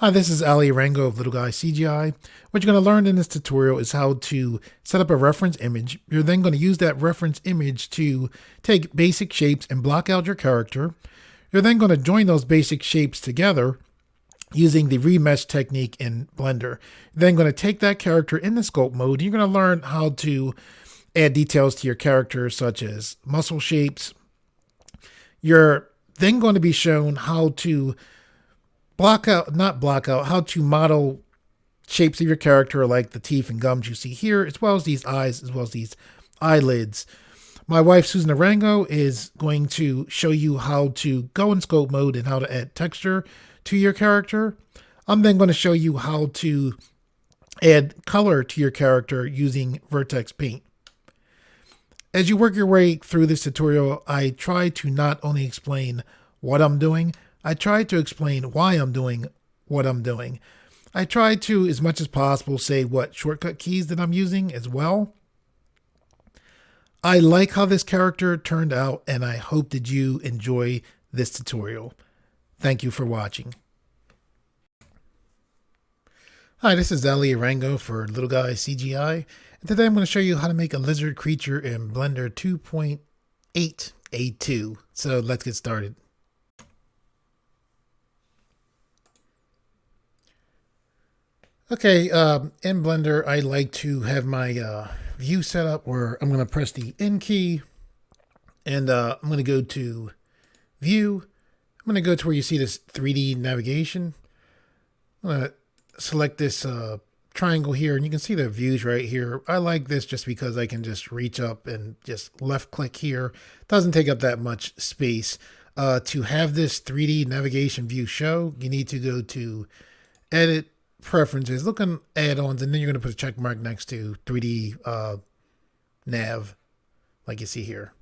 Hi, this is Ali Rango of Little Guy CGI. What you're going to learn in this tutorial is how to set up a reference image. You're then going to use that reference image to take basic shapes and block out your character. You're then going to join those basic shapes together using the remesh technique in Blender. You're then going to take that character in the sculpt mode. You're going to learn how to add details to your character, such as muscle shapes. You're then going to be shown how to how to model shapes of your character like the teeth and gums you see here, as well as these eyes, as well as these eyelids. My wife, Susan Arango, is going to show you how to go in scope mode and how to add texture to your character. I'm then going to show you how to add color to your character using vertex paint. As you work your way through this tutorial, I try to not only explain what I'm doing, I try to explain why I'm doing what I'm doing. I try to, as much as possible, say what shortcut keys that I'm using as well. I like how this character turned out, and I hope that you enjoy this tutorial. Thank you for watching. Hi, this is Ali Arango for Little Guy CGI. And today I'm going to show you how to make a lizard creature in Blender 2.8 A2. So let's get started. Okay, in Blender, I like to have my view set up where I'm going to press the N key, and I'm going to go to View. I'm going to go to where you see this 3D navigation. I'm going to select this triangle here, and you can see the views right here. I like this just because I can just reach up and just left click here. It doesn't take up that much space. To have this 3D navigation view show, you need to go to Edit, Preferences, look on add-ons, and then you're going to put a check mark next to 3D nav like you see here.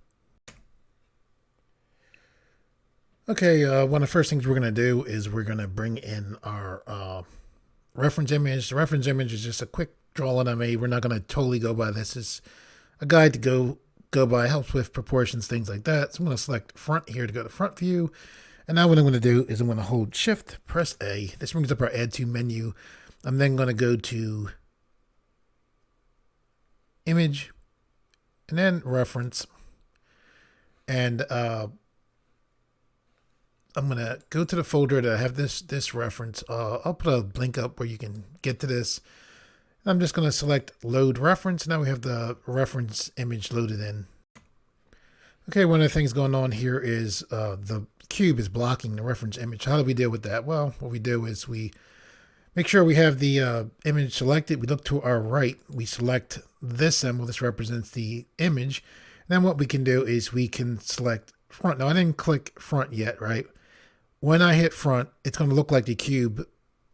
Okay, one of the first things we're going to do is we're going to bring in our reference image. The reference image is just a quick drawing I made. We're not going to totally go by this. It's a guide to go by, helps with proportions, things like that. So I'm going to select front here to go to front view. And now what I'm going to do is I'm going to hold Shift, press A. This brings up our Add To menu. I'm then going to go to Image, and then Reference. And I'm going to go to the folder that I have this reference. I'll put a link up where you can get to this. I'm just going to select Load Reference. Now we have the reference image loaded in. Okay, one of the things going on here is the cube is blocking the reference image. How do we deal with that? Well, what we do is we make sure we have the image selected. We look to our right. We select this symbol. This represents the image. And then what we can do is we can select front. Now, I didn't click front yet, right? When I hit front, it's going to look like the cube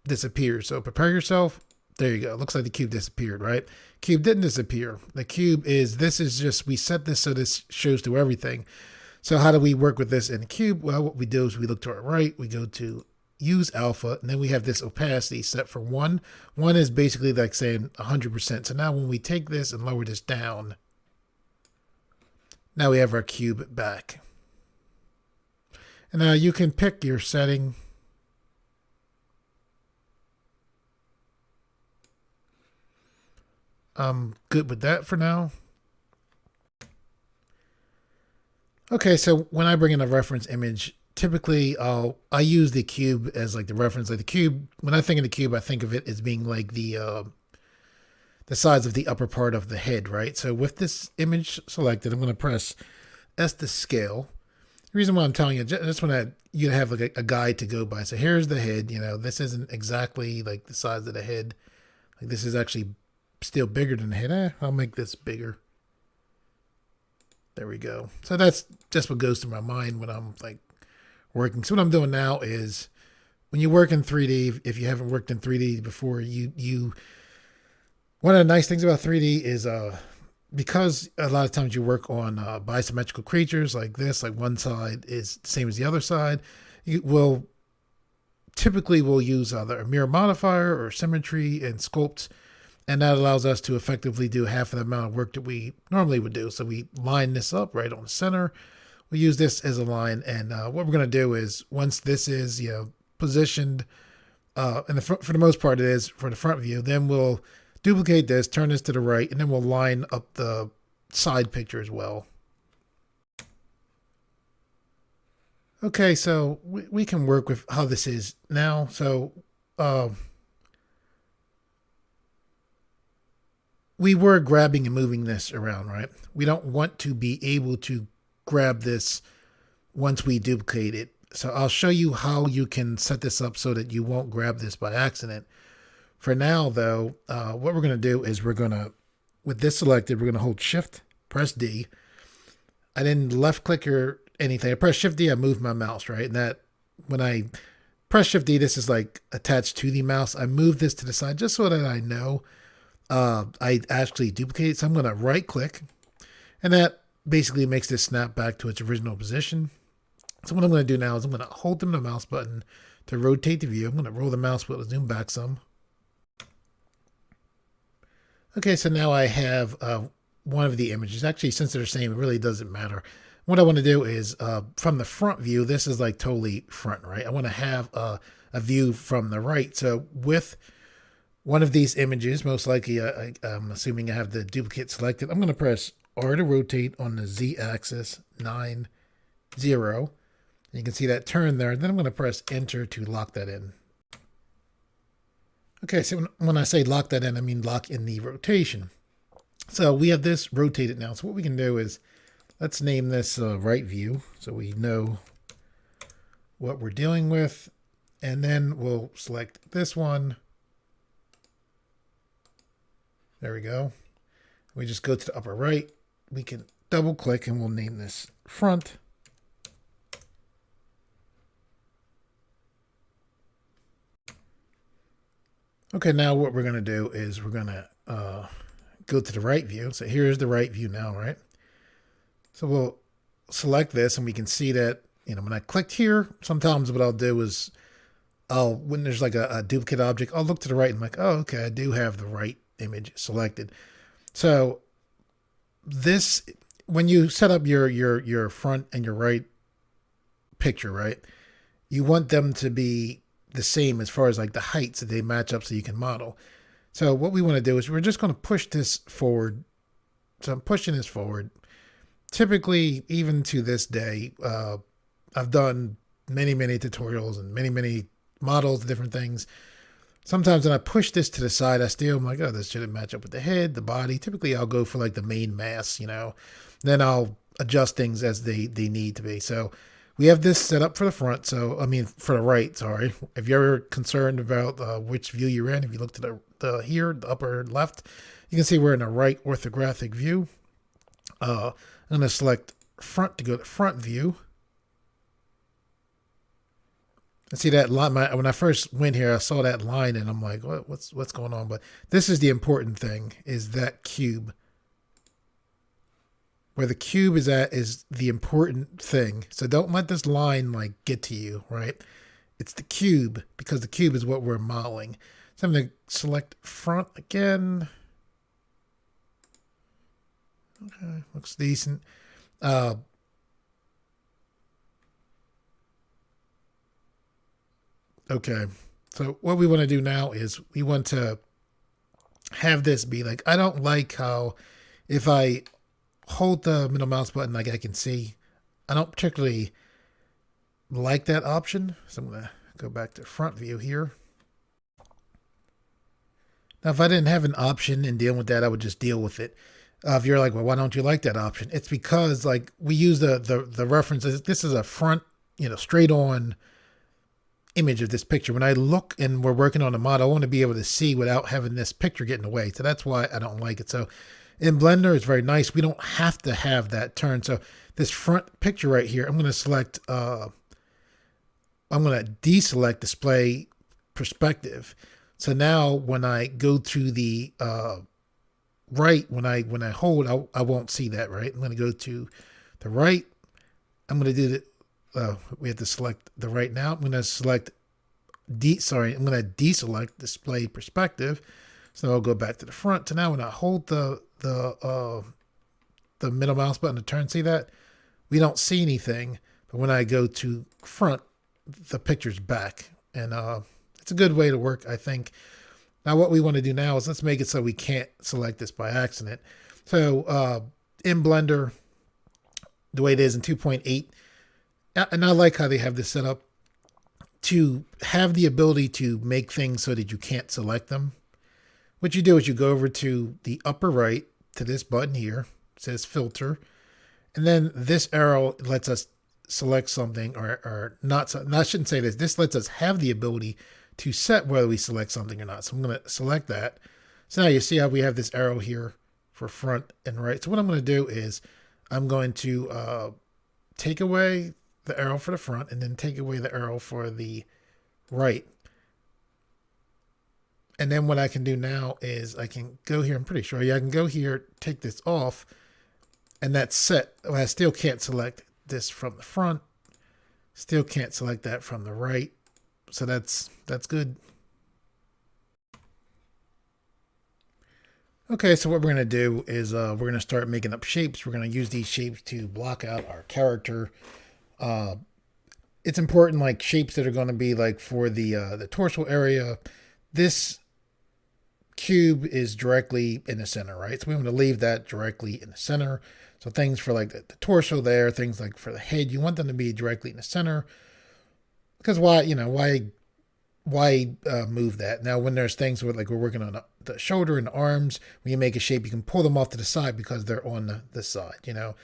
disappears. So prepare yourself. There you go. It looks like the cube disappeared, right? Cube didn't disappear. The cube is, this is just, we set this so this shows through everything. So how do we work with this in the cube? Well, what we do is we look to our right, we go to Use Alpha, and then we have this opacity set for 1. 1 is basically like saying 100%. So now when we take this and lower this down, now we have our cube back. And now you can pick your setting. I'm good with that for now. Okay, so when I bring in a reference image, typically I use the cube as like the reference. Like the cube, when I think of the cube, I think of it as being like the size of the upper part of the head, right? So with this image selected, I'm going to press S to scale. The reason why I'm telling you, just want you to have like a guide to go by. So here's the head. You know, this isn't exactly like the size of the head. Like this is actually still bigger than the head. I'll make this bigger. There we go. So that's just what goes through my mind when I'm like working. So what I'm doing now is when you work in 3D, if you haven't worked in 3D before, one of the nice things about 3D is because a lot of times you work on bisymmetrical creatures like this, like one side is the same as the other side, we'll use either a mirror modifier or symmetry and sculpt. And that allows us to effectively do half of the amount of work that we normally would do. So we line this up right on the center. We use this as a line. And what we're going to do is once this is positioned and for the most part it is for the front view. Then we'll duplicate this, turn this to the right, and then we'll line up the side picture as well. Okay, so we can work with how this is now. So we were grabbing and moving this around, right? We don't want to be able to grab this once we duplicate it. So I'll show you how you can set this up so that you won't grab this by accident. For now, though, what we're going to do is we're going to, with this selected, we're going to hold Shift, press D. I didn't left click or anything. I press Shift D, I move my mouse, right? And that, when I press Shift D, this is like attached to the mouse. I move this to the side just so that I know I actually duplicate. So I'm going to right click, and that basically makes this snap back to its original position. So what I'm going to do now is I'm going to hold the mouse button to rotate the view. I'm going to roll the mouse wheel to zoom back some. Okay, so now I have one of the images. Actually, since they're the same, it really doesn't matter. What I want to do is, from the front view, this is like totally front, right? I want to have a view from the right. So with one of these images, most likely, I'm assuming I have the duplicate selected, I'm going to press R to rotate on the Z axis, 9, 0. And you can see that turn there. Then I'm going to press Enter to lock that in. Okay, so when I say lock that in, I mean lock in the rotation. So we have this rotated now. So what we can do is, let's name this right view so we know what we're dealing with. And then we'll select this one. There we go. We just go to the upper right. We can double click and we'll name this front. Okay, now what we're going to do is we're going to go to the right view. So here's the right view now, right? So we'll select this and we can see that, you know, when I clicked here, sometimes what I'll do is when there's like a duplicate object, I'll look to the right and I'm like, oh, okay, I do have the right image selected. So this, when you set up your front and your right picture, right, you want them to be the same as far as like the heights that they match up so you can model. So what we want to do is we're just going to push this forward. So I'm pushing this forward. Typically, even to this day, I've done many tutorials and many models of different things. Sometimes when I push this to the side, I'm like, oh, this shouldn't match up with the head, the body. Typically, I'll go for like the main mass, you know. Then I'll adjust things as they need to be. So we have this set up for the front. So, I mean, for the right, sorry. If you're concerned about which view you're in, if you look to the upper left, you can see we're in a right orthographic view. I'm going to select front to go to front view. And see that line, when I first went here, I saw that line and I'm like, what's going on? But this is the important thing, is that cube. Where the cube is at is the important thing. So don't let this line like get to you, right? It's the cube, because the cube is what we're modeling. So I'm going to select front again. Okay, looks decent. Okay, so what we want to do now is we want to have this be like, I don't like how if I hold the middle mouse button, like I can see, I don't particularly like that option. So I'm going to go back to front view here. Now, if I didn't have an option in dealing with that, I would just deal with it. If you're like, well, why don't you like that option? It's because like we use the references. This is a front, you know, straight on image of this picture. When I look and we're working on a model, I want to be able to see without having this picture get in the way. So that's why I don't like it. So in Blender, it's very nice. We don't have to have that turn. So this front picture right here, I'm going to select, I'm going to deselect display perspective. So now when I go to the right, when I hold, I won't see that, right? I'm going to go to the right. I'm going to do the, we have to select the right now. I'm going to select I'm going to deselect display perspective. So I'll go back to the front. So now when I hold the middle mouse button to turn, see that? We don't see anything. But when I go to front, the picture's back. And It's a good way to work, I think. Now what we want to do now is let's make it so we can't select this by accident. So in Blender, the way it is in 2.8, and I like how they have this set up to have the ability to make things so that you can't select them. What you do is you go over to the upper right to this button here, it says filter, and then this arrow lets us select something or not. No, I shouldn't say this. This lets us have the ability to set whether we select something or not. So I'm going to select that. So now you see how we have this arrow here for front and right. So what I'm going to do is I'm going to take away the arrow for the front and then take away the arrow for the right. And then what I can do now is I can go here. I'm pretty sure. Yeah, I can go here, take this off, and that's set. Well, I still can't select this from the front. Still can't select that from the right. So that's good. Okay, so what we're going to do is we're going to start making up shapes. We're going to use these shapes to block out our character. It's important, like shapes that are going to be like for the torso area. This cube is directly in the center, right? So we want to leave that directly in the center. So things for like the torso there, things like for the head, you want them to be directly in the center. Because why move that? Now, when there's things where like we're working on the shoulder and the arms, when you make a shape, you can pull them off to the side because they're on the side, you know.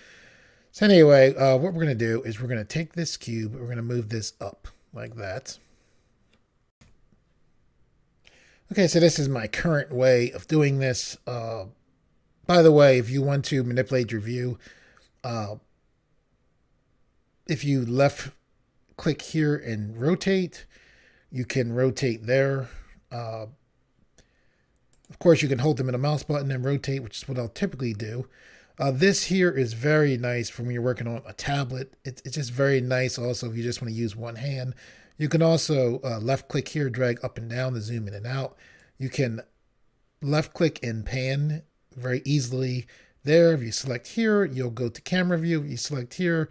So anyway, what we're going to do is we're going to take this cube, we're going to move this up like that. Okay, so this is my current way of doing this. By the way, if you want to manipulate your view, if you left click here and rotate, you can rotate there. Of course, you can hold them in a mouse button and rotate, which is what I'll typically do. This here is very nice for when you're working on a tablet. It's just very nice also if you just want to use one hand. You can also left click here, drag up and down to zoom in and out. You can left click and pan very easily there. If you select here, you'll go to camera view. If you select here,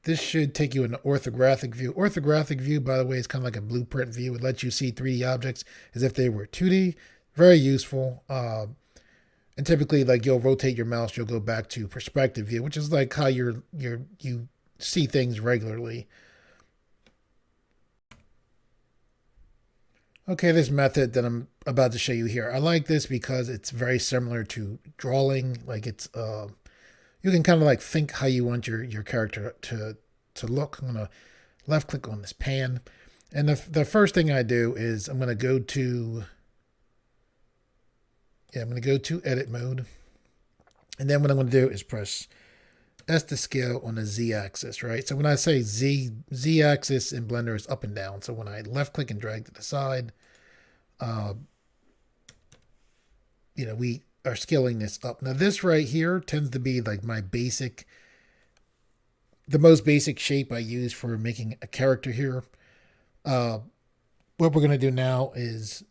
this should take you into orthographic view. Orthographic view, by the way, is kind of like a blueprint view. It lets you see 3D objects as if they were 2D. Very useful. And typically, like you'll rotate your mouse, you'll go back to perspective view, which is like how you see things regularly. Okay, this method that I'm about to show you here, I like this because it's very similar to drawing. Like it's you can kind of like think how you want your character to look. I'm gonna left click on this pan, and the first thing I do is I'm gonna go to edit mode, and then what I'm gonna do is press S to scale on the Z axis, right? So when I say Z axis in Blender is up and down. So when I left click and drag to the side, we are scaling this up. Now this right here tends to be like the most basic shape I use for making a character here. What we're going to do now is,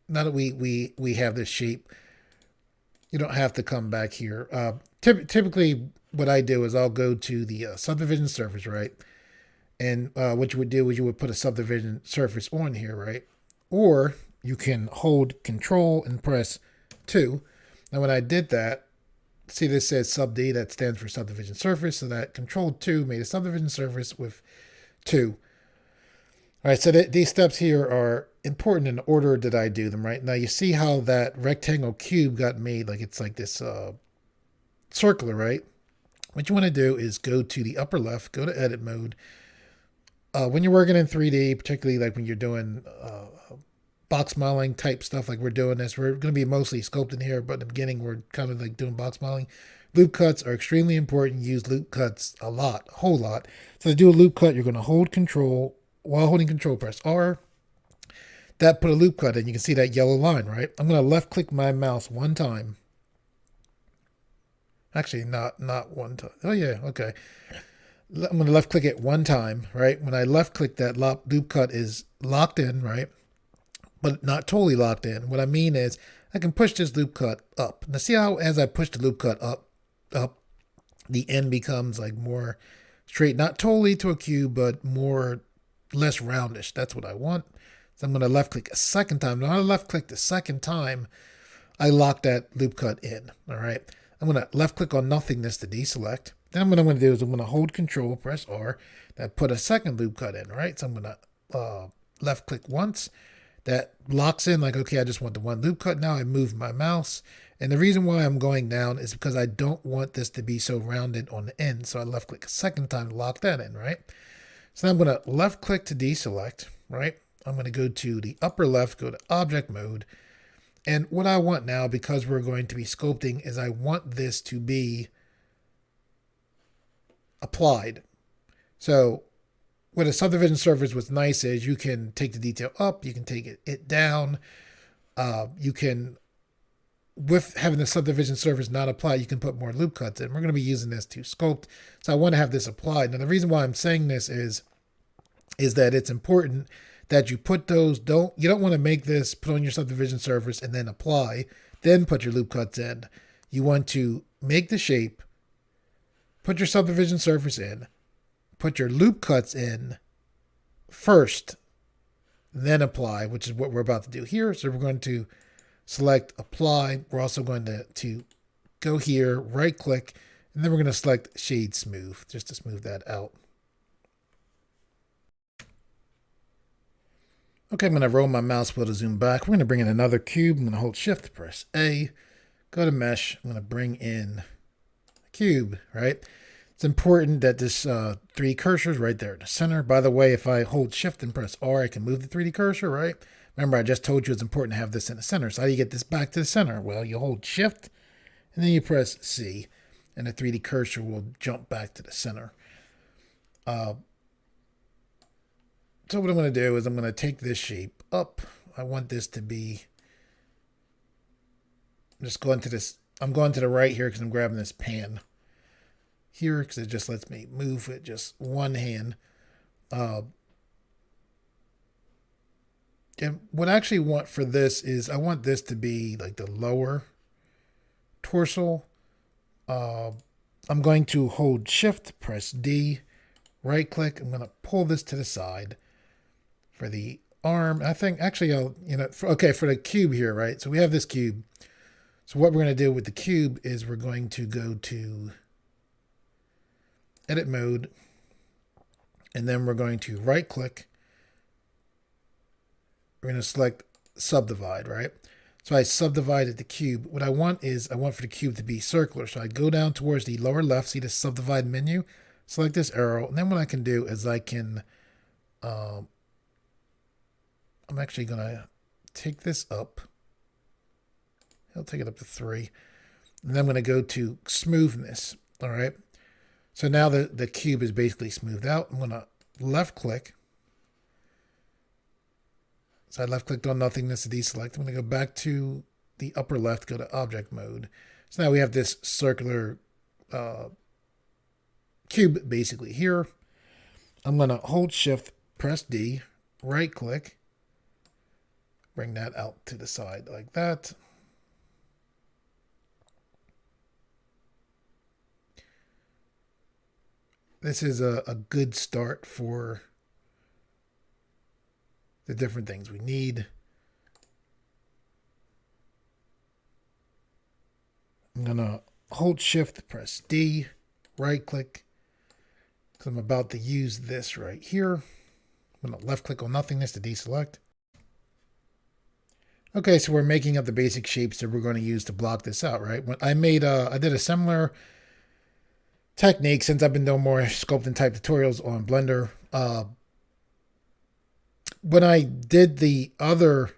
now that we have this shape, you don't have to come back here. Typically what I do is I'll go to the subdivision surface, right? And what you would do is you would put a subdivision surface on here, right? Or you can hold Control and press 2. Now when I did that, see this says sub D, that stands for subdivision surface. So that Control 2 made a subdivision surface with 2. All right, so these steps here are important in the order that I do them, right? Now you see how that rectangle cube got made, like it's like this circular, right? What you want to do is go to the upper left, go to edit mode. When you're working in 3D, particularly like when you're doing box modeling type stuff like we're doing this, we're going to be mostly sculpting here, but in the beginning we're kind of like doing box modeling. Loop cuts are extremely important. Use loop cuts a lot, a whole lot. So to do a loop cut, you're going to hold Control, while holding Control, press R. That put a loop cut in. You can see that yellow line, right? I'm going to left click my mouse one time. Actually, not one time. Oh yeah, okay. I'm going to left click it one time, right? When I left click, that loop cut is locked in, right? But not totally locked in. What I mean is I can push this loop cut up. Now see how as I push the loop cut up, the end becomes like more straight, not totally to a cube, but more less roundish. That's what I want. So I'm going to left click a second time. Now I left click the second time, I lock that loop cut in. All right. I'm going to left click on nothingness to deselect. Then what I'm going to do is I'm going to hold control, press R, that put a second loop cut in. All right. So I'm going to left click once. That locks in like, okay, I just want the one loop cut now. I move my mouse. And the reason why I'm going down is because I don't want this to be so rounded on the end. So I left click a second time to lock that in, right? So now I'm going to left click to deselect, right? I'm going to go to the upper left, go to object mode. And what I want now, because we're going to be sculpting, is I want this to be applied. So with a subdivision surface, what's nice is you can take the detail up, you can take it down. You can, with having the subdivision surface not applied, you can put more loop cuts in. We're going to be using this to sculpt. So I want to have this applied. Now the reason why I'm saying this is that it's important that you put those, you don't want to make this, put on your subdivision surface and then apply, then put your loop cuts in. You want to make the shape, put your subdivision surface in, put your loop cuts in first, then apply, which is what we're about to do here. So we're going to select apply. We're also going to go here, right click, and then we're going to select shade smooth just to smooth that out. Okay, I'm going to roll my mouse wheel to zoom back. We're going to bring in another cube. I'm going to hold shift, press A, go to mesh. I'm going to bring in a cube, right? It's important that this 3D cursor is right there in the center. By the way, if I hold shift and press R, I can move the 3D cursor, right? Remember, I just told you it's important to have this in the center. So how do you get this back to the center? Well, you hold shift and then you press C and the 3D cursor will jump back to the center. So what I'm going to do is I'm going to take this shape up. I want this to be, I'm just going to this, I'm going to the right here because I'm grabbing this pan here because it just lets me move with just one hand. And what I actually want for this is I want this to be like the lower torso. I'm going to hold shift, press D, right click. I'm going to pull this to the side for the arm. I think actually I'll, for the cube here, right? So we have this cube. So what we're going to do with the cube is we're going to go to edit mode, and then we're going to right click. We're going to select subdivide, right? So I subdivided the cube. What I want for the cube to be circular. So I go down towards the lower left, see the subdivide menu, select this arrow, and then what I can do is I can, I'm actually going to take this up. I'll take it up to 3. And then I'm going to go to smoothness, all right? So now the cube is basically smoothed out. I'm going to left click. So I left clicked on nothingness to deselect. I'm going to go back to the upper left, go to object mode. So now we have this circular cube basically here. I'm going to hold shift, press D, right click, bring that out to the side like that. This is a good start for the different things we need. I'm going to hold shift, press D, right click, because I'm about to use this right here. I'm going to left click on nothingness to deselect. Okay, so we're making up the basic shapes that we're going to use to block this out, right? When I did a similar technique since I've been doing more sculpting type tutorials on Blender. When I did the other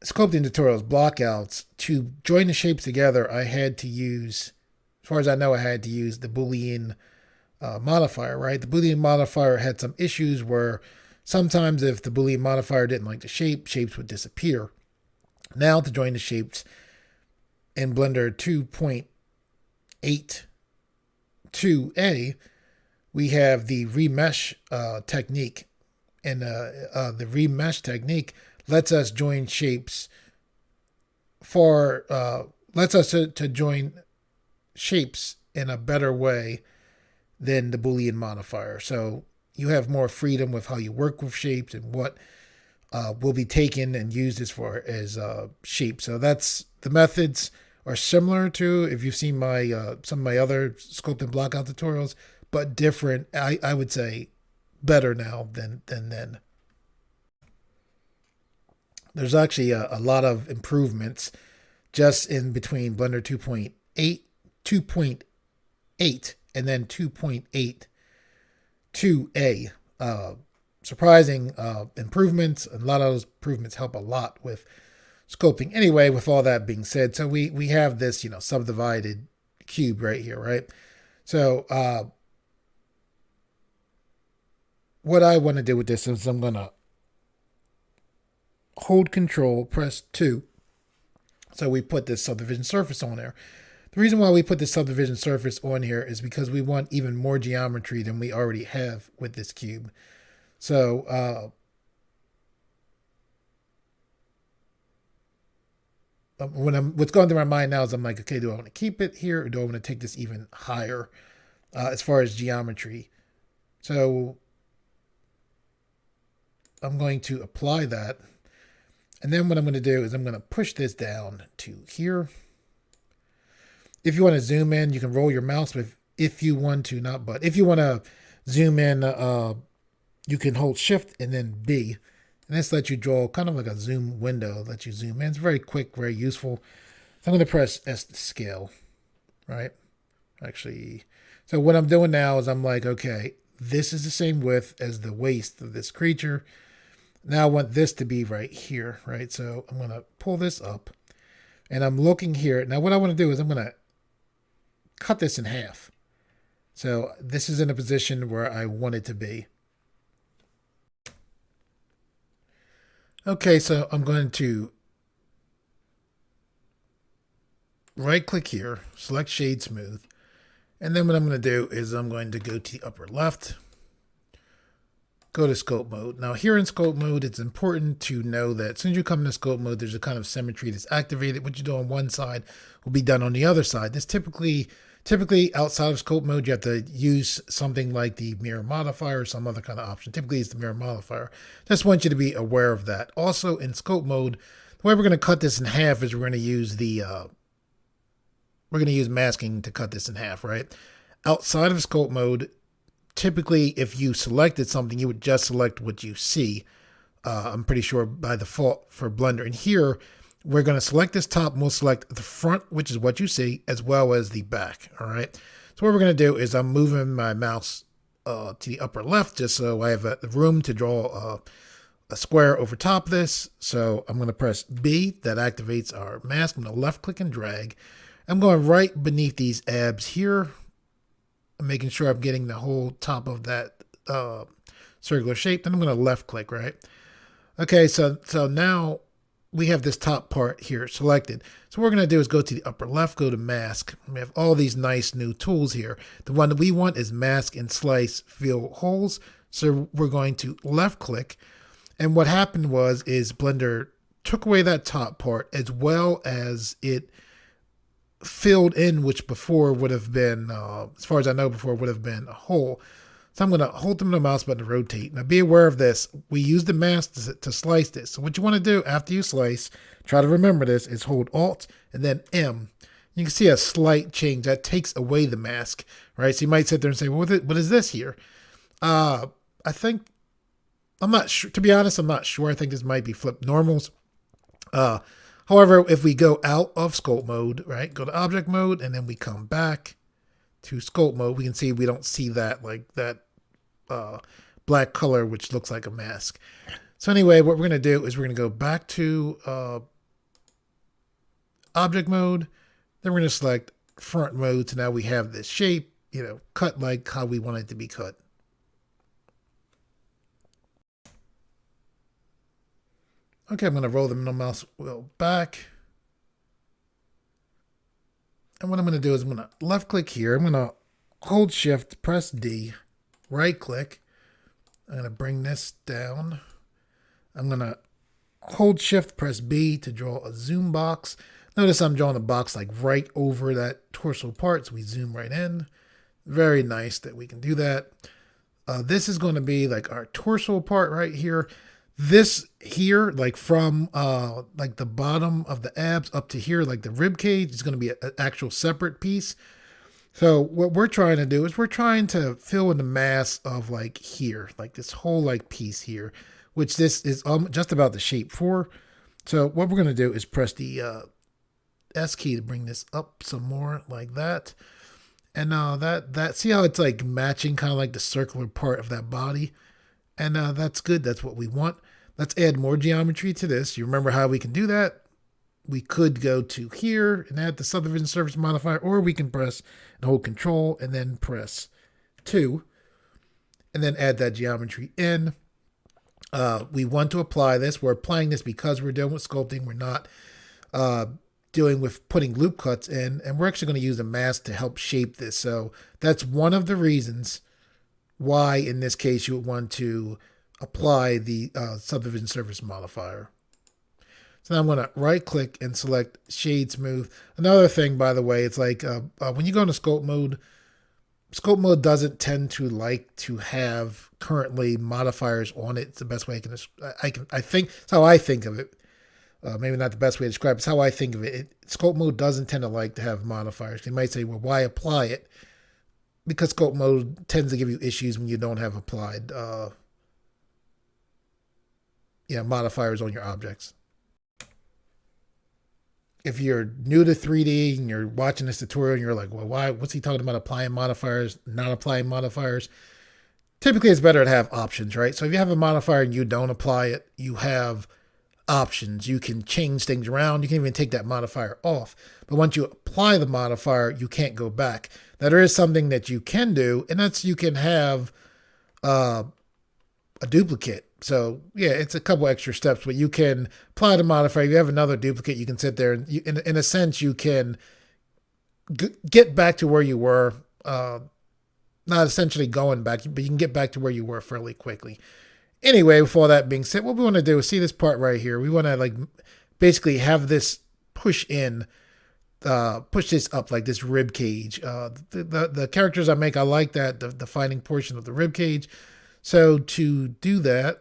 sculpting tutorials, blockouts, to join the shapes together, I had to use, as far as I know, I had to use the Boolean modifier, right? The Boolean modifier had some issues where sometimes if the Boolean modifier didn't like the shape, shapes would disappear. Now to join the shapes in Blender 2.82a, we have the remesh technique. And the remesh technique lets us join shapes lets us to join shapes in a better way than the Boolean modifier. So you have more freedom with how you work with shapes and what will be taken and used as far as shapes. So that's the methods are similar to if you've seen my some of my other sculpt and block out tutorials, but different. I would say better now than then. There's actually a lot of improvements just in between Blender 2.8, 2.8, and then 2.8 2A. Surprising improvements. A lot of those improvements help a lot with sculpting. Anyway, with all that being said, so we have this, subdivided cube right here, right? So what I want to do with this is I'm going to hold control, press 2. So we put this subdivision surface on there. The reason why we put this subdivision surface on here is because we want even more geometry than we already have with this cube. So what's going through my mind now is I'm like, okay, do I want to keep it here or do I want to take this even higher as far as geometry? So I'm going to apply that. And then what I'm going to do is I'm going to push this down to here. If you want to zoom in, you can roll your mouse, but if you want to, not but, if you want to zoom in, you can hold Shift and then B. And this lets you draw kind of like a zoom window, lets you zoom in. It's very quick, very useful. So I'm going to press S to scale, right? Actually, so what I'm doing now is I'm like, okay, this is the same width as the waist of this creature. Now I want this to be right here, right? So I'm going to pull this up and I'm looking here. Now what I want to do is I'm going to cut this in half. So this is in a position where I want it to be. Okay, so I'm going to right click here, select shade smooth. And then what I'm going to do is I'm going to go to the upper left, go to sculpt mode. Now here in sculpt mode, it's important to know that as soon as you come into sculpt mode, there's a kind of symmetry that's activated. What you do on one side will be done on the other side. This typically outside of sculpt mode, you have to use something like the mirror modifier or some other kind of option. Typically it's the mirror modifier. Just want you to be aware of that. Also in sculpt mode, the way we're going to cut this in half is we're going to use masking to cut this in half, right? Outside of sculpt mode, typically, if you selected something, you would just select what you see. I'm pretty sure by default for Blender. And here, we're going to select this top and we'll select the front, which is what you see, as well as the back. All right. So what we're going to do is I'm moving my mouse to the upper left just so I have a room to draw a square over top of this. So I'm going to press B. That activates our mask. I'm going to left click and drag. I'm going right beneath these abs here. I'm making sure I'm getting the whole top of that circular shape. Then I'm going to left click, right? Okay, so now we have this top part here selected. So what we're going to do is go to the upper left, go to mask. We have all these nice new tools here. The one that we want is mask and slice fill holes. So we're going to left click. And what happened is Blender took away that top part as well as it filled in, which before would have been, as far as I know, before would have been a hole. So I'm going to hold them the mouse button to rotate. Now be aware of this. We use the mask to slice this. So what you want to do after you slice, try to remember this, is hold Alt and then M. You can see a slight change. That takes away the mask, right? So you might sit there and say, well, what is this here? I'm not sure. To be honest, I'm not sure. I think this might be flip normals. However, if we go out of sculpt mode, right, go to object mode, and then we come back to sculpt mode, we can see we don't see that, like that black color, which looks like a mask. So anyway, what we're going to do is we're going to go back to object mode. Then we're going to select front mode. So now we have this shape, cut like how we want it to be cut. Okay, I'm going to roll the middle mouse wheel back. And what I'm going to do is I'm going to left click here. I'm going to hold Shift, press D, right click. I'm going to bring this down. I'm going to hold Shift, press B to draw a zoom box. Notice I'm drawing a box like right over that torso part, so we zoom right in. Very nice that we can do that. This is going to be like our torso part right here. This here, like from like the bottom of the abs up to here, like the rib cage, is going to be an actual separate piece. So what we're trying to do is we're trying to fill in the mass of like here, like this whole like piece here, which this is just about the shape for. So what we're going to do is press the S key to bring this up some more like that. And that see how it's like matching kind of like the circular part of that body. And that's good. That's what we want. Let's add more geometry to this. You remember how we can do that? We could go to here and add the subdivision surface modifier, or we can press and hold control and then press 2 and then add that geometry in. We want to apply this. We're applying this because we're dealing with sculpting. We're not dealing with putting loop cuts in, and we're actually going to use a mask to help shape this. So that's one of the reasons why in this case you would want to apply the subdivision surface modifier. So now I'm going to right click and select shade smooth. Another thing, by the way, it's like when you go into sculpt mode doesn't tend to like to have currently modifiers on it. It's the best way I think it's how I think of it. Maybe not the best way to describe it. It's how I think of it. Sculpt mode doesn't tend to like to have modifiers. You might say, well, why apply it? Because sculpt mode tends to give you issues when you don't have applied modifiers on your objects. If you're new to 3D and you're watching this tutorial and you're like, well, what's he talking about applying modifiers, not applying modifiers? Typically, it's better to have options, right? So if you have a modifier and you don't apply it, you have options. You can change things around. You can even take that modifier off. But once you apply the modifier, you can't go back. Now, there is something that you can do, and that's you can have a duplicate. So yeah, it's a couple extra steps, but you can apply the modifier. If you have another duplicate, you can sit there and in a sense, you can get back to where you were, not essentially going back, but you can get back to where you were fairly quickly. Anyway, with all that being said, what we want to do is see this part right here. We want to like basically have this push this up like this rib cage. The characters I make, I like that, the defining portion of the rib cage. So to do that,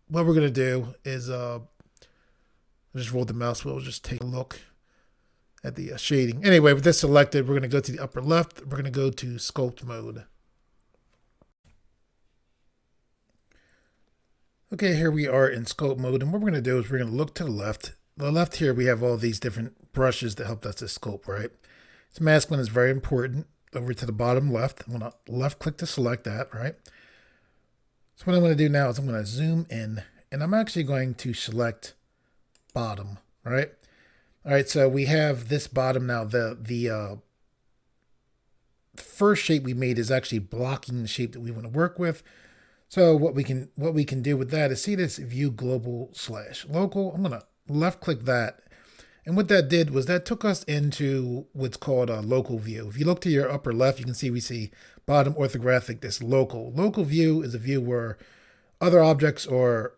what we're going to do is just roll the mouse wheel, just take a look at the shading. Anyway, with this selected, we're going to go to the upper left. We're going to go to sculpt mode. Okay, here we are in sculpt mode, and what we're going to do is we're going to look to the left. The left here, we have all these different brushes that help us to sculpt, right? This mask one is very important. Over to the bottom left, I'm going to left click to select that, right? So what I'm going to do now is I'm going to zoom in, and I'm actually going to select bottom, right? All right, so we have this bottom now. The first shape we made is actually blocking the shape that we want to work with. So what we can do with that is see this view global / local. I'm going to left click that. And what that did was that took us into what's called a local view. If you look to your upper left, you can see we see bottom orthographic, this local. Local view is a view where other objects are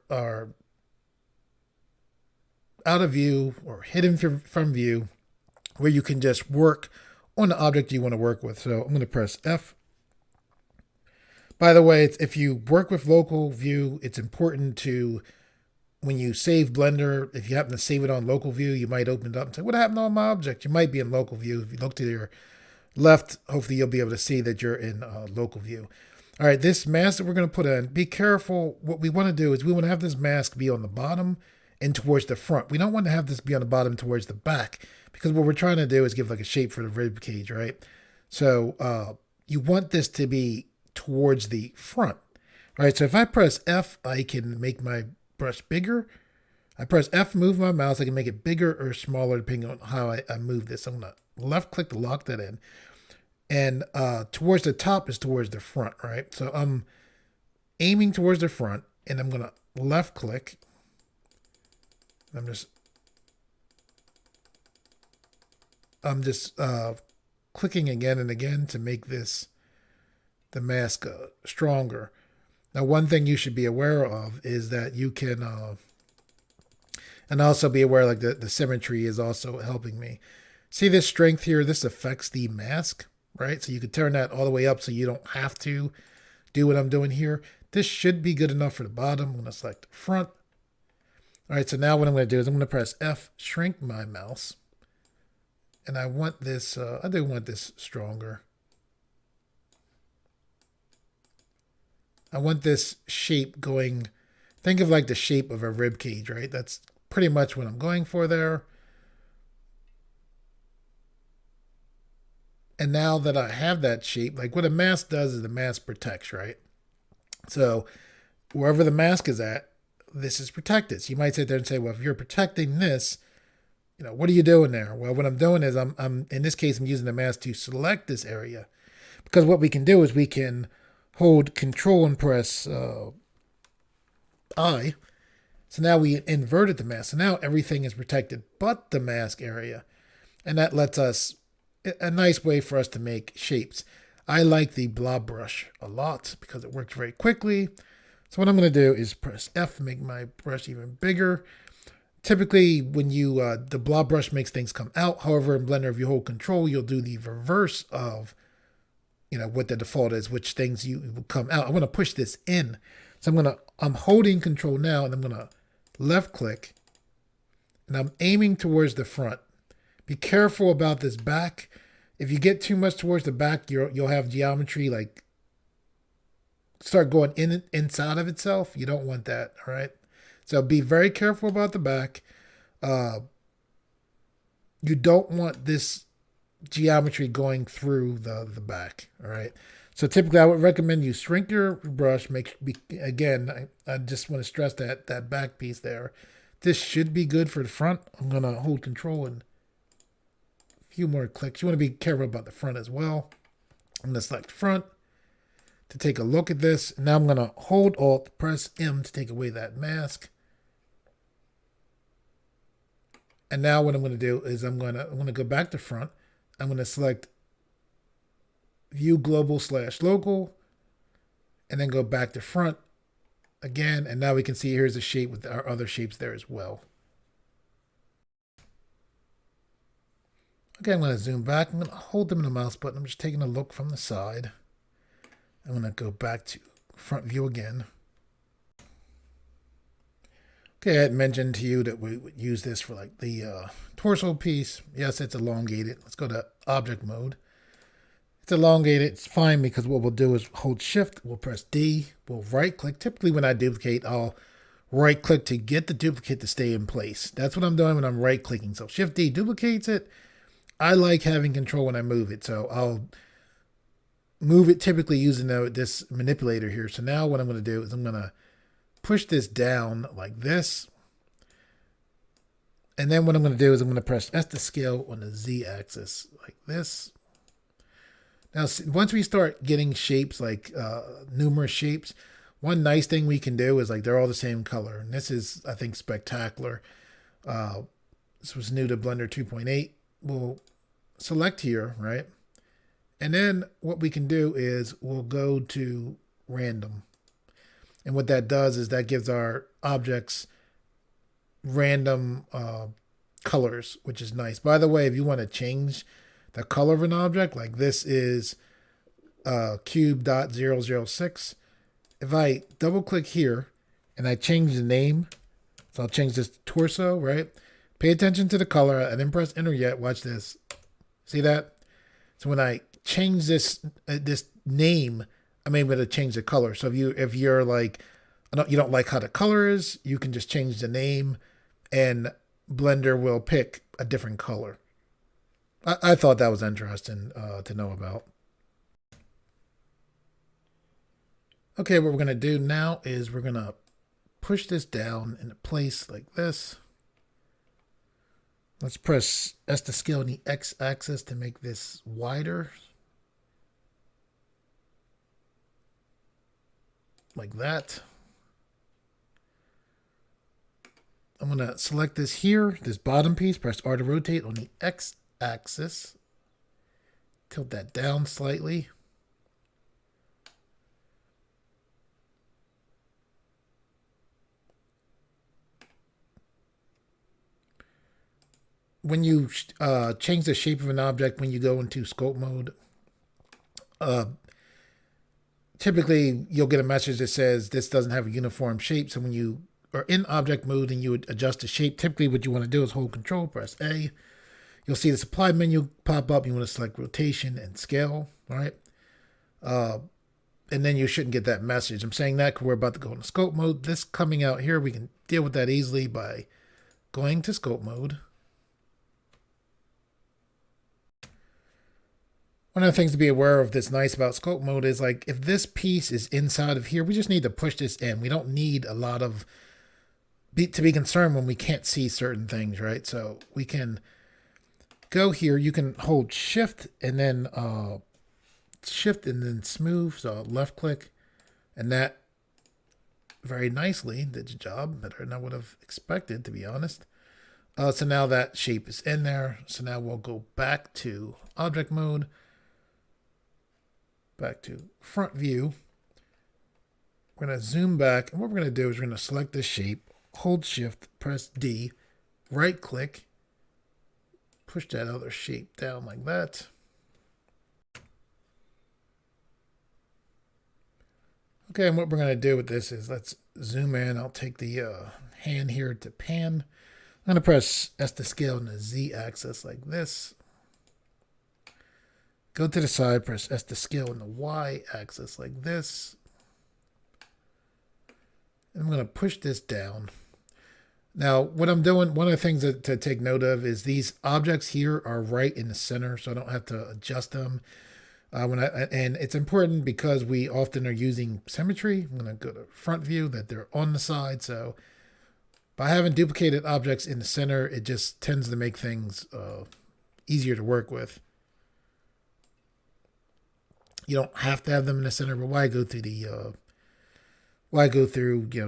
out of view or hidden from view, where you can just work on the object you want to work with. So I'm going to press F. By the way, if you work with local view, it's important to, when you save Blender, if you happen to save it on local view, you might open it up and say, what happened to my object? You might be in local view. If you look to your left, hopefully you'll be able to see that you're in local view. All right, this mask that we're going to put in, be careful. What we want to do is we want to have this mask be on the bottom and towards the front. We don't want to have this be on the bottom towards the back, because what we're trying to do is give like a shape for the rib cage, right? So you want this to be towards the front. All right, so if I press F, I can make my brush bigger. I press F, move my mouse. I can make it bigger or smaller depending on how I move this. I'm going to left click to lock that in. And towards the top is towards the front, right? So I'm aiming towards the front, and I'm going to left click. I'm just clicking again and again to make the mask stronger. Now, one thing you should be aware of is that you can, and also be aware like the symmetry is also helping me. See this strength here? This affects the mask. right? So you could turn that all the way up so you don't have to do what I'm doing here. This should be good enough for the bottom. I'm going to select the front. All right, so now what I'm going to do is I'm going to press F, shrink my mouse. And I want this, I do want this stronger. I want this shape going, think of like the shape of a rib cage, right? That's pretty much what I'm going for there. And now that I have that shape, like what a mask does is the mask protects, right? So wherever the mask is at, this is protected. So you might sit there and say, well, if you're protecting this, you know, what are you doing there? Well, what I'm doing is I'm in this case, I'm using the mask to select this area, because what we can do is we can hold Control and press I. So now we inverted the mask. So now everything is protected but the mask area. And that lets us, a nice way for us to make shapes. I like the blob brush a lot because it works very quickly. So what I'm going to do is press F, make my brush even bigger. Typically, when you, the blob brush makes things come out. However, in Blender, if you hold Control, you'll do the reverse of, you know, what the default is, which things you will come out. I'm going to push this in. So I'm holding Control now, and I'm going to left click, and I'm aiming towards the front. Be careful about this back. If you get too much towards the back, you'll have geometry like start going inside of itself. You don't want that, all right? So be very careful about the back. You don't want this geometry going through the back, all right? So typically I would recommend you shrink your brush. Again, I just want to stress that back piece there. This should be good for the front. I'm going to hold Control and a few more clicks. You want to be careful about the front as well. I'm going to select front to take a look at this. Now I'm going to hold Alt, press M to take away that mask. And now what I'm going to do is I'm going to go back to front. I'm going to select View Global / Local, and then go back to front again. And now we can see here's a shape with our other shapes there as well. Okay, I'm going to zoom back. I'm going to hold them in the mouse button. I'm just taking a look from the side. I'm going to go back to front view again. Okay, I had mentioned to you that we would use this for like the torso piece. Yes, it's elongated. Let's go to object mode. It's elongated. It's fine because what we'll do is hold shift. We'll press D. We'll right click. Typically when I duplicate, I'll right click to get the duplicate to stay in place. That's what I'm doing when I'm right clicking. So shift D duplicates it. I like having control when I move it. So I'll move it typically using this manipulator here. So now what I'm going to do is I'm going to push this down like this. And then what I'm going to do is I'm going to press S to scale on the Z axis like this. Now, once we start getting shapes like numerous shapes, one nice thing we can do is like they're all the same color. And this is, I think, spectacular. This was new to Blender 2.8. We'll select here, right? And then what we can do is we'll go to random. And what that does is that gives our objects random colors, which is nice. By the way, if you want to change the color of an object, like this is cube.006. If I double click here and I change the name, so I'll change this to torso, right? Pay attention to the color. I didn't press enter yet. Watch this. See that? So when I change this name, I'm able to change the color. So if you're like, you don't like how the color is, you can just change the name and Blender will pick a different color. I thought that was interesting to know about. Okay, what we're going to do now is we're going to push this down into place like this. Let's press S to scale on the X axis to make this wider. Like that. I'm going to select this here, this bottom piece, press R to rotate on the X axis. Tilt that down slightly. When you change the shape of an object, when you go into sculpt mode, Uh, Typically, you'll get a message that says this doesn't have a uniform shape. So when you are in object mode and you would adjust the shape, typically what you want to do is hold Control, press A. You'll see the supply menu pop up. You want to select rotation and scale, right? And then you shouldn't get that message. I'm saying that because we're about to go into scope mode. This coming out here, we can deal with that easily by going to scope mode. One of the things to be aware of that's nice about scope mode is like if this piece is inside of here, we just need to push this in. We don't need a lot of to be concerned when we can't see certain things, right? So we can go here. You can hold shift and then smooth. So left click, and that very nicely did your job, better than I would have expected, to be honest. So now that shape is in there. So now we'll go back to object mode. Back to front view. We're going to zoom back, and what we're going to do is we're going to select this shape, hold shift, press D, right click, push that other shape down like that. Okay, and what we're going to do with this is let's zoom in. I'll take the hand here to pan. I'm going to press S to scale on the Z axis like this. Go to the side, press S to scale on the Y axis like this. And I'm going to push this down. Now, what I'm doing, one of the things to take note of is these objects here are right in the center, so I don't have to adjust them. And it's important because we often are using symmetry. I'm going to go to front view, that they're on the side. So by having duplicated objects in the center, it just tends to make things easier to work with. You don't have to have them in the center, but why go through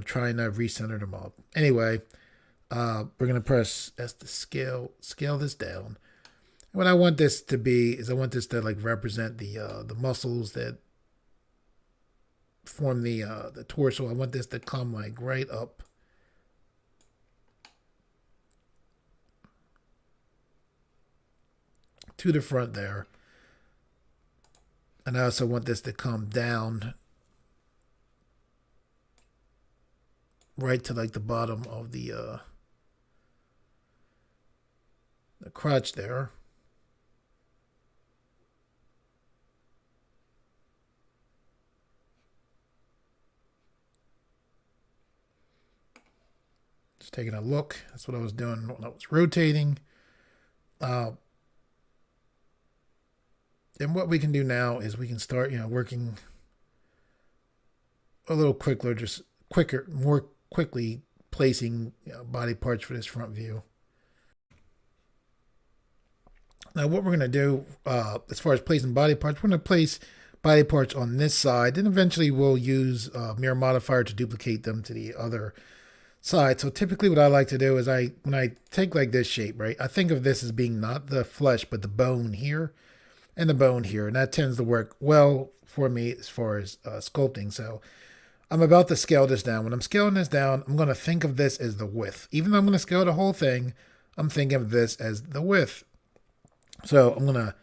trying to recenter them all? Anyway, we're going to press S to scale this down. And what I want this to be is I want this to like represent the muscles that form the torso. I want this to come like right up to the front there. And I also want this to come down right to like the bottom of the crotch there. Just taking a look. That's what I was doing when I was rotating. And what we can do now is we can start, working a little more quickly placing body parts for this front view. Now, what we're going to do as far as placing body parts, we're going to place body parts on this side, and eventually we'll use mirror modifier to duplicate them to the other side. So typically what I like to do is when I take like this shape, right, I think of this as being not the flesh, but the bone here and the bone here. And that tends to work well for me as far as sculpting. So I'm about to scale this down. When I'm scaling this down, I'm going to think of this as the width. Even though I'm going to scale the whole thing, I'm thinking of this as the width. So I'm going to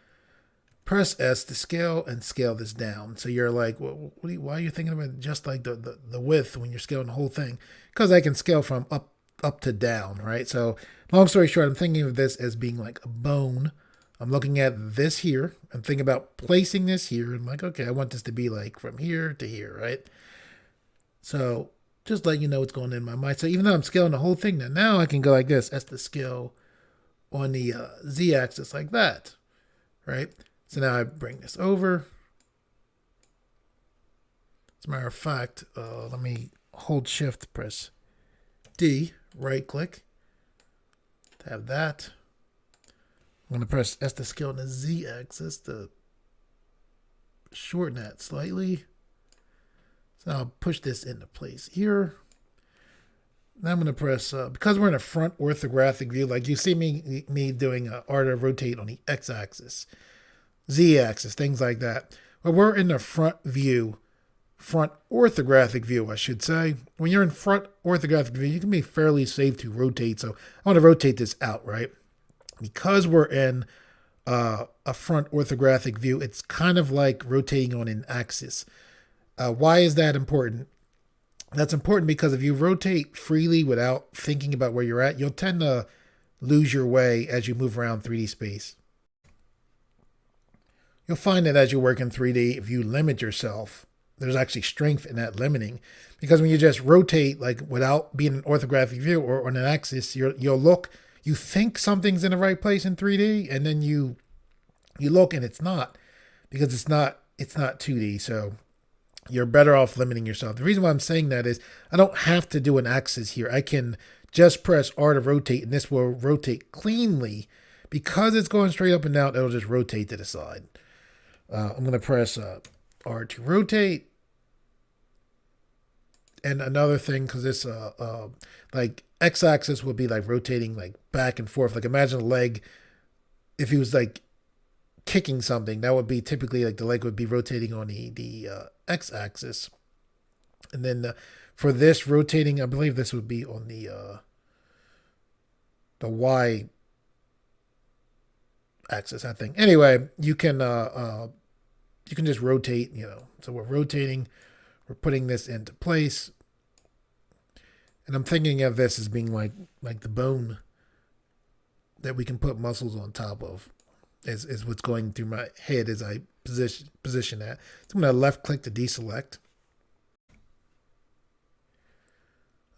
press S to scale and scale this down. So you're like, well, why are you thinking about just like the width when you're scaling the whole thing? Because I can scale from up to down, right? So long story short, I'm thinking of this as being like a bone. I'm looking at this here. I'm thinking about placing this here. I'm like, okay, I want this to be like from here to here, right? So just letting you know what's going on in my mind. So even though I'm scaling the whole thing, now I can go like this, S to scale on the Z axis like that, right? So now I bring this over. As a matter of fact, let me hold shift, press D, right click to have that. I'm going to press S to scale on the Z axis to shorten that slightly. So I'll push this into place here. Now I'm going to press, because we're in a front orthographic view, like you see me doing art of rotate on the X axis, Z axis, things like that. But we're in the front view, front orthographic view, I should say. When you're in front orthographic view, you can be fairly safe to rotate. So I want to rotate this out, right? Because we're in a front orthographic view. It's kind of like rotating on an axis. Why is that important? That's important because if you rotate freely without thinking about where you're at, you'll tend to lose your way as you move around 3D space. You'll find that as you work in 3D, if you limit yourself, there's actually strength in that limiting. Because when you just rotate, like without being an orthographic view or on an axis, you'll look, you think something's in the right place in 3D, and then you look and it's not, because it's not 2D. So you're better off limiting yourself. The reason why I'm saying that is I don't have to do an axis here. I can just press R to rotate, and this will rotate cleanly. Because it's going straight up and down, it'll just rotate to the side. I'm going to press R to rotate. And another thing, because this like x-axis would be like rotating like back and forth. Like imagine a leg, if he was like kicking something, that would be typically like the leg would be rotating on the x-axis. And then for this rotating, I believe this would be on the y axis, I think. Anyway, you can just rotate, So we're rotating, we're putting this into place. And I'm thinking of this as being like the bone that we can put muscles on top of. Is what's going through my head as I position that. So I'm going to left click to deselect.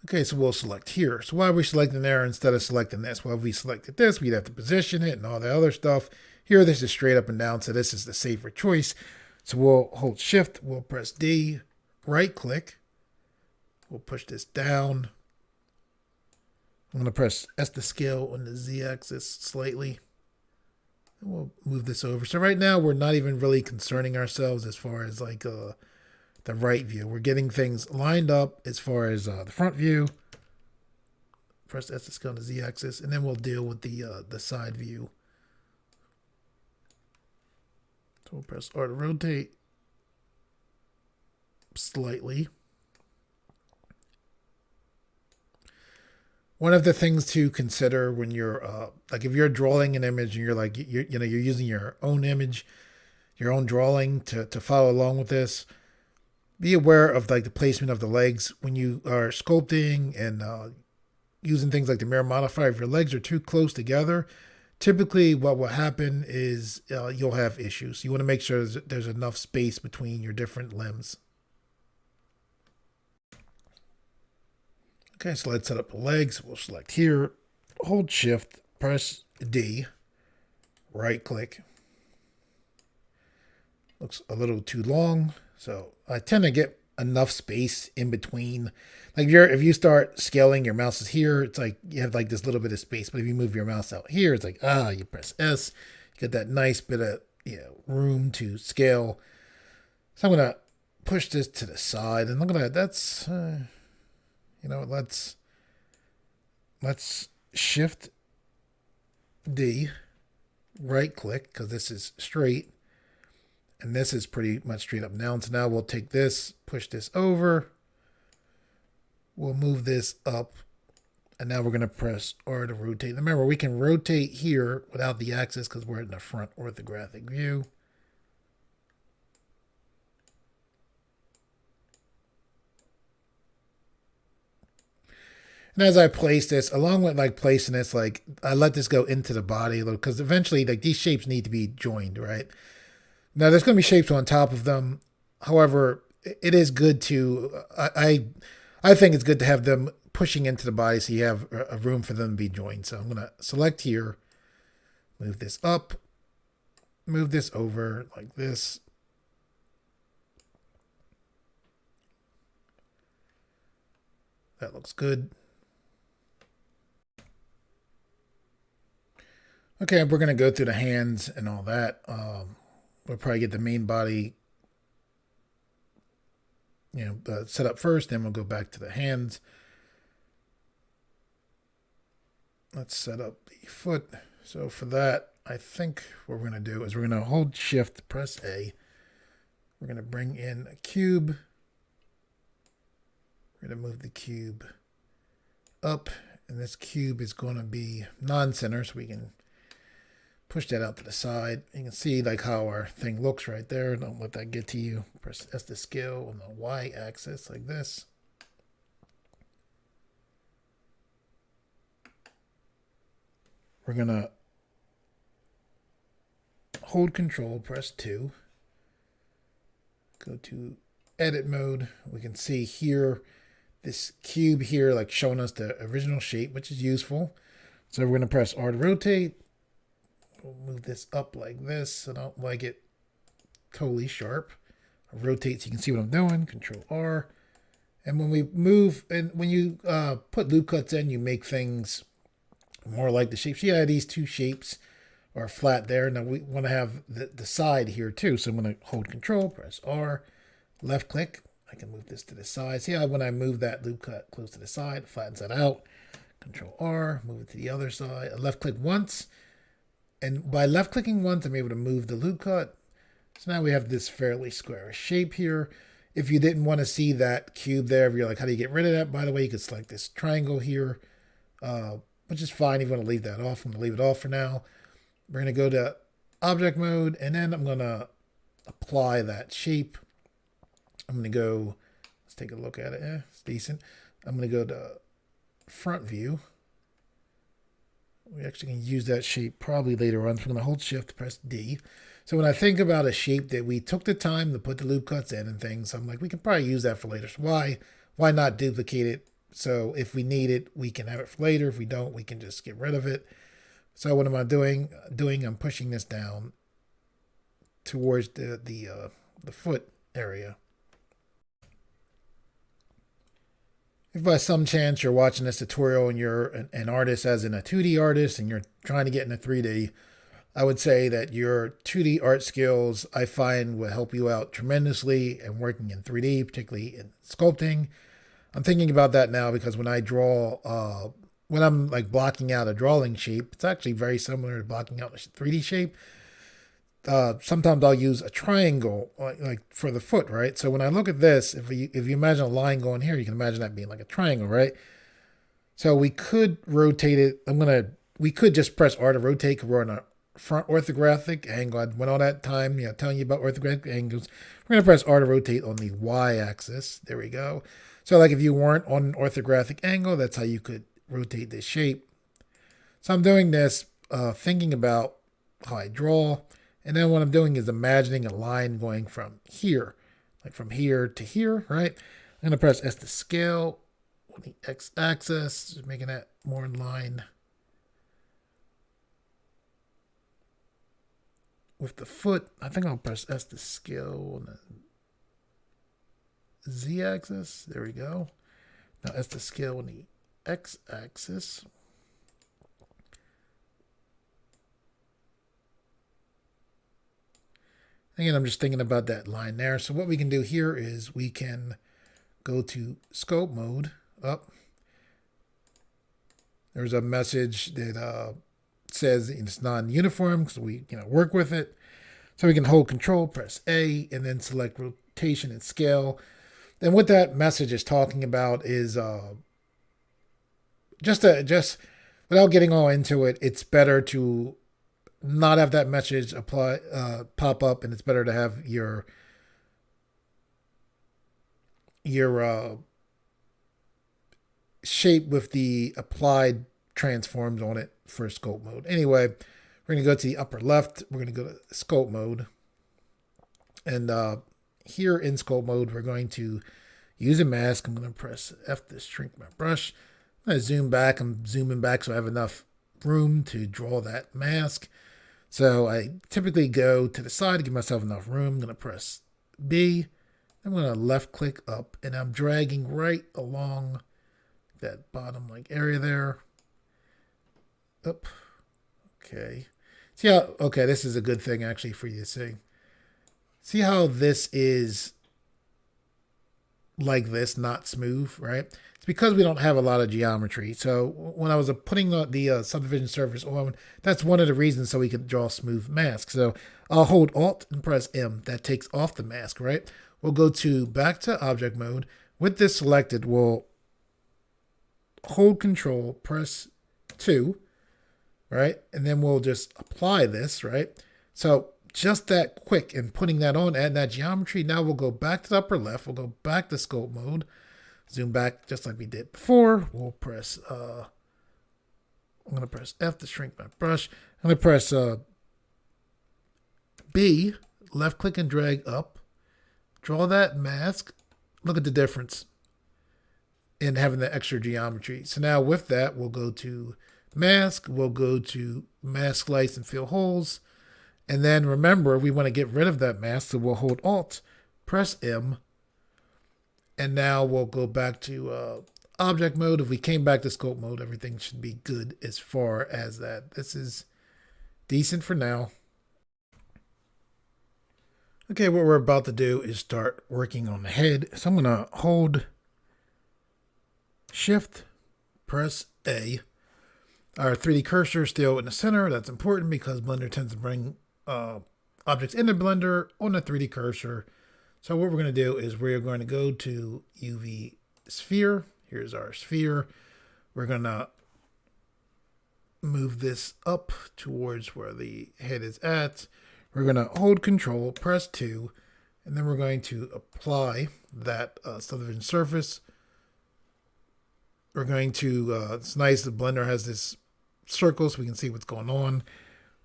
Okay, so we'll select here. So why are we selecting there instead of selecting this? Well, if we selected this, we'd have to position it and all the other stuff. Here, this is straight up and down, so this is the safer choice. So we'll hold Shift, we'll press D, right click. We'll push this down. I'm going to press S to scale on the Z axis slightly. And we'll move this over. So right now, we're not even really concerning ourselves as far as like the right view. We're getting things lined up as far as the front view. Press S to scale on the Z axis, and then we'll deal with the side view. So we'll press R to rotate slightly. One of the things to consider when you're like if you're drawing an image and you're like you're using your own image, your own drawing to follow along with this, be aware of like the placement of the legs when you are sculpting and using things like the mirror modifier. If your legs are too close together, typically what will happen is you'll have issues. You want to make sure there's enough space between your different limbs. Okay, so let's set up the legs. We'll select here, hold Shift, press D, right click. Looks a little too long, so I tend to get enough space in between. Like if you start scaling, your mouse is here, it's like you have like this little bit of space. But if you move your mouse out here, it's like you press S, you get that nice bit of room to scale. So I'm gonna push this to the side, and look at that. That's let's Shift D, right click, because this is straight, and this is pretty much straight up and down. So now we'll take this, push this over, we'll move this up, and now we're going to press R to rotate. Remember, we can rotate here without the axis because we're in the front orthographic view. And as I place this, along with like placing this, like I let this go into the body a little, because eventually like these shapes need to be joined, right? Now there's going to be shapes on top of them. However, it is good to, I think it's good to have them pushing into the body so you have a room for them to be joined. So I'm going to select here, move this up, move this over like this. That looks good. Okay, we're going to go through the hands and all that. We'll probably get the main body, set up first, then we'll go back to the hands. Let's set up the foot. So for that, I think what we're going to do is we're going to hold Shift, press A. We're going to bring in a cube. We're going to move the cube up, and this cube is going to be non-center, so we can push that out to the side. You can see like how our thing looks right there. Don't let that get to you. Press S to scale on the Y axis like this. We're gonna hold Control, press 2. Go to edit mode. We can see here this cube here like showing us the original shape, which is useful. So we're going to press R to rotate. We'll move this up like this. I don't like it totally sharp. I'll rotate so you can see what I'm doing. Control R. And when we move, and when you put loop cuts in, you make things more like the shapes. Yeah, these two shapes are flat there. Now we want to have the side here too. So I'm going to hold Control, press R, left click. I can move this to the side. See how when I move that loop cut close to the side, it flattens that out. Control R, move it to the other side. I left click once. And by left clicking once, I'm able to move the loop cut. So now we have this fairly squarish shape here. If you didn't want to see that cube there, if you're like, how do you get rid of that? By the way, you could select this triangle here, which is fine if you want to leave that off. I'm going to leave it off for now. We're going to go to object mode, and then I'm going to apply that shape. I'm going to go, let's take a look at it. It's decent. I'm going to go to front view. We actually can use that shape probably later on. So we're going to hold Shift, press D. So when I think about a shape that we took the time to put the loop cuts in and things, I'm like, we can probably use that for later. So why not duplicate it? So if we need it, we can have it for later. If we don't, we can just get rid of it. So what am I doing? I'm pushing this down towards the foot area. If by some chance you're watching this tutorial and you're an artist, as in a 2D artist, and you're trying to get into 3D, I would say that your 2D art skills, I find, will help you out tremendously in working in 3D, particularly in sculpting. I'm thinking about that now because when I draw, when I'm like blocking out a drawing shape, it's actually very similar to blocking out a 3D shape. Sometimes I'll use a triangle like for the foot, right? So when I look at this, if you imagine a line going here, you can imagine that being like a triangle, right? So we could rotate it. We could just press R to rotate because we're on a front orthographic angle. I went all that time, telling you about orthographic angles. We're going to press R to rotate on the Y axis. There we go. So like if you weren't on an orthographic angle, that's how you could rotate this shape. So I'm doing this, thinking about how I draw. And then what I'm doing is imagining a line going from here, like from here to here, right? I'm going to press S to scale on the X axis, just making that more in line with the foot. I think I'll press S to scale on the Z axis. There we go. Now S to scale on the X axis. Again, I'm just thinking about that line there. So what we can do here is we can go to scope mode. Up. There's a message that says it's non-uniform, so we work with it. So we can hold Control, press A, and then select rotation and scale. And what that message is talking about is just without getting all into it, it's better to not have that message pop up, and it's better to have your shape with the applied transforms on it for scope mode. Anyway, we're going to go to the upper left. We're going to go to scope mode, and here in scope mode, we're going to use a mask. I'm going to press F to shrink my brush. I'm going to zoom back. I'm zooming back so I have enough room to draw that mask. So I typically go to the side to give myself enough room. I'm going to press B. I'm going to left click up, and I'm dragging right along that bottom area there. Up. Okay. See how, okay, this is a good thing actually for you to see. See how this is like this, not smooth, right? It's because we don't have a lot of geometry. So when I was putting the subdivision surface on, that's one of the reasons so we could draw smooth masks. So I'll hold Alt and press M. That takes off the mask, right? We'll go back to object mode. With this selected, we'll hold Control, press 2, right? And then we'll just apply this, right? So just that quick and putting that on, adding that geometry. Now we'll go back to the upper left. We'll go back to sculpt mode, zoom back just like we did before. We'll press, I'm going to press F to shrink my brush. I'm going to press B, left click and drag up. Draw that mask. Look at the difference in having the extra geometry. So now with that, we'll go to mask. We'll go to mask, slice, and fill holes. And then remember, we want to get rid of that mask. So we'll hold Alt, press M. And now we'll go back to object mode. If we came back to scope mode, everything should be good as far as that. This is decent for now. Okay, what we're about to do is start working on the head. So I'm going to hold Shift, press A. Our 3D cursor is still in the center. That's important because Blender tends to bring objects into Blender on the 3D cursor. So what we're going to do is we're going to go to UV sphere. Here's our sphere. We're going to move this up towards where the head is at. We're going to hold Control, press 2, and then we're going to apply that subdivision surface. We're going to, it's nice that Blender has this circle so we can see what's going on.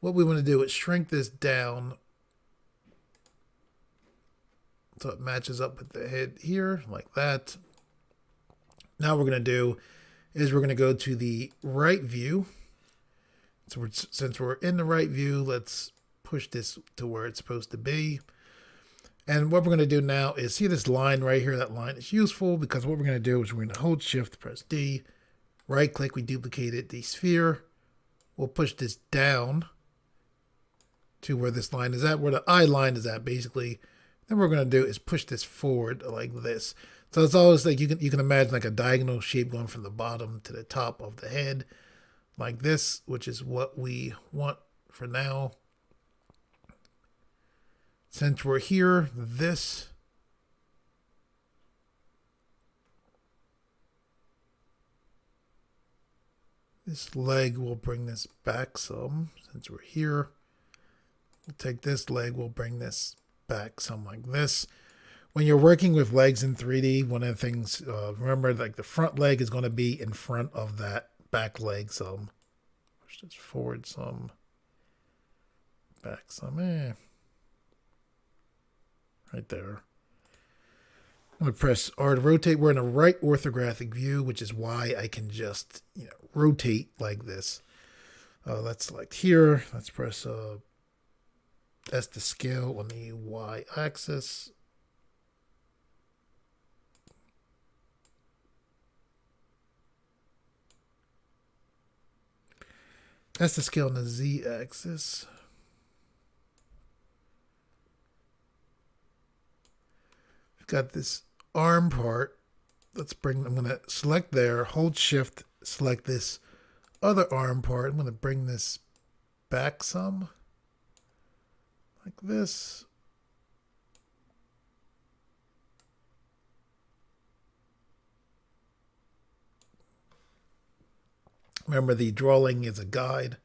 What we want to do is shrink this down so it matches up with the head here, like that. Now what we're going to do is we're going to go to the right view. So since we're in the right view, let's push this to where it's supposed to be. And what we're going to do now is see this line right here. That line is useful because what we're going to do is we're going to hold Shift, press D, right click, we duplicated the sphere. We'll push this down to where this line is at, where the eye line is at basically. Then what we're going to do is push this forward like this. So it's always like you can imagine like a diagonal shape going from the bottom to the top of the head like this, which is what we want for now. Since we're here, this leg will bring this back some. Since we're here, we'll take this leg, we'll bring this back some like this. When you're working with legs in 3D, one of the things, remember like the front leg is going to be in front of that back leg some. Push this forward some, back some, right there. I'm going to press R to rotate. We're in a right orthographic view, which is why I can just rotate like this. Let's select here. Let's press S to scale on the Y axis. S to scale on the Z axis. We've got this arm part. I'm going to select there, hold Shift, select this other arm part. I'm going to bring this back some, like this. Remember, the drawing is a guide.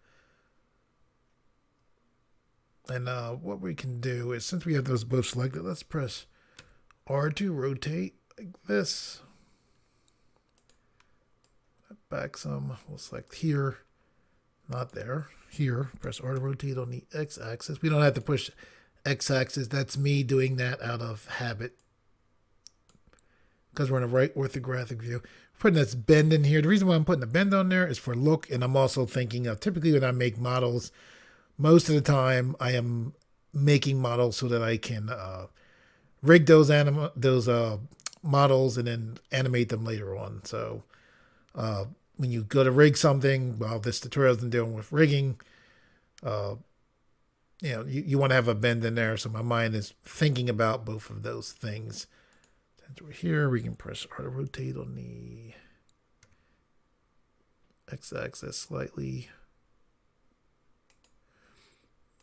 And what we can do is, since we have those both selected, let's press R to rotate like this. Back some. We'll select here, not there. Here, press R to rotate on the X-axis. We don't have to push X-axis. That's me doing that out of habit because we're in a right orthographic view. Putting this bend in here. The reason why I'm putting the bend on there is for look, and I'm also thinking of typically when I make models, most of the time I am making models so that I can rig those models and then animate them later on. So when you go to rig something, well, this tutorial isn't dealing with rigging. You want to have a bend in there. So my mind is thinking about both of those things. Since we're here, we can press R to rotate on the X-axis slightly.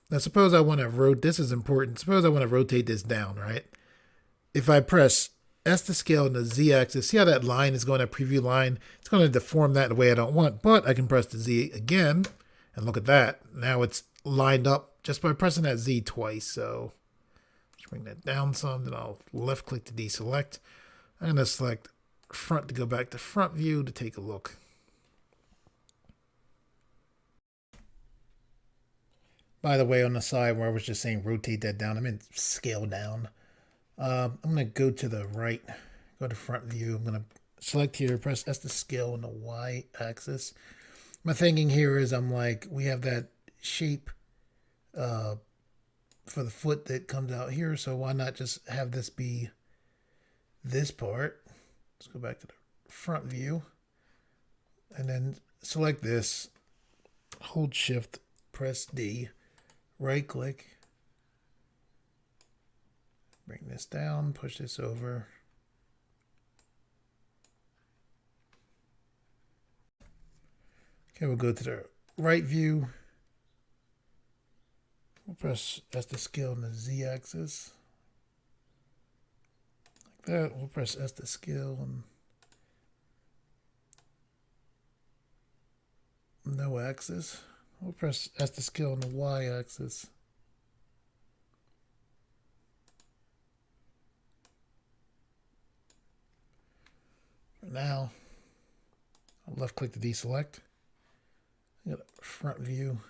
Now suppose I want to rotate, this is important. Suppose I want to rotate this down, right? If I press S to scale on the Z-axis, see how that line is going to preview line? It's going to deform that the way I don't want, but I can press the Z again, And look at that. Now it's lined up just by pressing that Z twice. So let's bring that down some. Then I'll left click to deselect. I'm going to select front to go back to front view to take a look. By the way, on the side where I was just saying rotate that down, I meant scale down. I'm going to go to the right, go to front view. I'm going to select here, press S to scale on the Y axis. My thinking here is I'm like, we have that shape for the foot that comes out here. So why not just have this be this part? Let's go back to the front view and then select this, hold shift, press D, right click, bring this down, push this over. Okay, we'll go to the right view. We'll press S to scale on the Z axis. Like that. We'll press S to scale on no axis. We'll press S to scale on the Y axis. For now, I'll left click to deselect. Got a front view.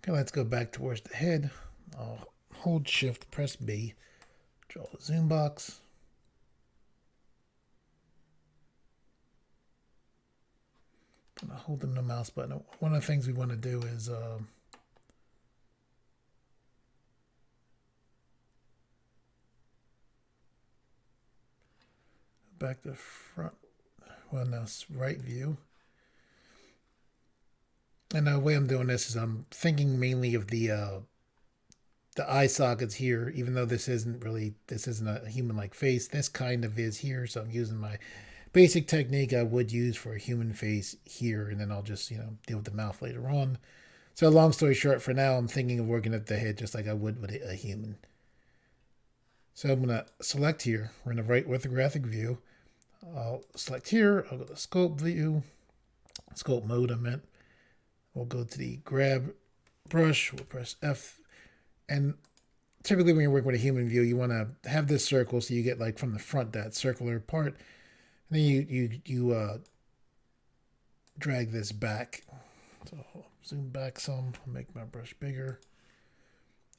Okay, let's go back towards the head. I'll hold shift, press B, draw a zoom box. I'm holding the mouse button. One of the things we want to do is back to front. Well, now it's right view. And the way I'm doing this is I'm thinking mainly of the eye sockets here, even though this isn't a human-like face. This kind of is here, so I'm using my basic technique I would use for a human face here, and then I'll just, deal with the mouth later on. So long story short, for now, I'm thinking of working at the head just like I would with a human. So I'm going to select here. We're in the right orthographic view. I'll select here. I'll go to sculpt view, sculpt mode I meant. We'll go to the grab brush. We'll press F. And typically when you're working with a human view, you want to have this circle so you get like from the front that circular part. And then you drag this back. So I'll zoom back some. I'll make my brush bigger.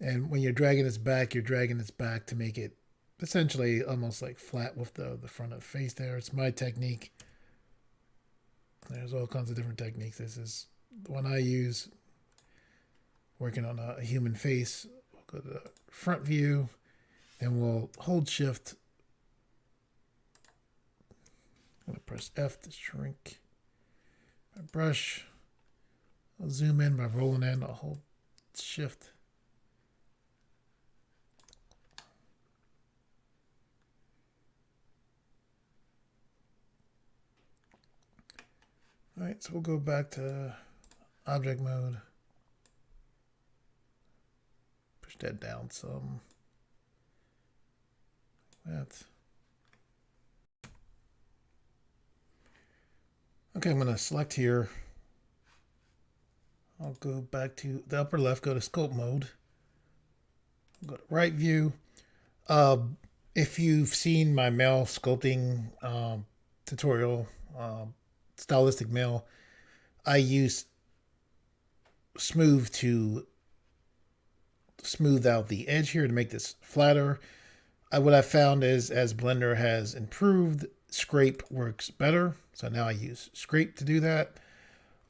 And when you're dragging this back, you're dragging this back to make it essentially almost like flat with the front of the face there. It's my technique. There's all kinds of different techniques. This is the one I use working on a human face. We'll go to the front view, then we'll hold shift. I'm going to press F to shrink my brush. I'll zoom in by rolling in. I'll hold shift. All right, so we'll go back to object mode. Push that down some. That. Okay, I'm going to select here. I'll go back to the upper left, go to sculpt mode. Go to right view. If you've seen my male sculpting tutorial, stylistic male, I use smooth to smooth out the edge here to make this flatter. What I found is as Blender has improved, scrape works better. So now I use scrape to do that.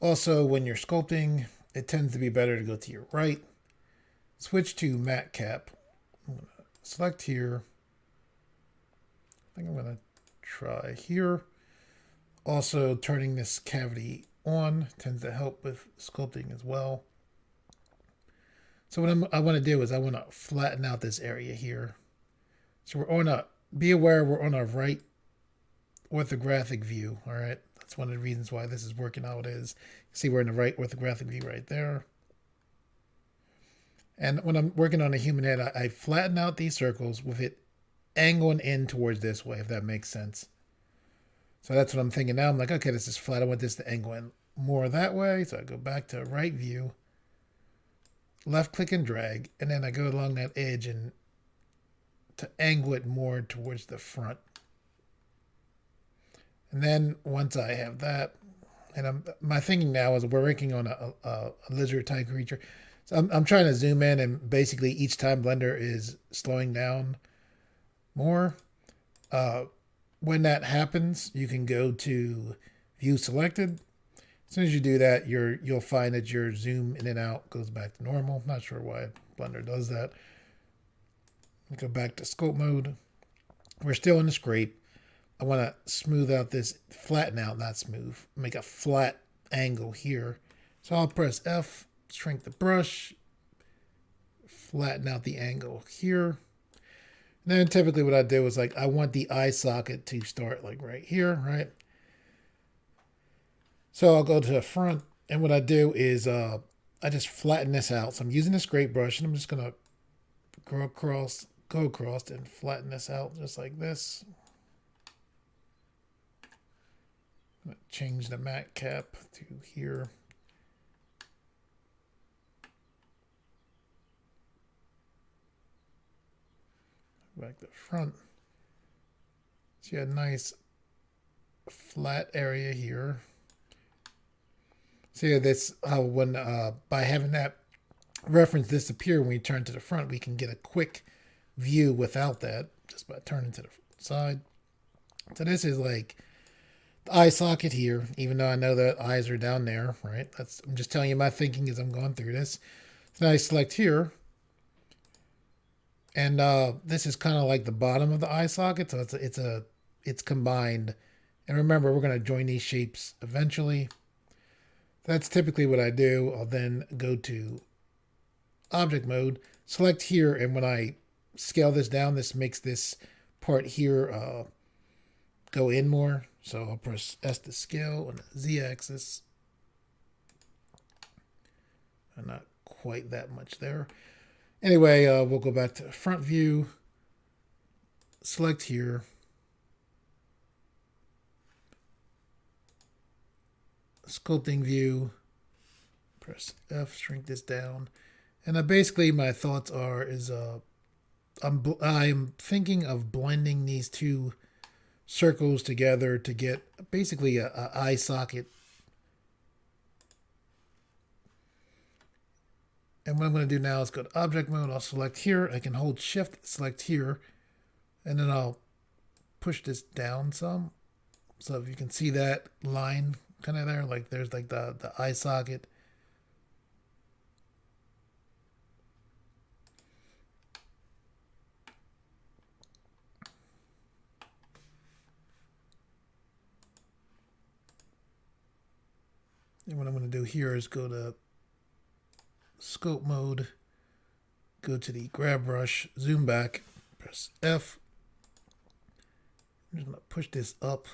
Also, when you're sculpting, it tends to be better to go to your right. Switch to matte cap. I'm going to select here. I think I'm going to try here. Also, turning this cavity on tends to help with sculpting as well. So what I want to do is I want to flatten out this area here. So we're on be aware we're on a right orthographic view, all right? That's one of the reasons why this is working how it is. You see we're in the right orthographic view right there. And when I'm working on a human head, I flatten out these circles with it angling in towards this way, if that makes sense. So that's what I'm thinking now. I'm like, okay, this is flat. I want this to angle in more that way. So I go back to right view, left click and drag, and then I go along that edge and to angle it more towards the front. And then once I have that, and my thinking now is we're working on a lizard type creature. So I'm trying to zoom in, and basically each time Blender is slowing down more. When that happens, you can go to view selected. As soon as you do that, you'll find that your zoom in and out goes back to normal. Not sure why Blender does that. Go back to sculpt mode. We're still in the scrape. I want to smooth out this, flatten out, not smooth, make a flat angle here. So I'll press F, shrink the brush, flatten out the angle here. And then typically what I do is like, I want the eye socket to start like right here, right? So I'll go to the front, and what I do is I just flatten this out. So I'm using the scrape brush, and I'm just going to go across and flatten this out just like this. I'm going to change the matte cap to here. Back to the front. See a nice flat area here. So yeah, that's how when by having that reference disappear when we turn to the front, we can get a quick view without that, just by turning to the side. So this is like the eye socket here, even though I know that eyes are down there, right? I'm just telling you my thinking as I'm going through this. So now I select here, and this is kind of like the bottom of the eye socket, so it's combined. And remember, we're going to join these shapes eventually. That's typically what I do. I'll then go to object mode, select here, and when I scale this down, this makes this part here go in more. So I'll press S to scale on the Z-axis. And not quite that much there. Anyway, we'll go back to front view, select here, sculpting view, press F, shrink this down. And basically my thoughts are I'm thinking of blending these two circles together to get basically a eye socket. And what I'm going to do now is go to object mode. I'll select here. I can hold shift, select here, and then I'll push this down some. So if you can see that line kind of there, like there's like the eye socket. And what I'm going to do here is go to scope mode, go to the grab brush, zoom back, press F. I'm just going to push this up.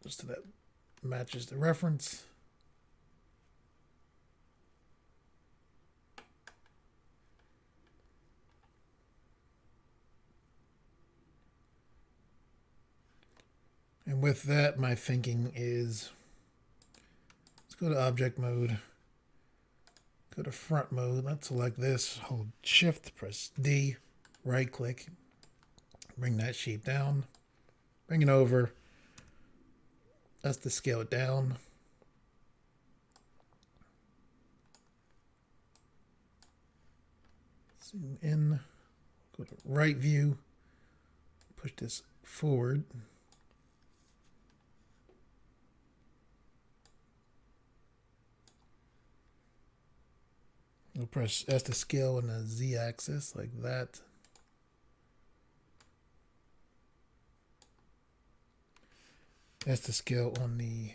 Just so that matches the reference. And with that, my thinking is, let's go to object mode, go to front mode. Let's select this, hold shift, press D, right click, bring that shape down, bring it over. That's to scale it down. Zoom in, go to right view, push this forward. We'll press S to scale on the Z axis like that. S to scale on the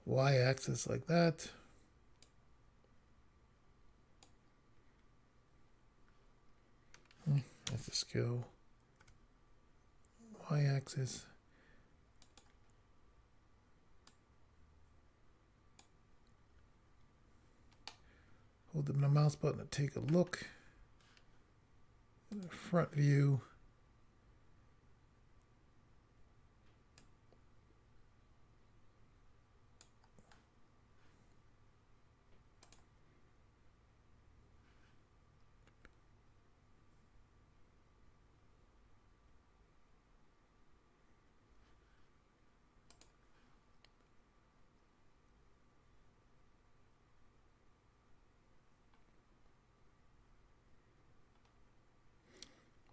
Y axis like that. S to scale Y axis. Hold the mouse button to take a look. Front view.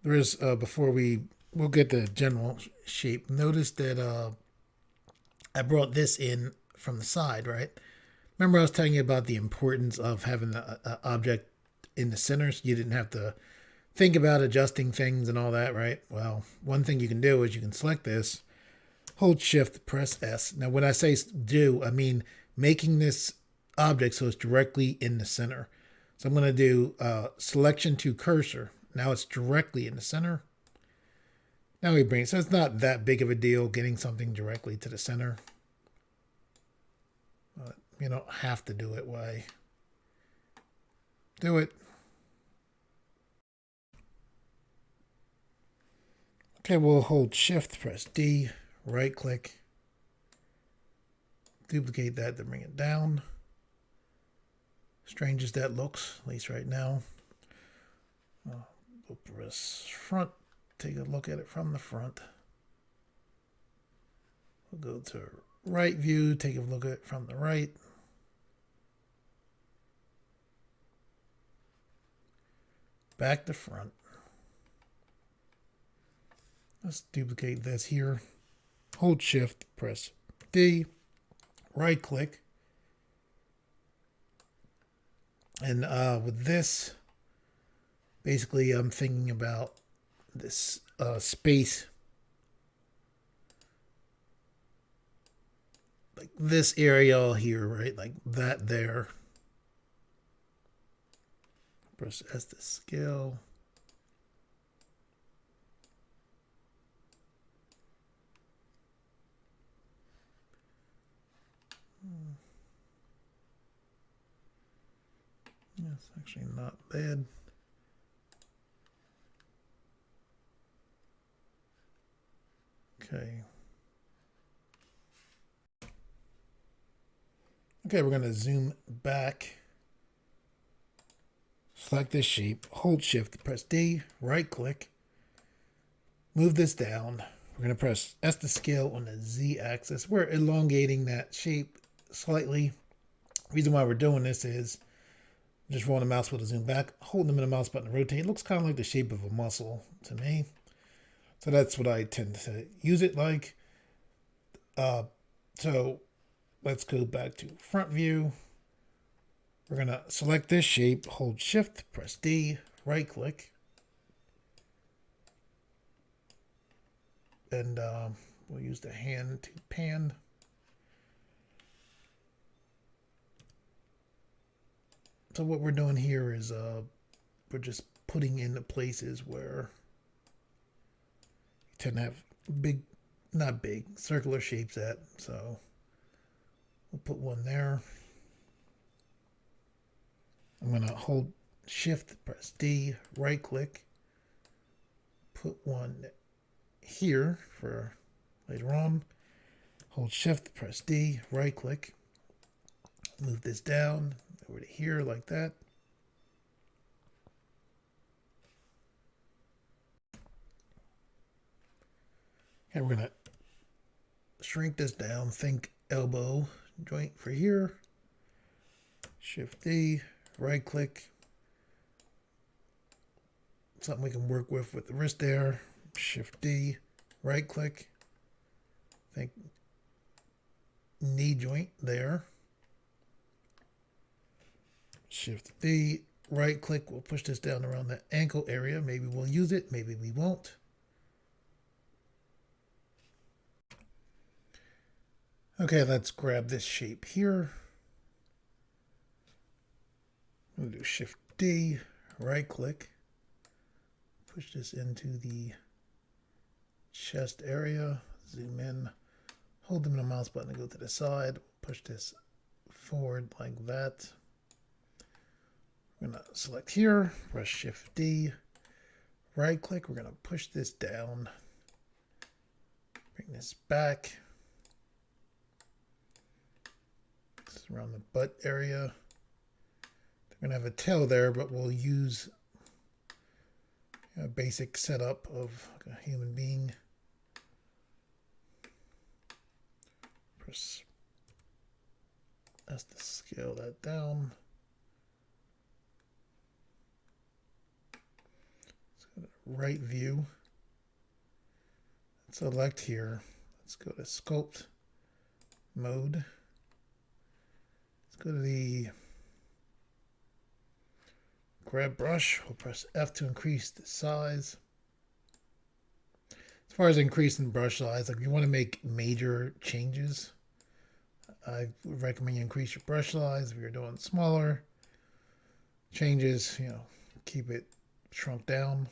There is, before we'll get the general shape, notice that I brought this in from the side, right? Remember I was telling you about the importance of having an object in the center so you didn't have to think about adjusting things and all that, right? Well, one thing you can do is you can select this, hold shift, press S. Now when I say do, I mean making this object so it's directly in the center. So I'm going to do selection to cursor. Now it's directly in the center. Now we bring it. So it's not that big of a deal getting something directly to the center. But you don't have to do it. Why? Do it. Okay, we'll hold shift, press D, right click, duplicate that to bring it down. Strange as that looks, at least right now. We'll press front, take a look at it from the front. We'll go to right view, take a look at it from the right. Back to front. Let's duplicate this here. Hold shift, press D, right click. And with this, basically I'm thinking about this space. Like this area here, right? Like that there. Press S to scale. Yeah, it's actually not bad. Okay. Okay, we're going to zoom back. Select this shape, hold shift, press D, right click. Move this down. We're going to press S to scale on the Z axis. We're elongating that shape slightly. The reason why we're doing this is just rolling the mouse wheel to zoom back, holding the mouse button to rotate. It looks kind of like the shape of a muscle to me. So that's what I tend to use it like. So let's go back to front view. We're going to select this shape, hold shift, press D, right click. And we'll use the hand to pan. So what we're doing here is we're just putting in the places where you tend to have big, not big, circular shapes at. So we'll put one there. I'm going to hold shift, press D, right click, put one here for later on. Hold shift, press D, right click, move this down over to here like that. And we're going to shrink this down, think elbow joint for here. Shift D, right click. Something we can work with the wrist there. Shift D, right click. Think knee joint there. Shift D, right click. We'll push this down around the ankle area. Maybe we'll use it, maybe we won't. Okay, let's grab this shape here. We'll do Shift D, right click. Push this into the chest area. Zoom in. Hold the middle mouse button to go to the side. Push this forward like that. We're going to select here, press Shift D, right click. We're going to push this down, bring this back. This is around the butt area. They're going to have a tail there, but we'll use a basic setup of a human being. Press S to scale that down. Let's go to right view. Let's select here. Let's go to sculpt mode. Let's go to the grab brush. We'll press F to increase the size. As far as increasing brush size, like if you want to make major changes, I would recommend you increase your brush size. If you're doing smaller changes, keep it shrunk down.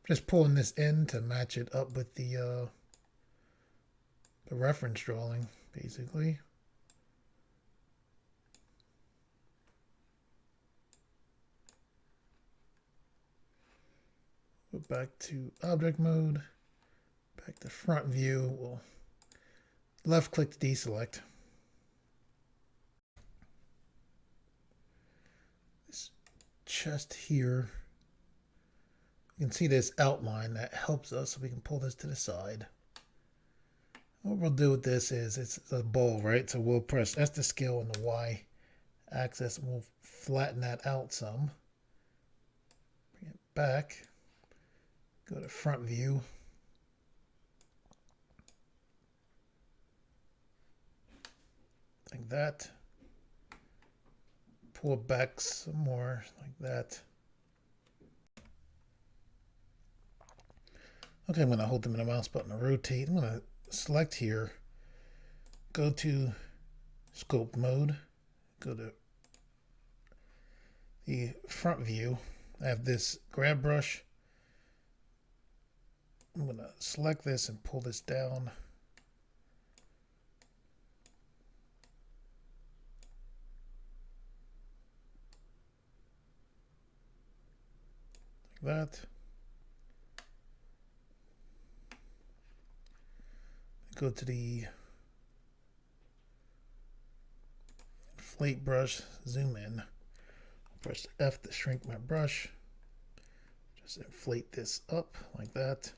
Just pulling this in to match it up with the reference drawing, basically. Go back to object mode, back to front view. We'll left click to deselect. This chest here, you can see this outline that helps us, so we can pull this to the side. What we'll do with this is, it's a bowl, right? So we'll press S to scale on the Y axis, and we'll flatten that out some. Bring it back. Go to front view. Like that. Pull it back some more, like that. Okay, I'm going to hold them in the mouse button to rotate. I'm going to select here, go to sculpt mode, go to the front view. I have this grab brush. I'm going to select this and pull this down. Like that. Go to the inflate brush, zoom in. Press F to shrink my brush. Just inflate this up like that.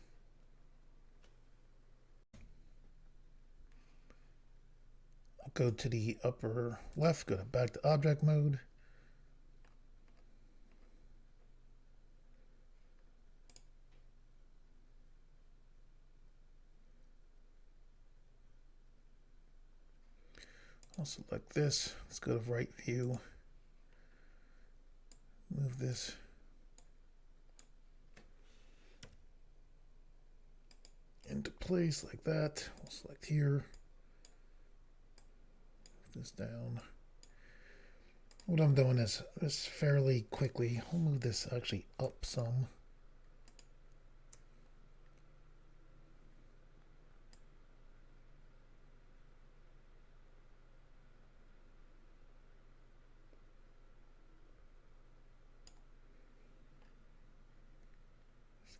I'll go to the upper left, go back to object mode. I'll select this. Let's go to right view. Move this into place like that. We'll select here. Move this down. What I'm doing is fairly quickly. I'll move this actually up some.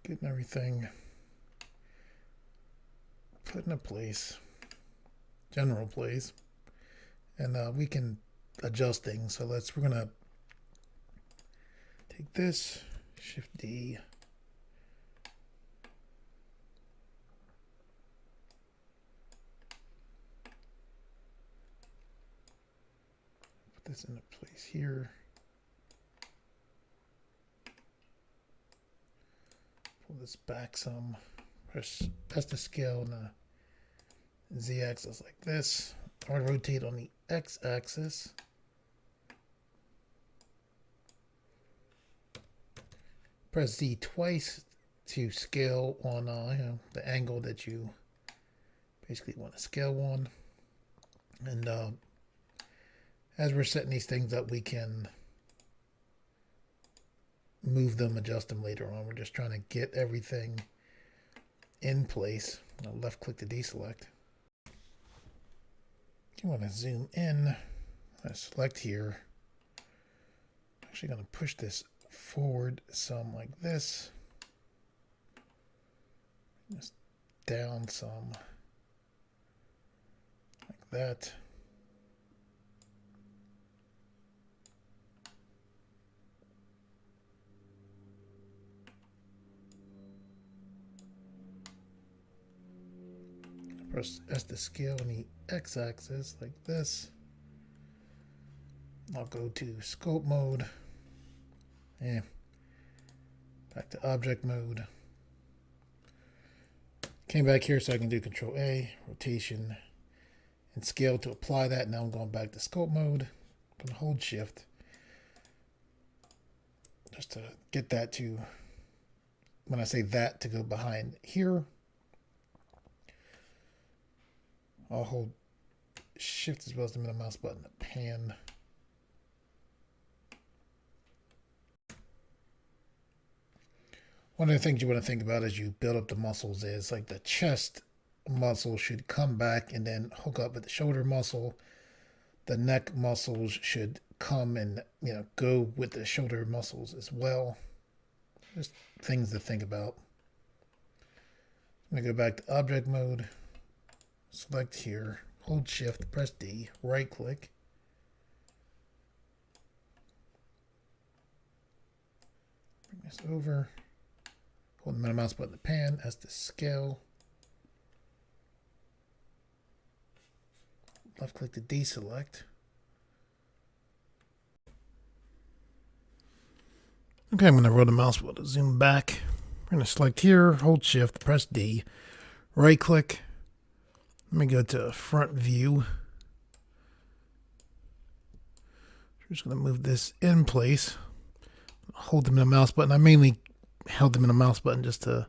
Getting everything put into place, general place, and we can adjust things. So we're gonna take this, Shift D, put this into place here. Pull this back some, press to scale on the Z axis like this. I want to rotate on the X axis. Press Z twice to scale on the angle that you basically want to scale on. And as we're setting these things up, we can move them, adjust them later on. We're just trying to get everything in place. I'll left click to deselect. You want to zoom in. I select here. I'm actually going to push this forward some like this. Just down some like that. Press S to scale on the x-axis like this. I'll go to sculpt mode. Yeah. Back to object mode. Came back here so I can do Control A, rotation, and scale to apply that. Now I'm going back to sculpt mode. I'm going to hold Shift just to get that to, when I say that, to go behind here. I'll hold Shift as well as the middle mouse button to pan. One of the things you want to think about as you build up the muscles is like the chest muscle should come back and then hook up with the shoulder muscle. The neck muscles should come and, you know, go with the shoulder muscles as well. Just things to think about. I'm going to go back to object mode. Select here, hold Shift, press D, right click. Bring this over. Hold the middle mouse button to pan, S to scale. Left click to deselect. Okay, I'm going to roll the mouse wheel to zoom back. We're going to select here, hold Shift, press D, right click. Let me go to front view. I'm just going to move this in place. Hold them in the mouse button. I mainly held them in the mouse button just to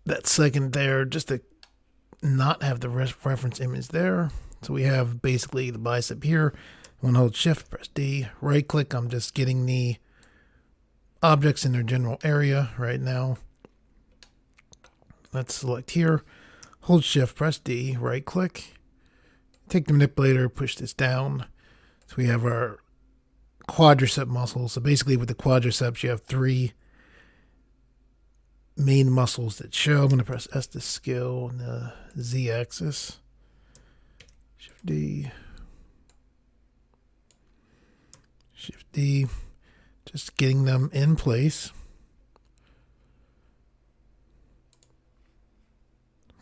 that second there, just to not have the reference image there. So we have basically the bicep here. I'm going to hold Shift, press D, right click. I'm just getting the objects in their general area right now. Let's select here. Hold Shift, press D, right click. Take the manipulator, push this down. So we have our quadricep muscles. So basically with the quadriceps, you have three main muscles that show. I'm going to press S to scale on the Z axis. Shift D. Shift D. Just getting them in place.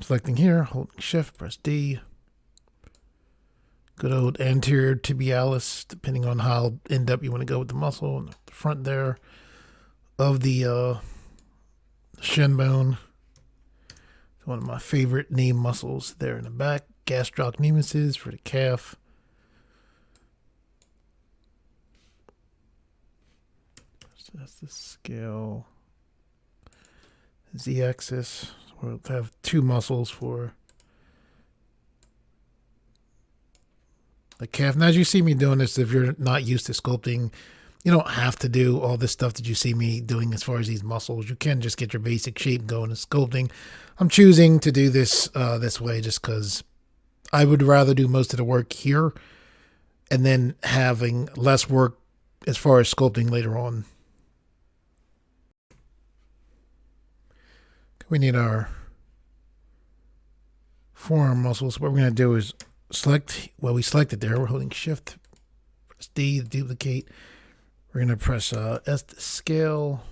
Selecting here, holding Shift, press D. Good old anterior tibialis, depending on how in depth you want to go with the muscle in the front there of the shin bone. It's one of my favorite knee muscles there in the back. Gastrocnemius for the calf. So that's the scale. Z-axis. We'll have two muscles for the calf. Now, as you see me doing this, if you're not used to sculpting, you don't have to do all this stuff that you see me doing as far as these muscles. You can just get your basic shape going in sculpting. I'm choosing to do this this way just because I would rather do most of the work here and then having less work as far as sculpting later on. We need our forearm muscles. What we're going to do is select, well, we selected there. We're holding Shift, press D to duplicate. We're going to press S to scale.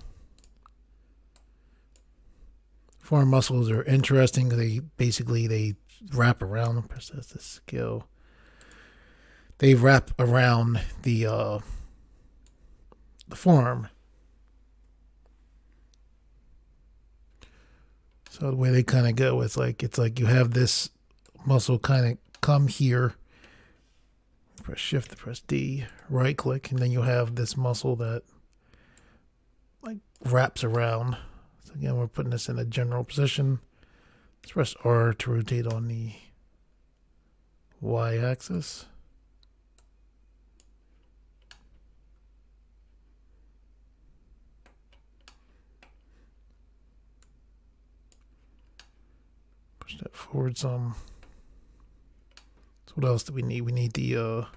Forearm muscles are interesting because they wrap around. Press S to scale. They wrap around the forearm. So the way they kind of go, it's like you have this muscle kind of come here. Press Shift to press D, right click, and then you have this muscle that like wraps around. So again, we're putting this in a general position. Let's press R to rotate on the Y axis. Push that forward some. So what else do we need? We need the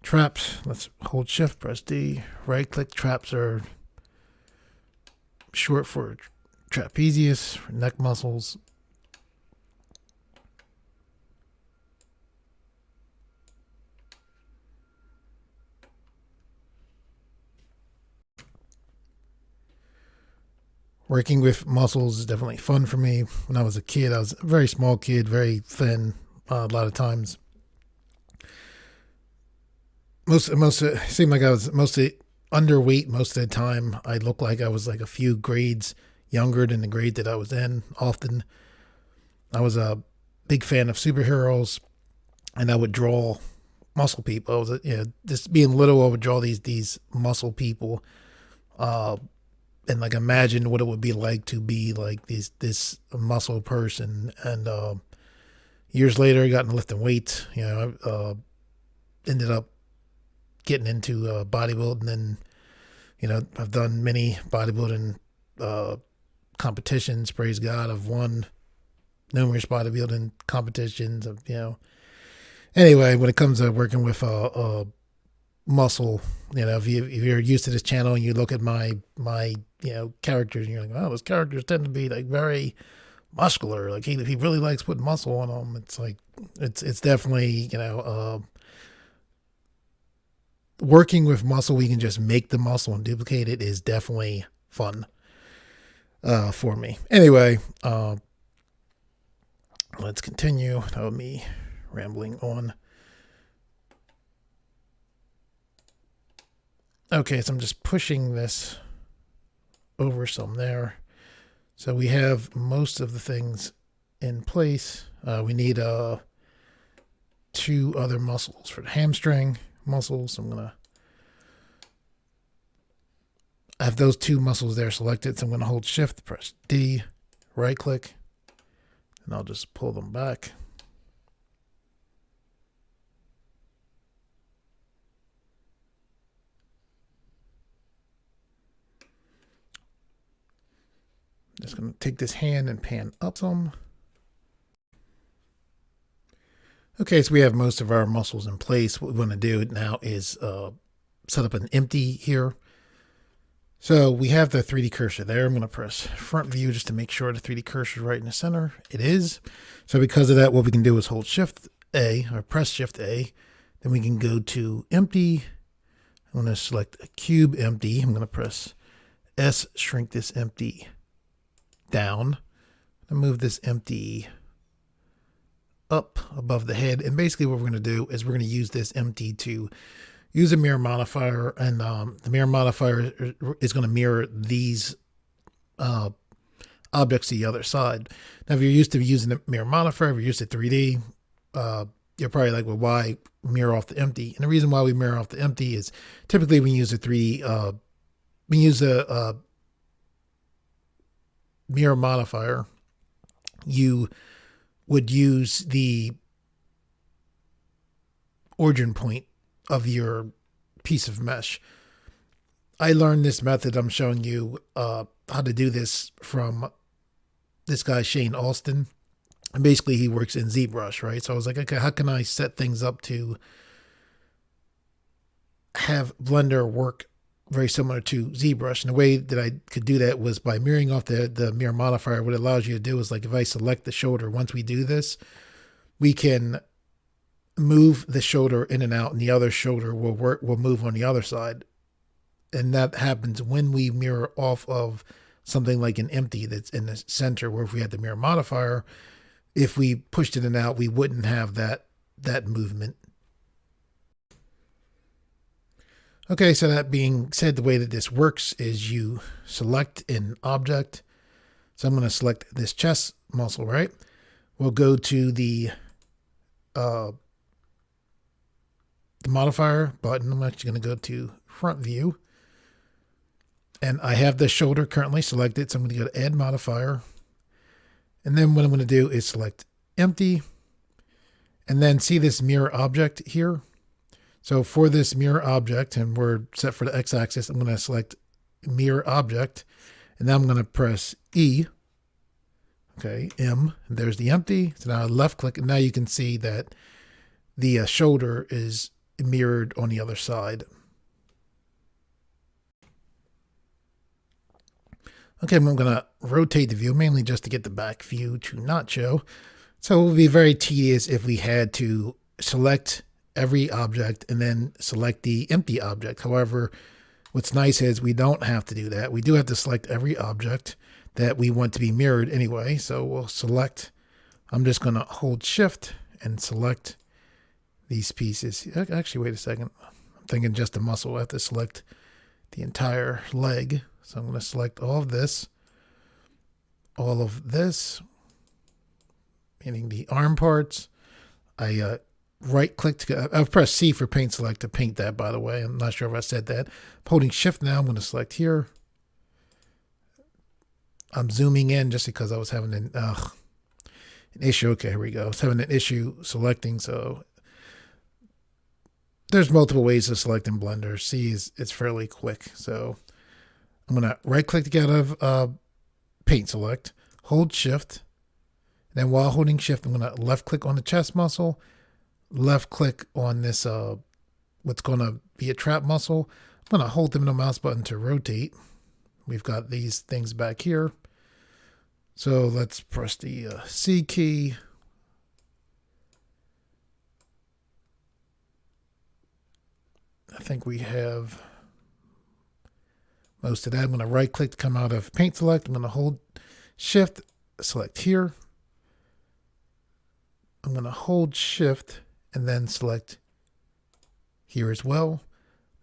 traps. Let's hold shift, press D, right click. Traps are short for trapezius, for neck muscles. Working with muscles is definitely fun for me. When I was a kid, I was a very small kid, very thin. A lot of times, most it seemed like I was mostly underweight most of the time. I looked like I was like a few grades younger than the grade that I was in. Often, I was a big fan of superheroes, and I would draw muscle people. I was, just being little, I would draw these muscle people. And like imagine what it would be like to be like this muscle person. And years later, I got into lifting weights. I ended up getting into bodybuilding, and I've done many bodybuilding competitions. Praise God, I've won numerous bodybuilding competitions. Anyway, when it comes to working with muscle, if you're used to this channel and you look at my characters, and you're like, oh, those characters tend to be like very muscular, like he really likes putting muscle on them. It's like it's definitely working with muscle, we can just make the muscle and duplicate it, is definitely fun for me. Anyway, let's continue. That was me rambling on. Okay, so I'm just pushing this over some there. So we have most of the things in place. We need 2 other muscles for the hamstring muscles. So I have those 2 muscles there selected. So I'm going to hold shift, press D, right click, and I'll just pull them back. Just going to take this hand and pan up some. Okay, so we have most of our muscles in place. What we want to do now is set up an empty here. So we have the 3D cursor there. I'm going to press front view just to make sure the 3D cursor is right in the center. It is. So because of that, what we can do is hold shift A, or press shift A. Then we can go to empty. I'm going to select a cube empty. I'm going to press S, shrink this empty down, and move this empty up above the head. And basically what we're going to do is we're going to use this empty to use a mirror modifier, and the mirror modifier is going to mirror these objects to the other side. Now, if you're used to using a mirror modifier, if you're used to 3D, you're probably like, well, why mirror off the empty? And the reason why we mirror off the empty is typically when you use a 3D, we use a mirror modifier, you would use the origin point of your piece of mesh. I learned this method I'm showing you how to do this from this guy Shane Alston, and basically he works in ZBrush, right? So I was like, okay, how can I set things up to have Blender work very similar to ZBrush? And the way that I could do that was by mirroring off the mirror modifier. What it allows you to do is, like, if I select the shoulder, once we do this, we can move the shoulder in and out, and the other shoulder will move on the other side. And that happens when we mirror off of something like an empty that's in the center, where if we had the mirror modifier, if we pushed it in and out, we wouldn't have that movement. Okay, so that being said, the way that this works is you select an object. So I'm going to select this chest muscle, right? We'll go to the modifier button. I'm actually going to go to front view. And I have the shoulder currently selected, so I'm going to go to add modifier. And then what I'm going to do is select empty. And then see this mirror object here. So for this mirror object, and we're set for the x-axis, I'm going to select mirror object, and then I'm going to press E. Okay, M, and there's the empty. So now I left click, and now you can see that the shoulder is mirrored on the other side. Okay, I'm going to rotate the view, mainly just to get the back view to not show. So it would be very tedious if we had to select every object and then select the empty object. However, what's nice is we don't have to do that. We do have to select every object that we want to be mirrored anyway. So we'll select, I'm just going to hold shift and select these pieces. Actually, wait a second. I'm thinking just the muscle. I have to select the entire leg. So I'm going to select all of this, meaning the arm parts. I right click I've pressed C for paint select to paint that, by the way. I'm not sure if I said that. I'm holding shift now. I'm going to select here. I'm zooming in just because I was having an issue. Okay, here we go. I was having an issue selecting, so there's multiple ways to select in Blender. C it's fairly quick. So I'm going to right click to get out of paint select, hold shift. Then while holding shift, I'm going to left click on the chest muscle, left click on this, what's going to be a trap muscle. I'm going to hold the middle mouse button to rotate. We've got these things back here. So let's press the C key. I think we have most of that. I'm going to right click to come out of paint select. I'm going to hold shift, select here. I'm going to hold shift and then select here as well.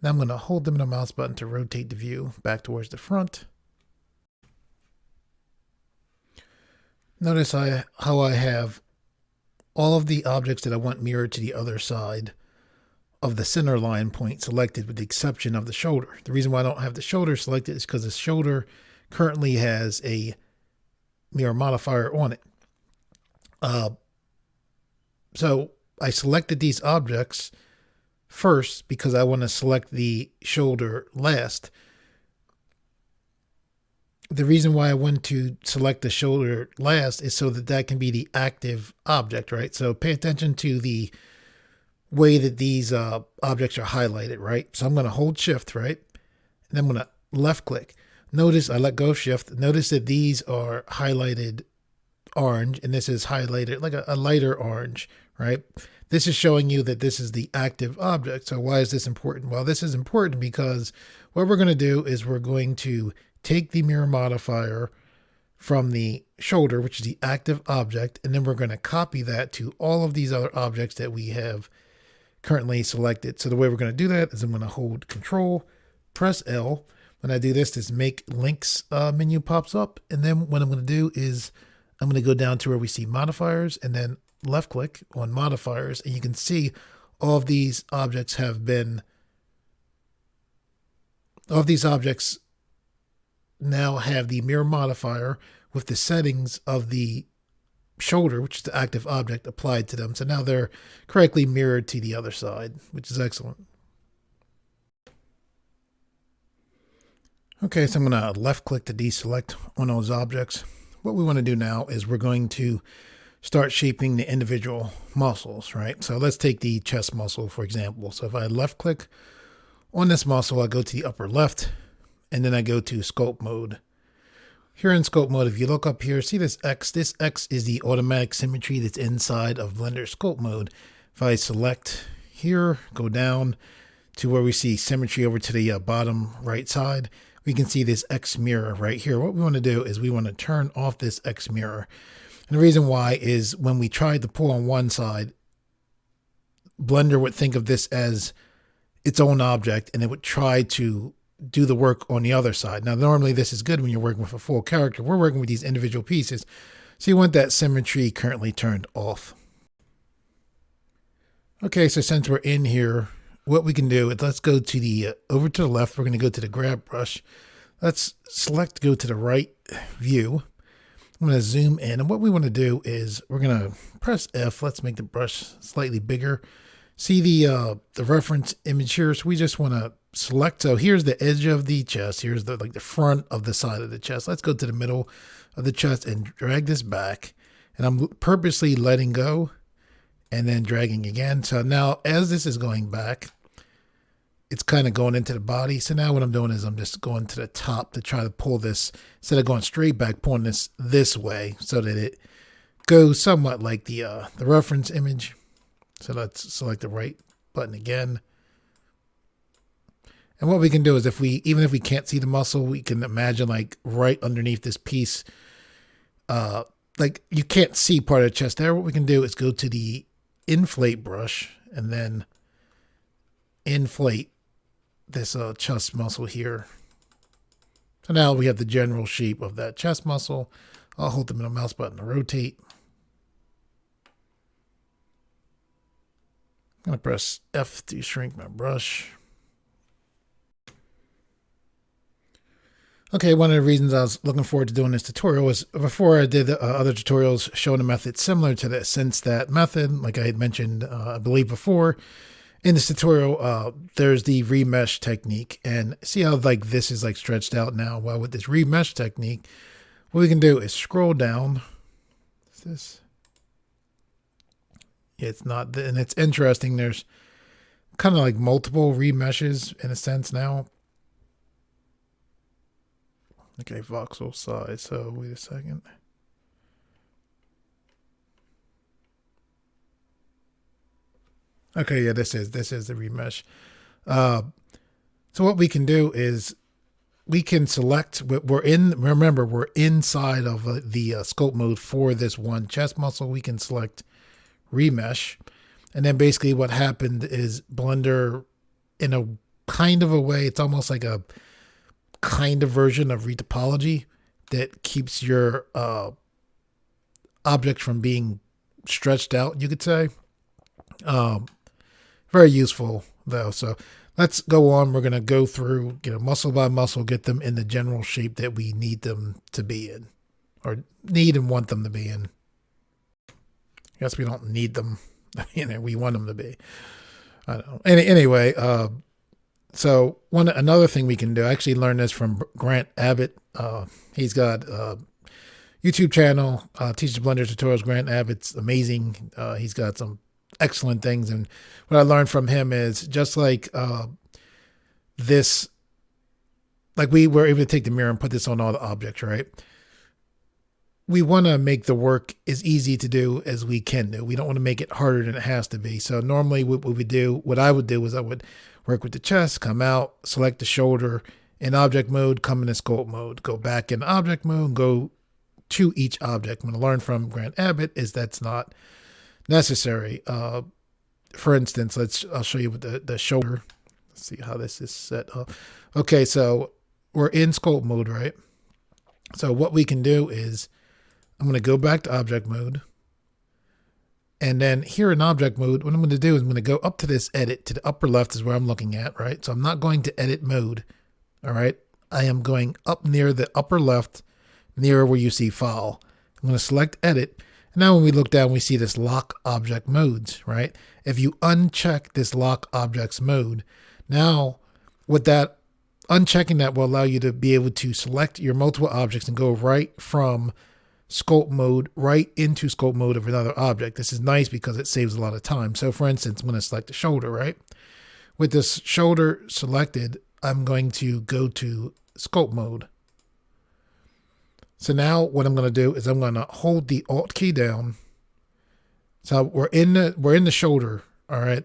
Now I'm going to hold the middle mouse button to rotate the view back towards the front. Notice how I have all of the objects that I want mirrored to the other side of the center line point selected, with the exception of the shoulder. The reason why I don't have the shoulder selected is because the shoulder currently has a mirror modifier on it. So I selected these objects first because I want to select the shoulder last. The reason why I want to select the shoulder last is so that that can be the active object, right? So pay attention to the way that these objects are highlighted, right? So I'm going to hold shift, right? And then I'm going to left click. Notice I let go of shift. Notice that these are highlighted orange, and this is highlighted like a lighter orange, right? This is showing you that this is the active object. So why is this important? Well, this is important because what we're going to do is we're going to take the mirror modifier from the shoulder, which is the active object, and then we're going to copy that to all of these other objects that we have currently selected. So the way we're going to do that is I'm going to hold Control, press L. When I do this, this Make Links menu pops up, and then what I'm going to do is I'm going to go down to where we see modifiers and then left click on modifiers, and you can see all of these objects now have the mirror modifier with the settings of the shoulder, which is the active object, applied to them. So now they're correctly mirrored to the other side, which is excellent. Okay, so I'm going to left click to deselect on those objects. What we want to do now is we're going to start shaping the individual muscles, right? So let's take the chest muscle, for example. So if I left click on this muscle, I go to the upper left, and then I go to sculpt mode. Here in sculpt mode, if you look up here, see this X is the automatic symmetry that's inside of Blender sculpt mode. If I select here, go down to where we see symmetry over to the bottom right side, we can see this X mirror right here. What we want to do is we want to turn off this X mirror. And the reason why is when we tried to pull on one side, Blender would think of this as its own object, and it would try to do the work on the other side. Now, normally this is good when you're working with a full character. We're working with these individual pieces. So you want that symmetry currently turned off. Okay, so since we're in here, what we can do is let's go to the, over to the left, we're going to go to the grab brush. Let's select, go to the right view. I'm going to zoom in, and what we want to do is we're going to press F. Let's make the brush slightly bigger See the reference image here. So we just want to select. So here's the edge of the chest. Here's the like the front of the side of the chest. Let's go to the middle of the chest and drag this back. And I'm purposely letting go and then dragging again. So now as this is going back, it's kind of going into the body. So now what I'm doing is I'm just going to the top to try to pull this, instead of going straight back, pulling this way so that it goes somewhat like the reference image. So let's select the right button again. And what we can do is even if we can't see the muscle, we can imagine like right underneath this piece, like you can't see part of the chest there. What we can do is go to the inflate brush and then inflate this chest muscle here. So now we have the general shape of that chest muscle. I'll hold the middle mouse button to rotate. I'm going to press F to shrink my brush. Okay, one of the reasons I was looking forward to doing this tutorial was before I did other tutorials showing a method similar to this. Since that method, like I had mentioned, I believe before, in this tutorial, there's the remesh technique. And see how like this is like stretched out now? Well, with this remesh technique, what we can do is scroll down. Is this? It's not, and it's interesting. There's kind of like multiple remeshes in a sense now. Okay, voxel size. So wait a second. Okay, yeah, this is the remesh. So what we can do is we can select. Remember, we're inside of the sculpt mode for this one chest muscle. We can select remesh, and then basically what happened is Blender, in a kind of a way, it's almost like a kind of version of retopology that keeps your object from being stretched out, you could say. Very useful though. So let's go on. We're going to go through, muscle by muscle, get them in the general shape that we need them to be in, or need and want them to be in. I guess we don't need them. We want them to be. I don't know. Anyway, so another thing we can do, I actually learned this from Grant Abbott. He's got a YouTube channel, teaches Blender tutorials. Grant Abbott's amazing. He's got some excellent things. And what I learned from him is just like this, like we were able to take the mirror and put this on all the objects, right? We want to make the work as easy to do as we can do. We don't want to make it harder than it has to be. So normally what I would do is I would work with the chest, come out, select the shoulder in object mode, come into sculpt mode, go back in object mode, go to each object. I'm going to learn from Grant Abbott is that's not necessary. For instance, I'll show you with the shoulder. Let's see how this is set up. Okay, so we're in sculpt mode, right? So what we can do is I'm going to go back to object mode. And then here in object mode, what I'm going to do is I'm going to go up to this edit to the upper left is where I'm looking at, right? So I'm not going to edit mode. All right. I am going up near the upper left, near where you see file. I'm going to select edit. And now when we look down, we see this lock object modes, right? If you uncheck this lock objects mode, now with that, unchecking that will allow you to be able to select your multiple objects and go right from sculpt mode right into sculpt mode of another object. This is nice because it saves a lot of time. So for instance, I'm going to select the shoulder, right? With this shoulder selected, I'm going to go to sculpt mode. So now what I'm going to do is I'm going to hold the Alt key down. So we're in the shoulder. All right.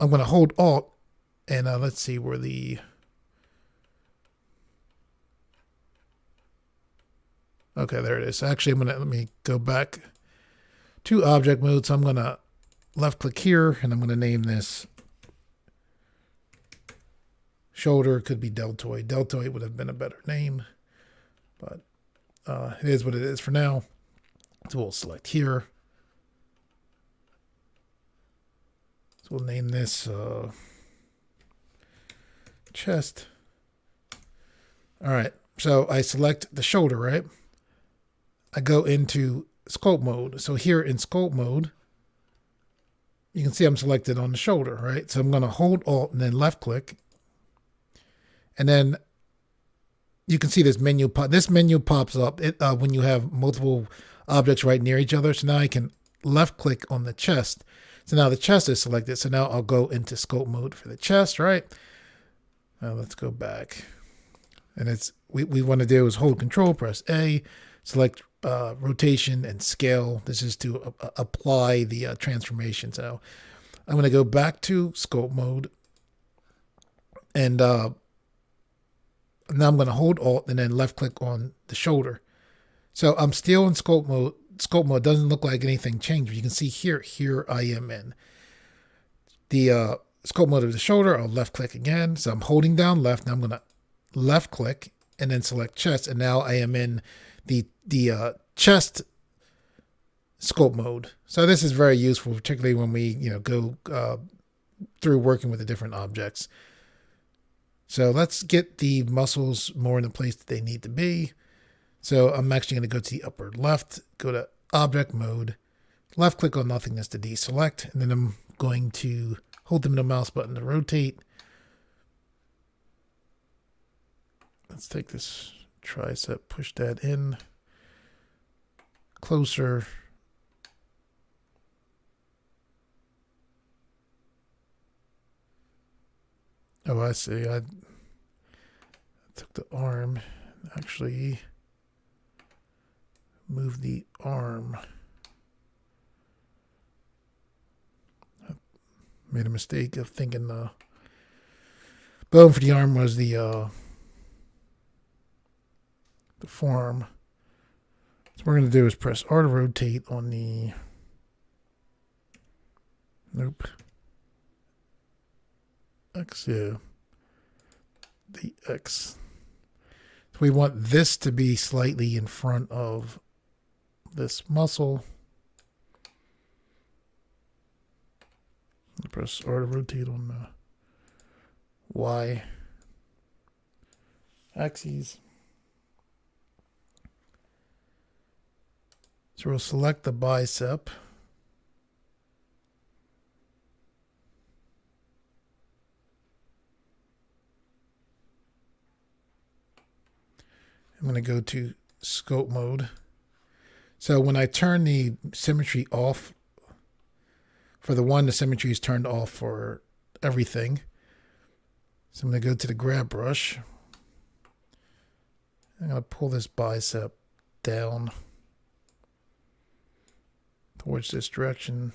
I'm going to hold Alt and let's see where the, okay, there it is. Actually, let me go back to object mode. So I'm going to left click here and I'm going to name this shoulder. Could be deltoid. Deltoid would have been a better name, but it is what it is for now. So we'll select here. So we'll name this chest. All right. So I select the shoulder, right? I go into sculpt mode. So here in sculpt mode, you can see I'm selected on the shoulder, right? So I'm going to hold Alt and then left click. And then you can see this menu pops up when you have multiple objects right near each other. So now I can left click on the chest. So now the chest is selected. So now I'll go into sculpt mode for the chest, right? Now let's go back. And it's we want to do is hold Control, press A, select rotation and scale. This is to apply the transformation. So I'm going to go back to sculpt mode, and now I'm going to hold Alt and then left click on the shoulder. So I'm still in sculpt mode. Sculpt mode doesn't look like anything changed. You can see here I am in the sculpt mode of the shoulder. I'll left click again. So I'm holding down left. Now I'm going to left click and then select chest. And now I am in the chest sculpt mode. So this is very useful, particularly when we go through working with the different objects. So let's get the muscles more in the place that they need to be. So I'm actually going to go to the upper left, go to object mode, left click on nothingness to deselect, and then I'm going to hold the middle mouse button to rotate. Let's take this tricep, push that in closer. Oh, I see. I took the arm, actually move the arm. I made a mistake of thinking the bone for the arm was the forearm. So what we're going to do is press R to rotate on the, nope, X, yeah, the X. So we want this to be slightly in front of this muscle. Press R to rotate on the Y axis. So we'll select the bicep. I'm going to go to sculpt mode. So when I turn the symmetry off, for the one, the symmetry is turned off for everything. So I'm going to go to the grab brush. I'm going to pull this bicep down towards this direction.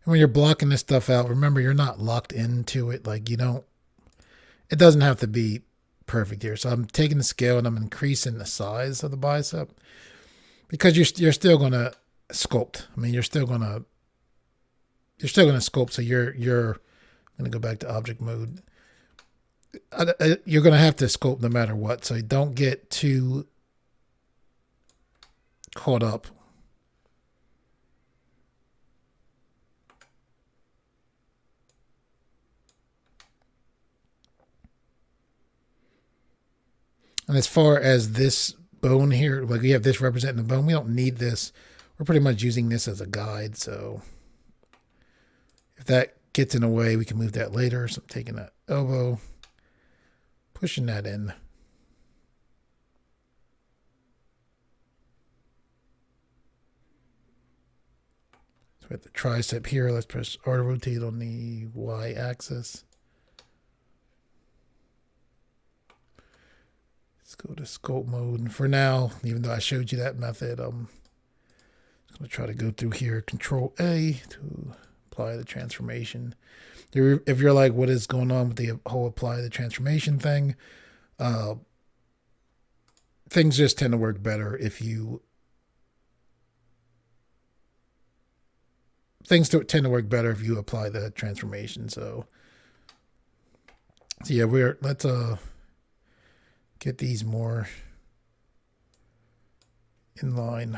And when you're blocking this stuff out, remember you're not locked into it. Like it doesn't have to be perfect here. So I'm taking the scale and I'm increasing the size of the bicep because you're still going to sculpt. I mean, you're still going to sculpt. So you're going to go back to object mode. You're going to have to sculpt no matter what. So don't get too caught up. And as far as this bone here, like we have this representing the bone, we don't need this. We're pretty much using this as a guide. So if that gets in the way, we can move that later. So I'm taking that elbow, pushing that in. So we have the tricep here. Let's press R to rotate on the Y axis. Let's go to sculpt mode. And for now, even though I showed you that method, I'm going to try to go through here, Control A to apply the transformation. If you're like, what is going on with the whole apply the transformation thing? Things just tend to work better if you... Things tend to work better if you apply the transformation. So yeah, let's get these more in line.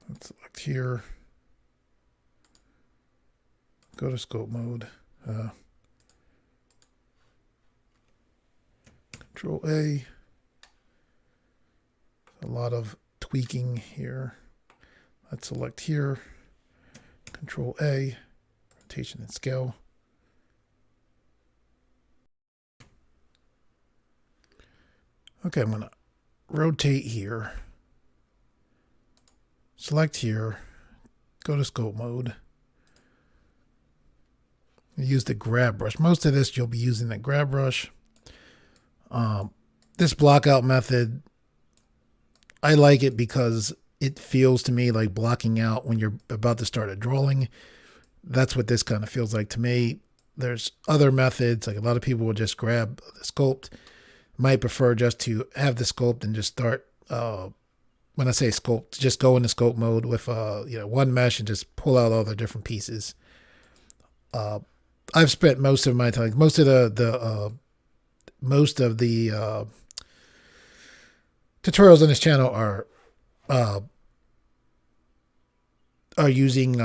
Let's select select here, go to scope mode, Control A. A lot of tweaking here. Let's select here, Control A, rotation and scale. Okay, I'm going to rotate here, select here, go to scope mode. Use the grab brush. Most of this you'll be using the grab brush. This block out method, I like it because it feels to me like blocking out when you're about to start a drawing. That's what this kind of feels like to me. There's other methods, like a lot of people will just grab the sculpt. Might prefer just to have the sculpt and just start, when I say sculpt, just go into sculpt mode with one mesh and just pull out all the different pieces. I've spent most of my time, most of the tutorials on this channel are using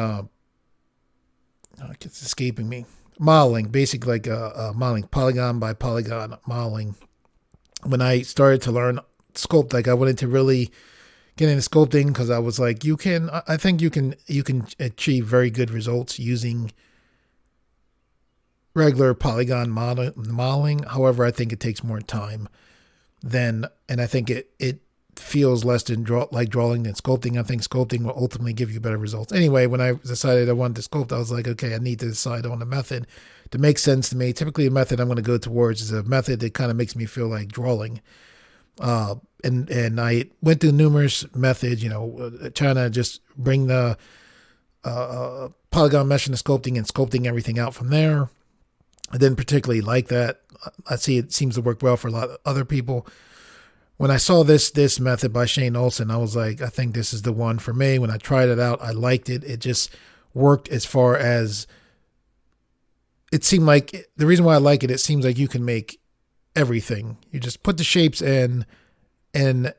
it's escaping me, modeling, basically like modeling, polygon by polygon modeling. When I started to learn sculpt, like I went into really get into sculpting because I was like, I think you can achieve very good results using regular polygon modeling. However, I think it takes more time and I think it feels less like drawing than sculpting. I think sculpting will ultimately give you better results. Anyway, when I decided I wanted to sculpt, I was like, okay, I need to decide on a method to make sense to me. Typically, a method I'm going to go towards is a method that kind of makes me feel like drawing. And I went through numerous methods, trying to just bring the polygon mesh into sculpting and sculpting everything out from there. I didn't particularly like that. I see it seems to work well for a lot of other people. When I saw this method by Shane Olson, I was like, I think this is the one for me. When I tried it out, I liked it. It just worked as far as it seemed like the reason why I like it, it seems like you can make everything. You just put the shapes in and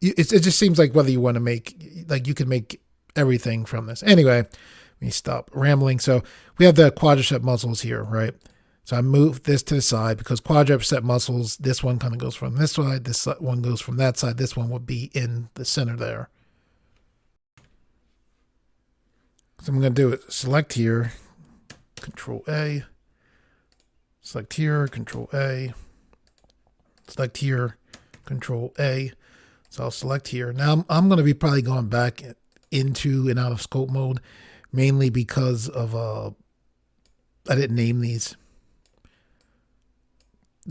it just seems like whether you want to make, like you can make everything from this. Anyway, let me stop rambling. So we have the quadricep muscles here, right? So I move this to the side because quadricep muscles, this one kind of goes from this side, this one goes from that side, this one would be in the center there. So I'm going to do it, select here, Control A, select here, Control A, select here, Control A. So I'll select here. Now I'm going to be probably going back into and out of scope mode, mainly because of I didn't name these.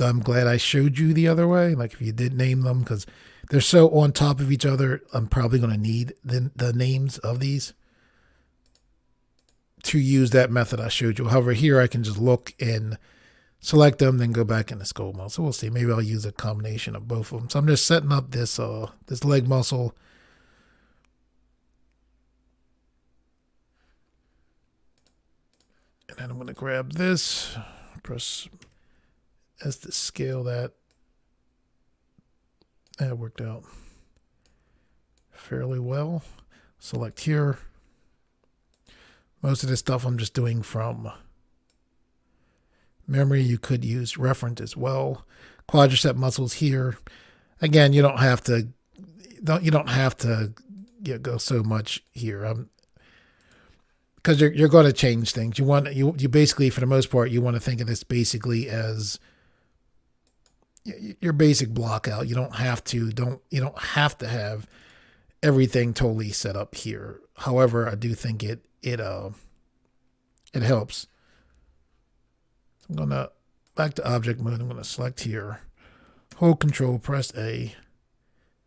I'm glad I showed you the other way. Like if you did name them, because they're so on top of each other, I'm probably going to need the names of these to use that method I showed you. However, here I can just look and select them, then go back into scope mode. So we'll see. Maybe I'll use a combination of both of them. So I'm just setting up this this leg muscle. And then I'm going to grab this, press S to scale that. That worked out fairly well. Select here. Most of this stuff I'm just doing from memory. You could use reference as well. Quadricep muscles here. Again, you don't have to go so much here. Because you're going to change things. You basically, for the most part, you want to think of this basically as your basic block out. You don't have to have everything totally set up here. However, I do think it helps. So I'm gonna back to object mode. I'm gonna select here, hold Control, press A,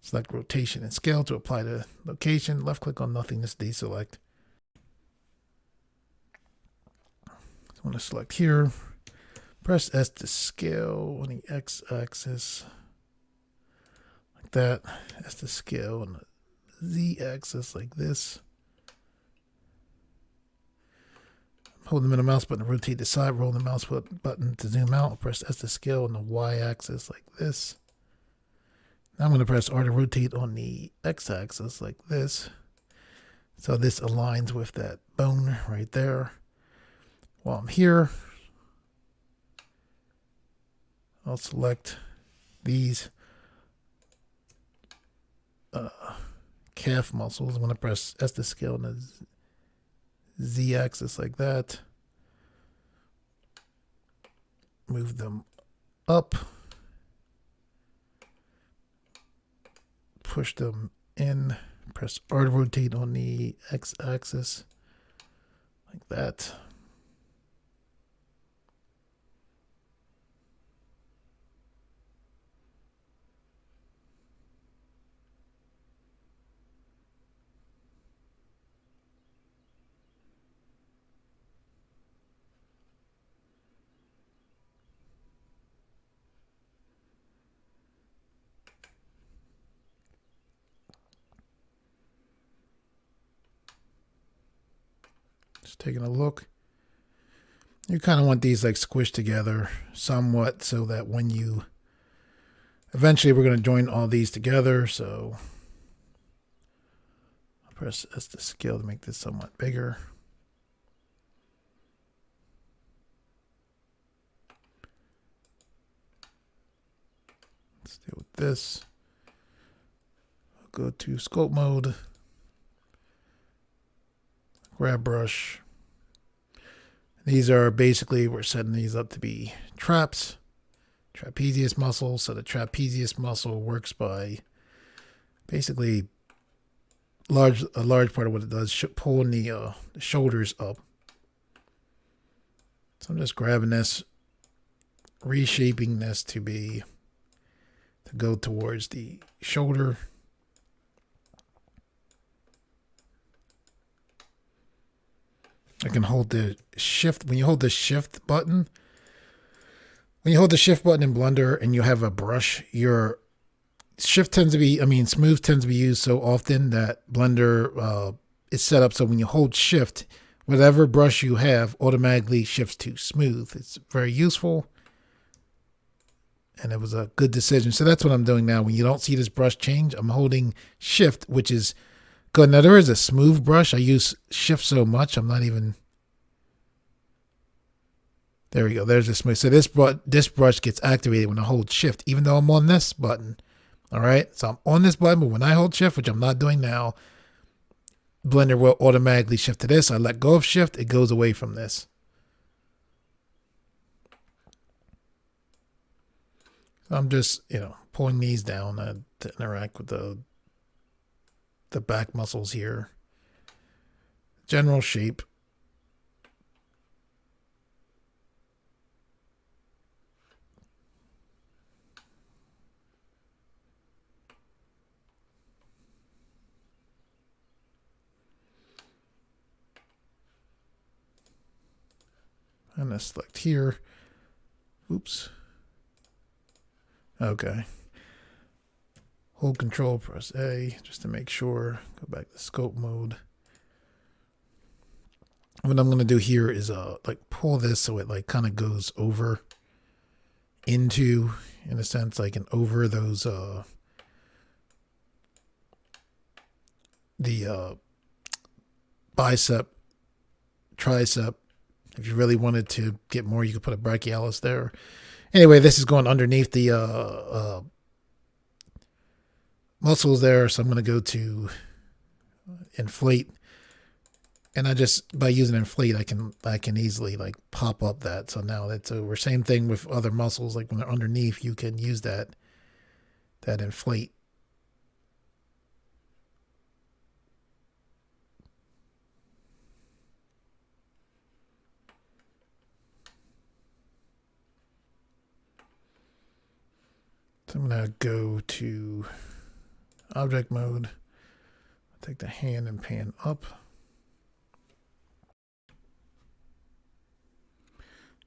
select rotation and scale to apply the location. Left click on nothingness, deselect. I'm going to select here, press S to scale on the X axis, like that, S to scale on the Z axis, like this. Hold the middle mouse button to rotate the side, roll the mouse button to zoom out, press S to scale on the Y axis, like this. I'm going to press R to rotate on the x-axis like this. So this aligns with that bone right there. While I'm here, I'll select these calf muscles. I'm going to press S to scale on the Z-axis like that. Move them up. Push them in. Press R to rotate on the X-axis like that. Just taking a look. You kind of want these like squished together somewhat so that when you eventually we're going to join all these together. So I'll press S to scale to make this somewhat bigger. Let's deal with this. I'll go to sculpt mode. Grab brush. These are basically, we're setting these up to be traps, trapezius muscle. So the trapezius muscle works by basically a large part of what it does, pulling the shoulders up. So I'm just grabbing this, reshaping this to go towards the shoulder. I can hold the shift. When you hold the shift button, in Blender and you have a brush, your smooth tends to be used so often that Blender is set up so when you hold shift, whatever brush you have automatically shifts to smooth. It's very useful. And it was a good decision. So that's what I'm doing now. When you don't see this brush change, I'm holding shift, which is good. Now there is a smooth brush. I use shift so much, I'm not even. There we go. There's a smooth. So this brush gets activated when I hold shift, even though I'm on this button. All right. So I'm on this button, but when I hold shift, which I'm not doing now, Blender will automatically shift to this. I let go of shift. It goes away from this. So I'm just, pulling these down to interact with the back muscles here. General shape. And I select here. Oops. Okay. Hold control, press A just to make sure. Go back to scope mode. What I'm going to do here is like pull this so it like kind of goes over into, in a sense, like over those the bicep, tricep. If you really wanted to get more, you could put a brachialis there. Anyway, this is going underneath the muscles there, so I'm going to go to inflate, and by using inflate, I can easily like pop up that. So now that's over. Same thing with other muscles, like when they're underneath, you can use that inflate. So I'm going to go to object mode, take the hand and pan up.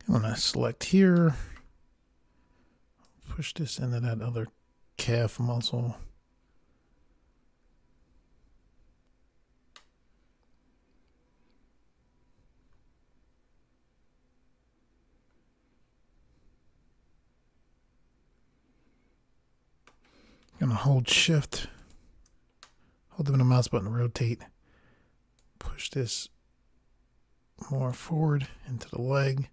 I'm going to select here, push this into that other calf muscle. I'm gonna hold shift, hold the middle mouse button to rotate, push this more forward into the leg.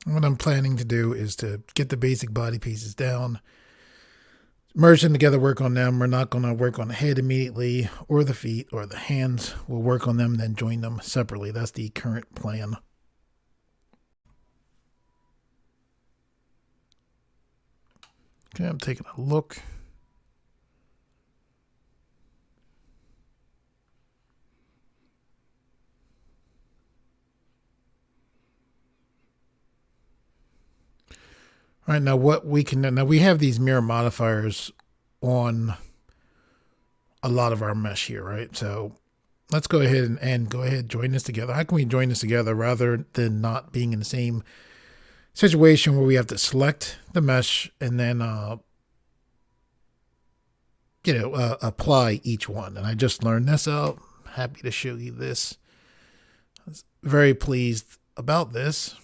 What I'm planning to do is to get the basic body pieces down, merge them together, work on them. We're not going to work on the head immediately or the feet or the hands. We'll work on them, then join them separately. That's the current plan. Okay, I'm taking a look. All right, now what we can do, now we have these mirror modifiers on a lot of our mesh here, right? So let's go ahead and go ahead and join this together. How can we join this together rather than not being in the same situation where we have to select the mesh and then apply each one? And I just learned this out. Happy to show you this. I was very pleased about this.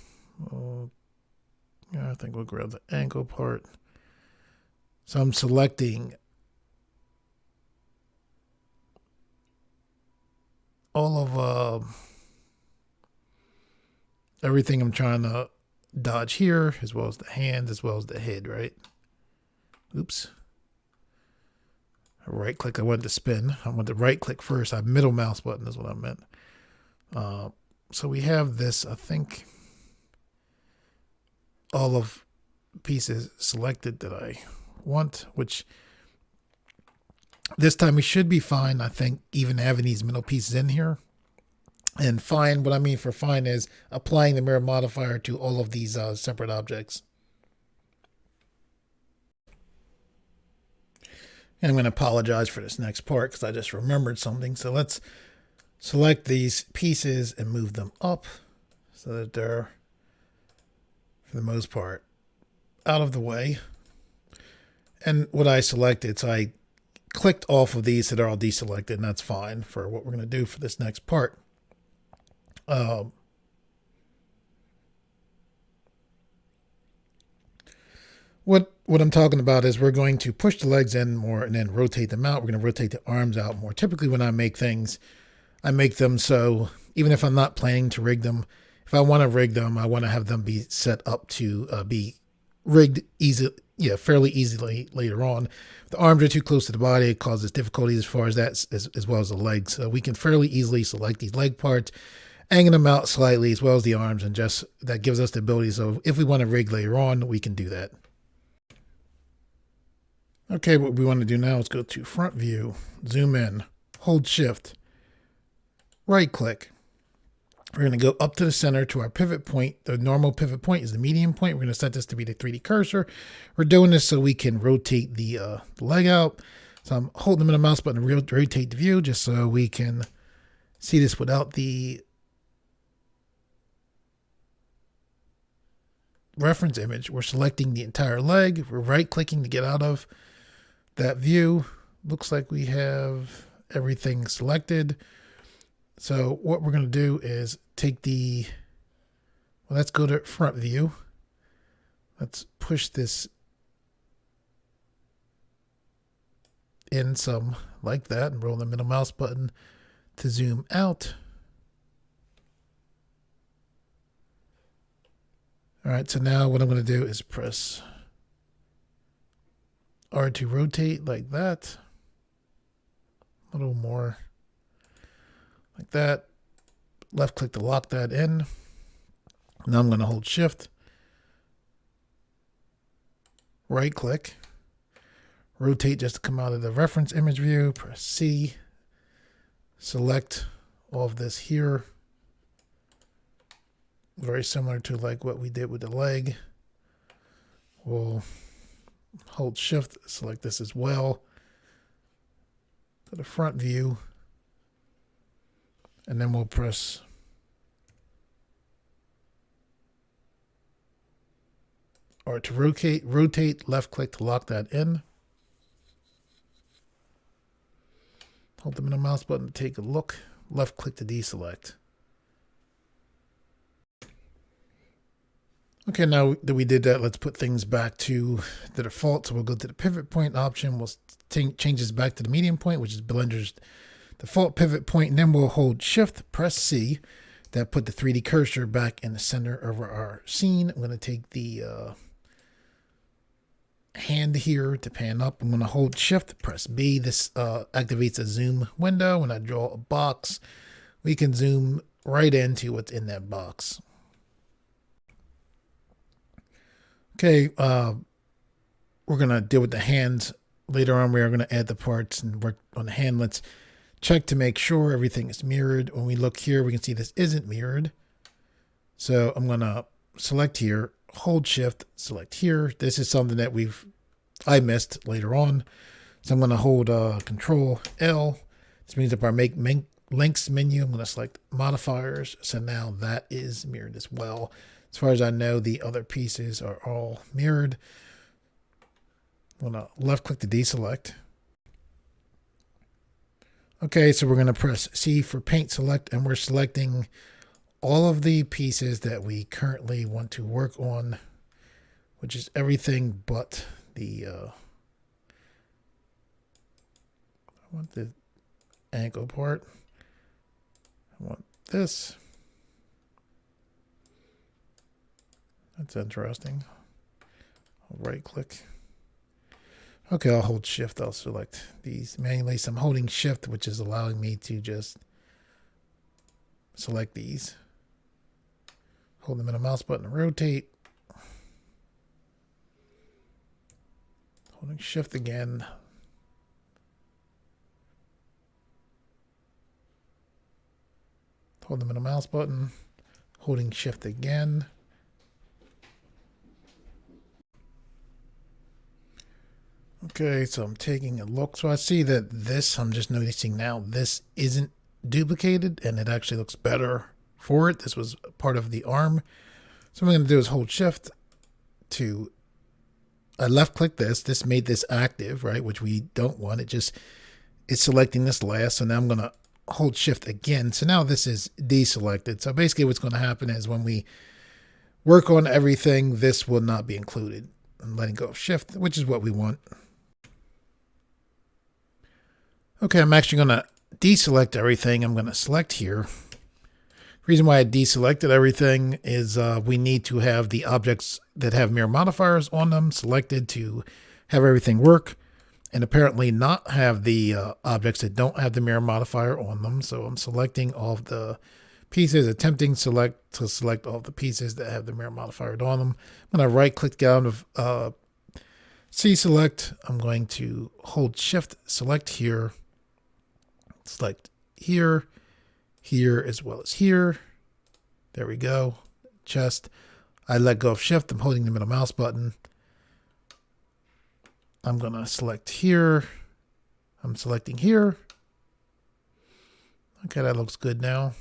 Yeah, I think we'll grab the ankle part. So I'm selecting all of everything I'm trying to dodge here, as well as the hands, as well as the head, right? Oops. Right click, I wanted to spin. I wanted to right click first. Middle mouse button is what I meant. So we have this, I think, all of pieces selected that I want, which this time we should be fine. I think even having these middle pieces in here. And fine, what I mean for fine is applying the mirror modifier to all of these separate objects. And I'm going to apologize for this next part because I just remembered something. So let's select these pieces and move them up so that they're, for the most part, out of the way. And what I selected, so I clicked off of these that are all deselected, and that's fine for what we're going to do for this next part. What I'm talking about is we're going to push the legs in more and then rotate them out. We're going to rotate the arms out more. Typically when I make things, I make them so even if I'm not planning to rig them, if I want to rig them, I want to have them be set up to be rigged fairly easily later on. If the arms are too close to the body, it causes difficulties as far as that, as well as the legs. So we can fairly easily select these leg parts, angle them out slightly as well as the arms, and just that gives us the ability. So if we want to rig later on, we can do that. Okay, what we want to do now is go to front view, zoom in, hold shift, right click. We're going to go up to the center to our pivot point. The normal pivot point is the median point. We're going to set this to be the 3D cursor. We're doing this so we can rotate the leg out. So I'm holding the middle mouse button to rotate the view just so we can see this without the reference image. We're selecting the entire leg. We're right clicking to get out of that view. Looks like we have everything selected. So what we're going to do is take let's go to front view. Let's push this in some like that and roll the middle mouse button to zoom out. All right, so now what I'm going to do is press R to rotate like that. A little more like that. Left click to lock that in. Now I'm going to hold shift. Right click. Rotate just to come out of the reference image view. Press C. Select all of this here. Very similar to like what we did with the leg. We'll hold shift, select this as well. Go to front view. And then we'll press R to rotate, left click to lock that in. Hold the middle mouse button to take a look, left click to deselect. Okay, now that we did that, let's put things back to the default. So we'll go to the pivot point option. We'll change this back to the medium point, which is Blender's default pivot point, and then we'll hold Shift, press C. That put the 3D cursor back in the center of our scene. I'm going to take the hand here to pan up. I'm going to hold Shift, press B. This activates a zoom window. When I draw a box, we can zoom right into what's in that box. Okay, we're going to deal with the hands later on. We are going to add the parts and work on the hand. Let's check to make sure everything is mirrored. When we look here, we can see this isn't mirrored. So I'm going to select here, hold Shift, select here. This is something that I missed later on. So I'm going to hold Control L. This means if I make links menu, I'm going to select modifiers. So now that is mirrored as well. As far as I know, the other pieces are all mirrored. I'm going to left click to deselect. Okay, so we're going to press C for paint select, and we're selecting all of the pieces that we currently want to work on, which is everything but the, I want the ankle part. I want this. That's interesting. I'll right click. Okay, I'll hold Shift. I'll select these manually. So I'm holding Shift, which is allowing me to just select these. Hold them in a mouse button and rotate. Holding Shift again. Hold them in a mouse button. Holding Shift again. Okay, so I'm taking a look. So I see that this, I'm just noticing now, this isn't duplicated and it actually looks better for it. This was part of the arm. So what I'm going to do is hold Shift to, I left click this. This made this active, right? Which we don't want. It's selecting this last. So now I'm going to hold Shift again. So now this is deselected. So basically what's going to happen is when we work on everything, this will not be included. I'm letting go of Shift, which is what we want. Okay, I'm actually going to deselect everything. I'm going to select here. The reason why I deselected everything is we need to have the objects that have mirror modifiers on them selected to have everything work, and apparently not have the objects that don't have the mirror modifier on them. So I'm selecting all of the pieces, attempting to select all of the pieces that have the mirror modifier on them. I'm going to right click down of C select. I'm going to hold Shift, select here. Select here, here, as well as here. There we go. Chest. I let go of Shift. I'm holding the middle mouse button. I'm going to select here. I'm selecting here. Okay, that looks good now.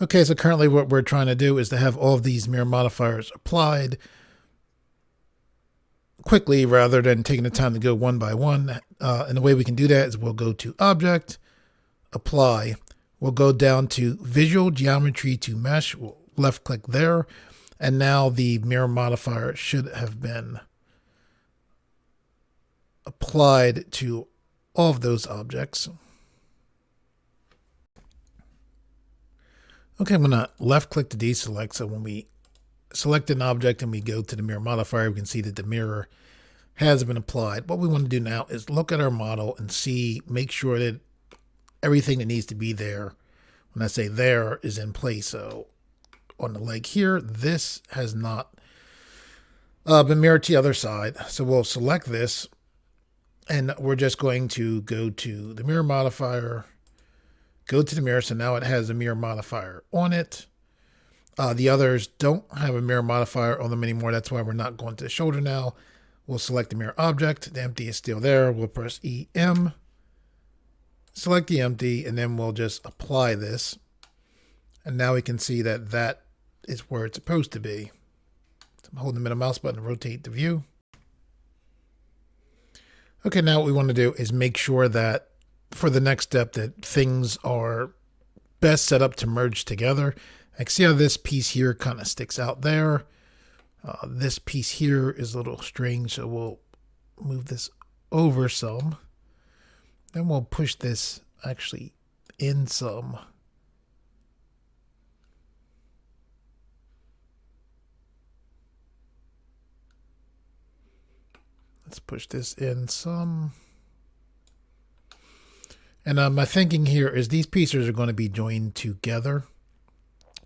Okay, so currently what we're trying to do is to have all of these mirror modifiers applied quickly rather than taking the time to go one by one. And the way we can do that is we'll go to Object, Apply. We'll go down to Visual Geometry to Mesh. We'll left click there. And now the mirror modifier should have been applied to all of those objects. Okay, I'm going to left click to deselect. So when we select an object and we go to the mirror modifier, we can see that the mirror has been applied. What we want to do now is look at our model and make sure that everything that needs to be there, when I say there, is in place. So on the leg here, this has not been mirrored to the other side. So we'll select this and we're just going to go to the mirror modifier, go to the mirror. So now it has a mirror modifier on it. The others don't have a mirror modifier on them anymore. That's why we're not going to the shoulder now. We'll select the mirror object. The empty is still there. We'll press EM, select the empty, and then we'll just apply this. And now we can see that that is where it's supposed to be. So I'm holding the middle mouse button to rotate the view. Okay, now what we want to do is make sure that for the next step that things are best set up to merge together. Like, see how this piece here kind of sticks out there? This piece here is a little strange, so we'll move this over some. Then we'll push this actually in some. Let's push this in some. And my thinking here is these pieces are going to be joined together.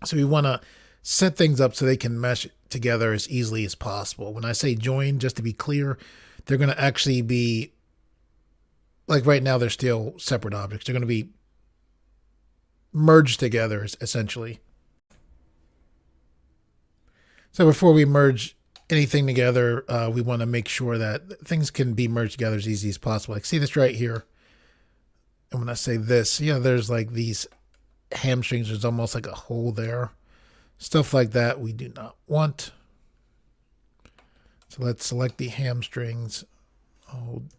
So we want to set things up so they can mesh together as easily as possible. When I say join, just to be clear, they're going to actually be, like right now, they're still separate objects. They're going to be merged together, essentially. So before we merge anything together, we want to make sure that things can be merged together as easy as possible. Like, see this right here? And when I say this, yeah, there's like these hamstrings. There's almost like a hole there. Stuff like that we do not want. So let's select the hamstrings. Hold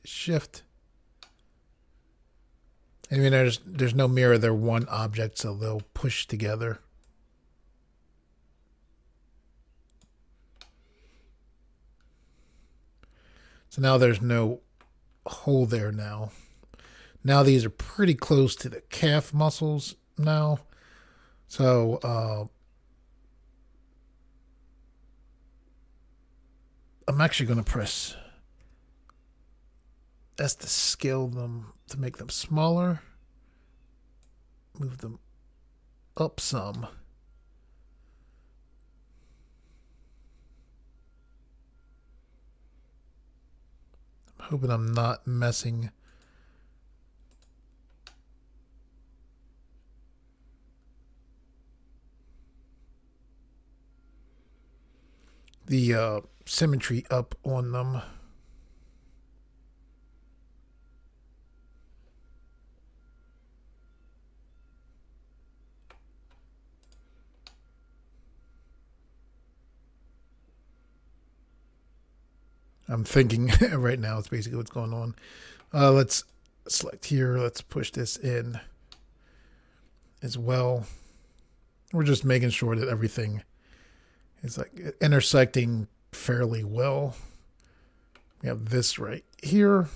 Shift. I mean, there's no mirror. They're one object, so they'll push together. So now there's no hole there now. Now these are pretty close to the calf muscles now. So I'm actually going to press S to scale them to make them smaller. Move them up some. I'm hoping I'm not messing the symmetry up on them. I'm thinking right now it's basically what's going on. Let's select here. Let's push this in as well. We're just making sure that everything is like intersecting fairly well. We have this right here.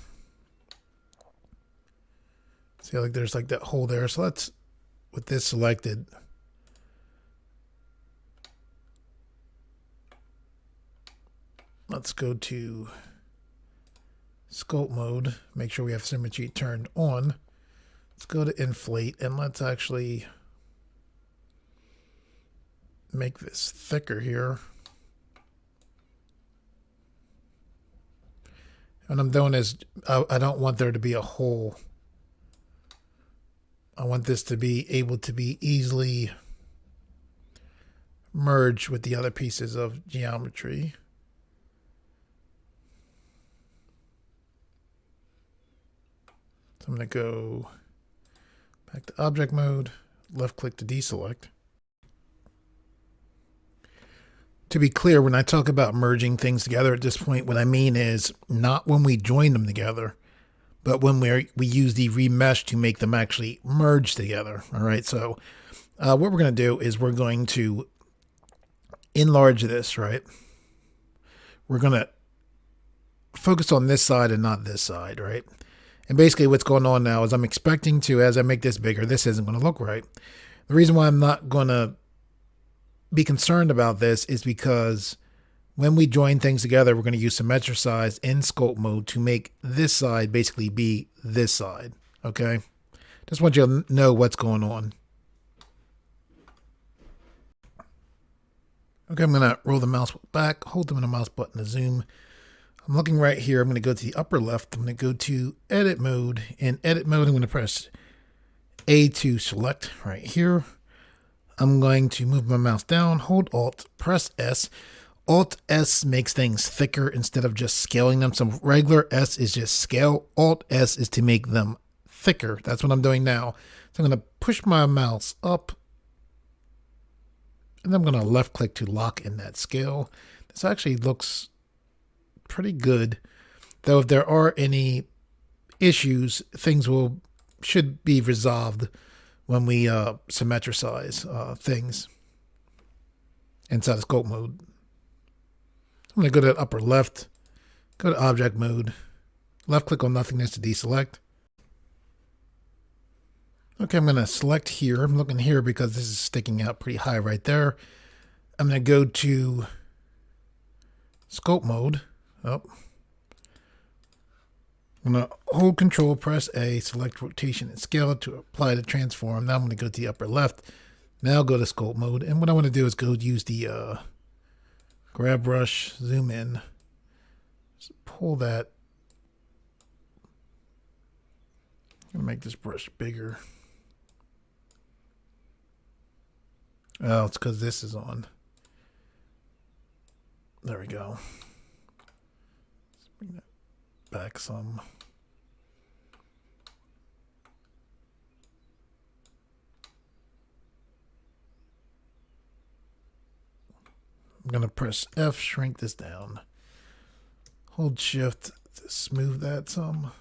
See, like there's like that hole there. So let's, with this selected, let's go to sculpt mode. Make sure we have symmetry turned on. Let's go to inflate and let's actually make this thicker here. What I'm doing is I don't want there to be a hole. I want this to be able to be easily merged with the other pieces of geometry. So I'm going to go back to object mode, left click to deselect. To be clear, when I talk about merging things together at this point, what I mean is not when we join them together, but when we use the remesh to make them actually merge together. All right, so what we're going to do is we're going to enlarge this, right? We're going to focus on this side and not this side, right? And basically what's going on now is I'm expecting to, as I make this bigger, this isn't going to look right. The reason why I'm not going to be concerned about this is because when we join things together, we're going to use symmetricize in sculpt mode to make this side basically be this side. Okay. Just want you to know what's going on. Okay. I'm going to roll the mouse back, hold them in the mouse button to zoom. I'm looking right here. I'm going to go to the upper left. I'm going to go to edit mode. In edit mode, I'm going to press A to select right here. I'm going to move my mouse down, hold Alt, press S. Alt S makes things thicker instead of just scaling them. So regular S is just scale. Alt S is to make them thicker. That's what I'm doing now. So I'm going to push my mouse up. And I'm going to left click to lock in that scale. This actually looks pretty good. Though if there are any issues, things should be resolved when we symmetricize things inside of sculpt mode. I'm going to go to upper left, go to object mode, left click on nothingness to deselect. Okay, I'm going to select here. I'm looking here because this is sticking out pretty high right there. I'm going to go to sculpt mode. Oh. I'm going to hold control, press A, select rotation and scale to apply the transform. Now I'm going to go to the upper left. Now go to sculpt mode. And what I want to do is go use the grab brush, zoom in, just pull that. I'm going to make this brush bigger. Oh, it's because this is on. There we go. Let's bring that back some. I'm going to press F, shrink this down. Hold shift to smooth that some.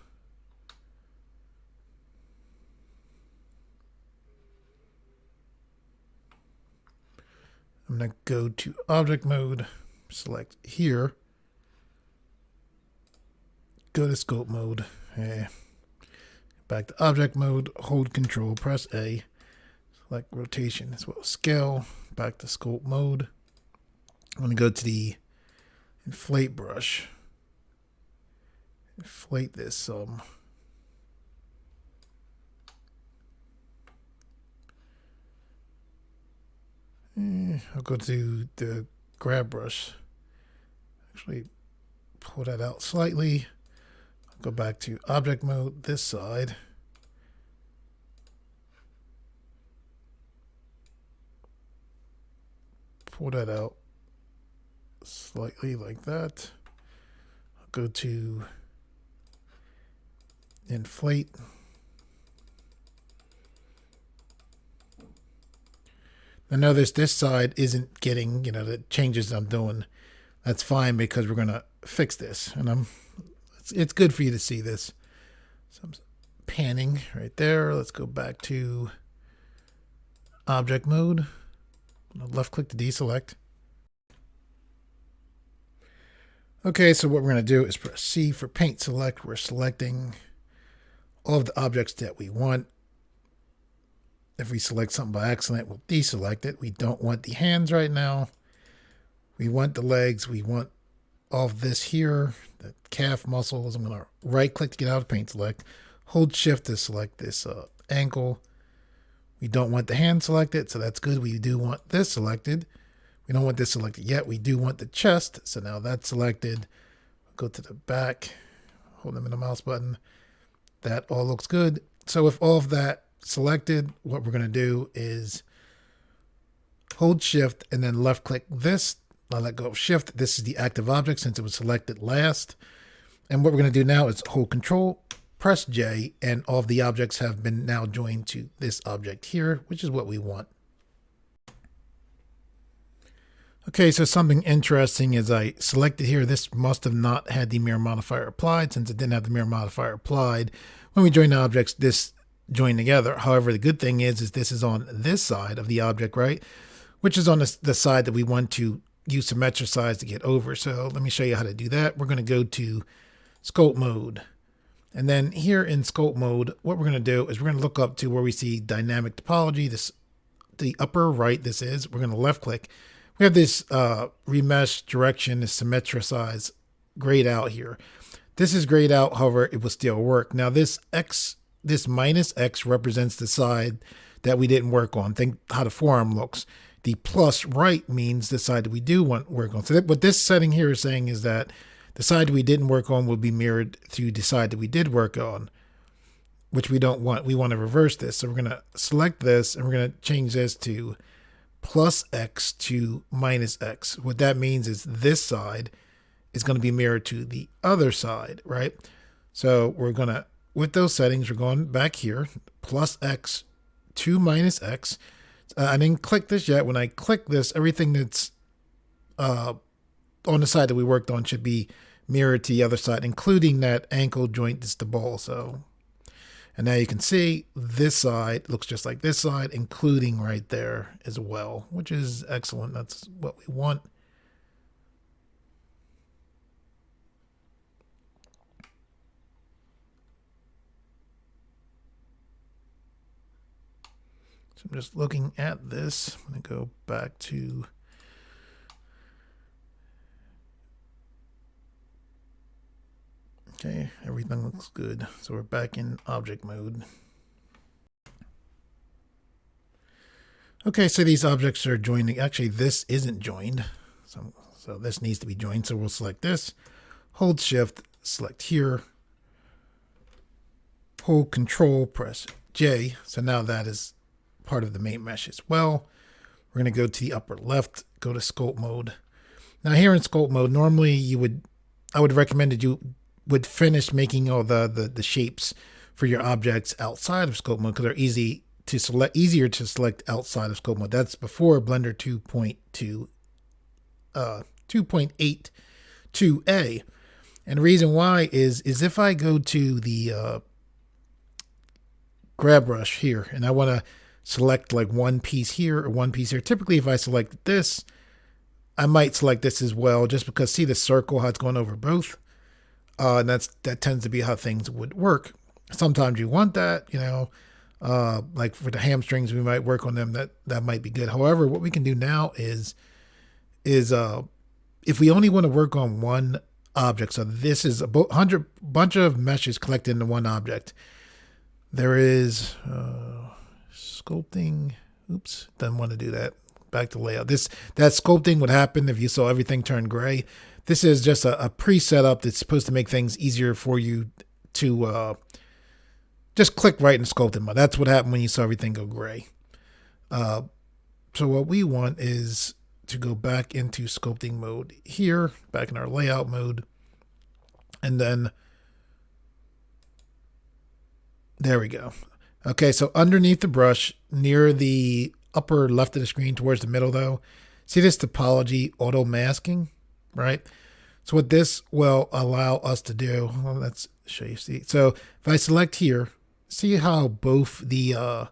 I'm going to go to object mode, select here, go to sculpt mode, back to object mode, hold control, press A, select rotation as well as scale, back to sculpt mode. I'm going to go to the inflate brush, inflate this some. I'll go to the grab brush. Actually, pull that out slightly. I'll go back to object mode, this side. Pull that out slightly like that. I'll go to inflate. Now notice this side isn't getting, the changes I'm doing. That's fine because we're going to fix this. And it's good for you to see this. So I'm panning right there. Let's go back to object mode. Left click to deselect. Okay, so what we're going to do is press C for paint select. We're selecting all of the objects that we want. If we select something by accident, we'll deselect it. We don't want the hands right now. We want the legs. We want all of this here, the calf muscles. I'm going to right click to get out of paint select. Hold shift to select this ankle. We don't want the hand selected, so that's good. We do want this selected. We don't want this selected yet. We do want the chest, so now that's selected. Go to the back, hold them in the mouse button. That all looks good. So with all of that selected, what we're going to do is hold shift and then left click this. I'll let go of shift. This is the active object since it was selected last. And what we're going to do now is hold control, press J, and all of the objects have been now joined to this object here, which is what we want. Okay, so something interesting is I selected here. This must have not had the mirror modifier applied. Since it didn't have the mirror modifier applied, when we join the objects, this join together. However, the good thing is this is on this side of the object, right? Which is on the side that we want to use symmetricize to get over. So let me show you how to do that. We're going to go to sculpt mode. And then here in sculpt mode, what we're going to do is we're going to look up to where we see dynamic topology. This, the upper right, this is. We're going to left click. We have this remesh direction, this symmetricize grayed out here. This is grayed out, however, it will still work. Now this X, this minus X represents the side that we didn't work on. Think how the forearm looks. The plus right means the side that we do want to work on. So what this setting here is saying is that the side we didn't work on will be mirrored to the side that we did work on, which we don't want. We want to reverse this. So we're going to select this and we're going to change this to plus X to minus X. What that means is this side is going to be mirrored to the other side, right? So we're going to, with those settings, we're going back here, plus X to minus X. I didn't click this yet. When I click this, everything that's on the side that we worked on should be mirrored to the other side, including that ankle joint, that's the ball. So, And now you can see this side looks just like this side, including right there as well, which is excellent. That's what we want. So I'm just looking at this. I'm going to go back to okay, everything looks good. So we're back in object mode. Okay, so these objects are joining. Actually, this isn't joined. So this needs to be joined. So we'll select this, hold shift, select here, hold control, press J. So now that is part of the main mesh as well. We're going to go to the upper left, go to sculpt mode. Now here in sculpt mode, normally I would recommend that you would finish making all the shapes for your objects outside of sculpt mode because they're easier to select outside of sculpt mode. That's before Blender 2.82a. And the reason why is if I go to the grab brush here and I want to select like one piece here or one piece here, typically if I select this, I might select this as well, just because see the circle, how it's going over both. And that tends to be how things would work. Sometimes you want that, like for the hamstrings, we might work on them. That might be good. However, what we can do now is if we only want to work on one object, so this is a bunch of meshes collected into one object. There is sculpting. Oops, didn't want to do that. Back to layout. That sculpting would happen if you saw everything turn gray. This is just a pre-setup that's supposed to make things easier for you to just click right in sculpting mode. That's what happened when you saw everything go gray. So what we want is to go back into sculpting mode here, back in our layout mode. And then there we go. Okay, so underneath the brush, near the upper left of the screen towards the middle though, see this topology auto masking, right? So what this will allow us to do, well, let's show you. See, so if I select here, see how both the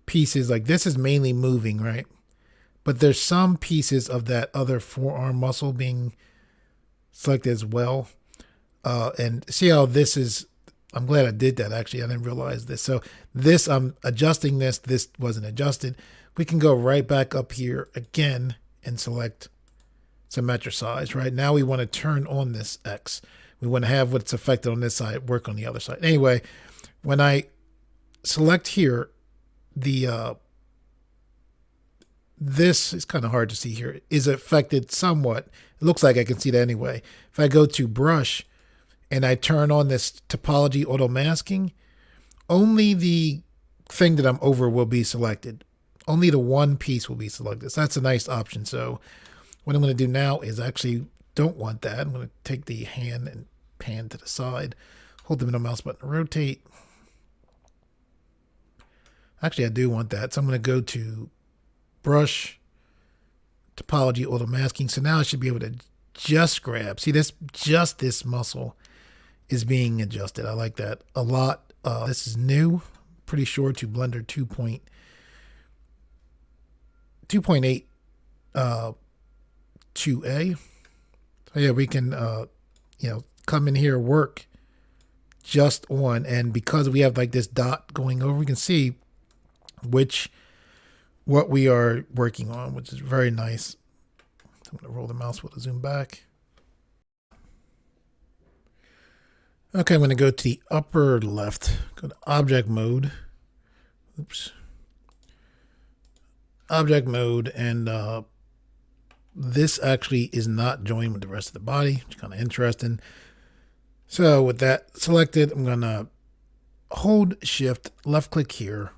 pieces, like this is mainly moving, right? But there's some pieces of that other forearm muscle being selected as well. And see how this is, I'm glad I did that actually. I didn't realize this. So this, I'm adjusting this. This wasn't adjusted. We can go right back up here again and select symmetricize. Right now we want to turn on this X. We want to have what's affected on this side work on the other side. Anyway, when I select here, this is kind of hard to see here, is affected somewhat. It looks like I can see that anyway. If I go to brush and I turn on this topology auto masking, only the thing that I'm over will be selected. Only the one piece will be selected. So that's a nice option. So what I'm going to do now is actually don't want that. I'm going to take the hand and pan to the side, hold the middle mouse button, rotate. Actually, I do want that. So I'm going to go to brush, topology, auto masking. So now I should be able to just grab. See, this muscle is being adjusted. I like that a lot. This is new, pretty sure, to Blender 2.8 2A. So yeah, we can come in here, work just on, and because we have like this dot going over, we can see what we are working on, which is very nice. So I'm going to roll the mouse wheel to zoom back. Okay, I'm going to go to the upper left, go to object mode. Oops. Object mode, and this actually is not joined with the rest of the body, which is kind of interesting. So with that selected, I'm going to hold shift, left click here,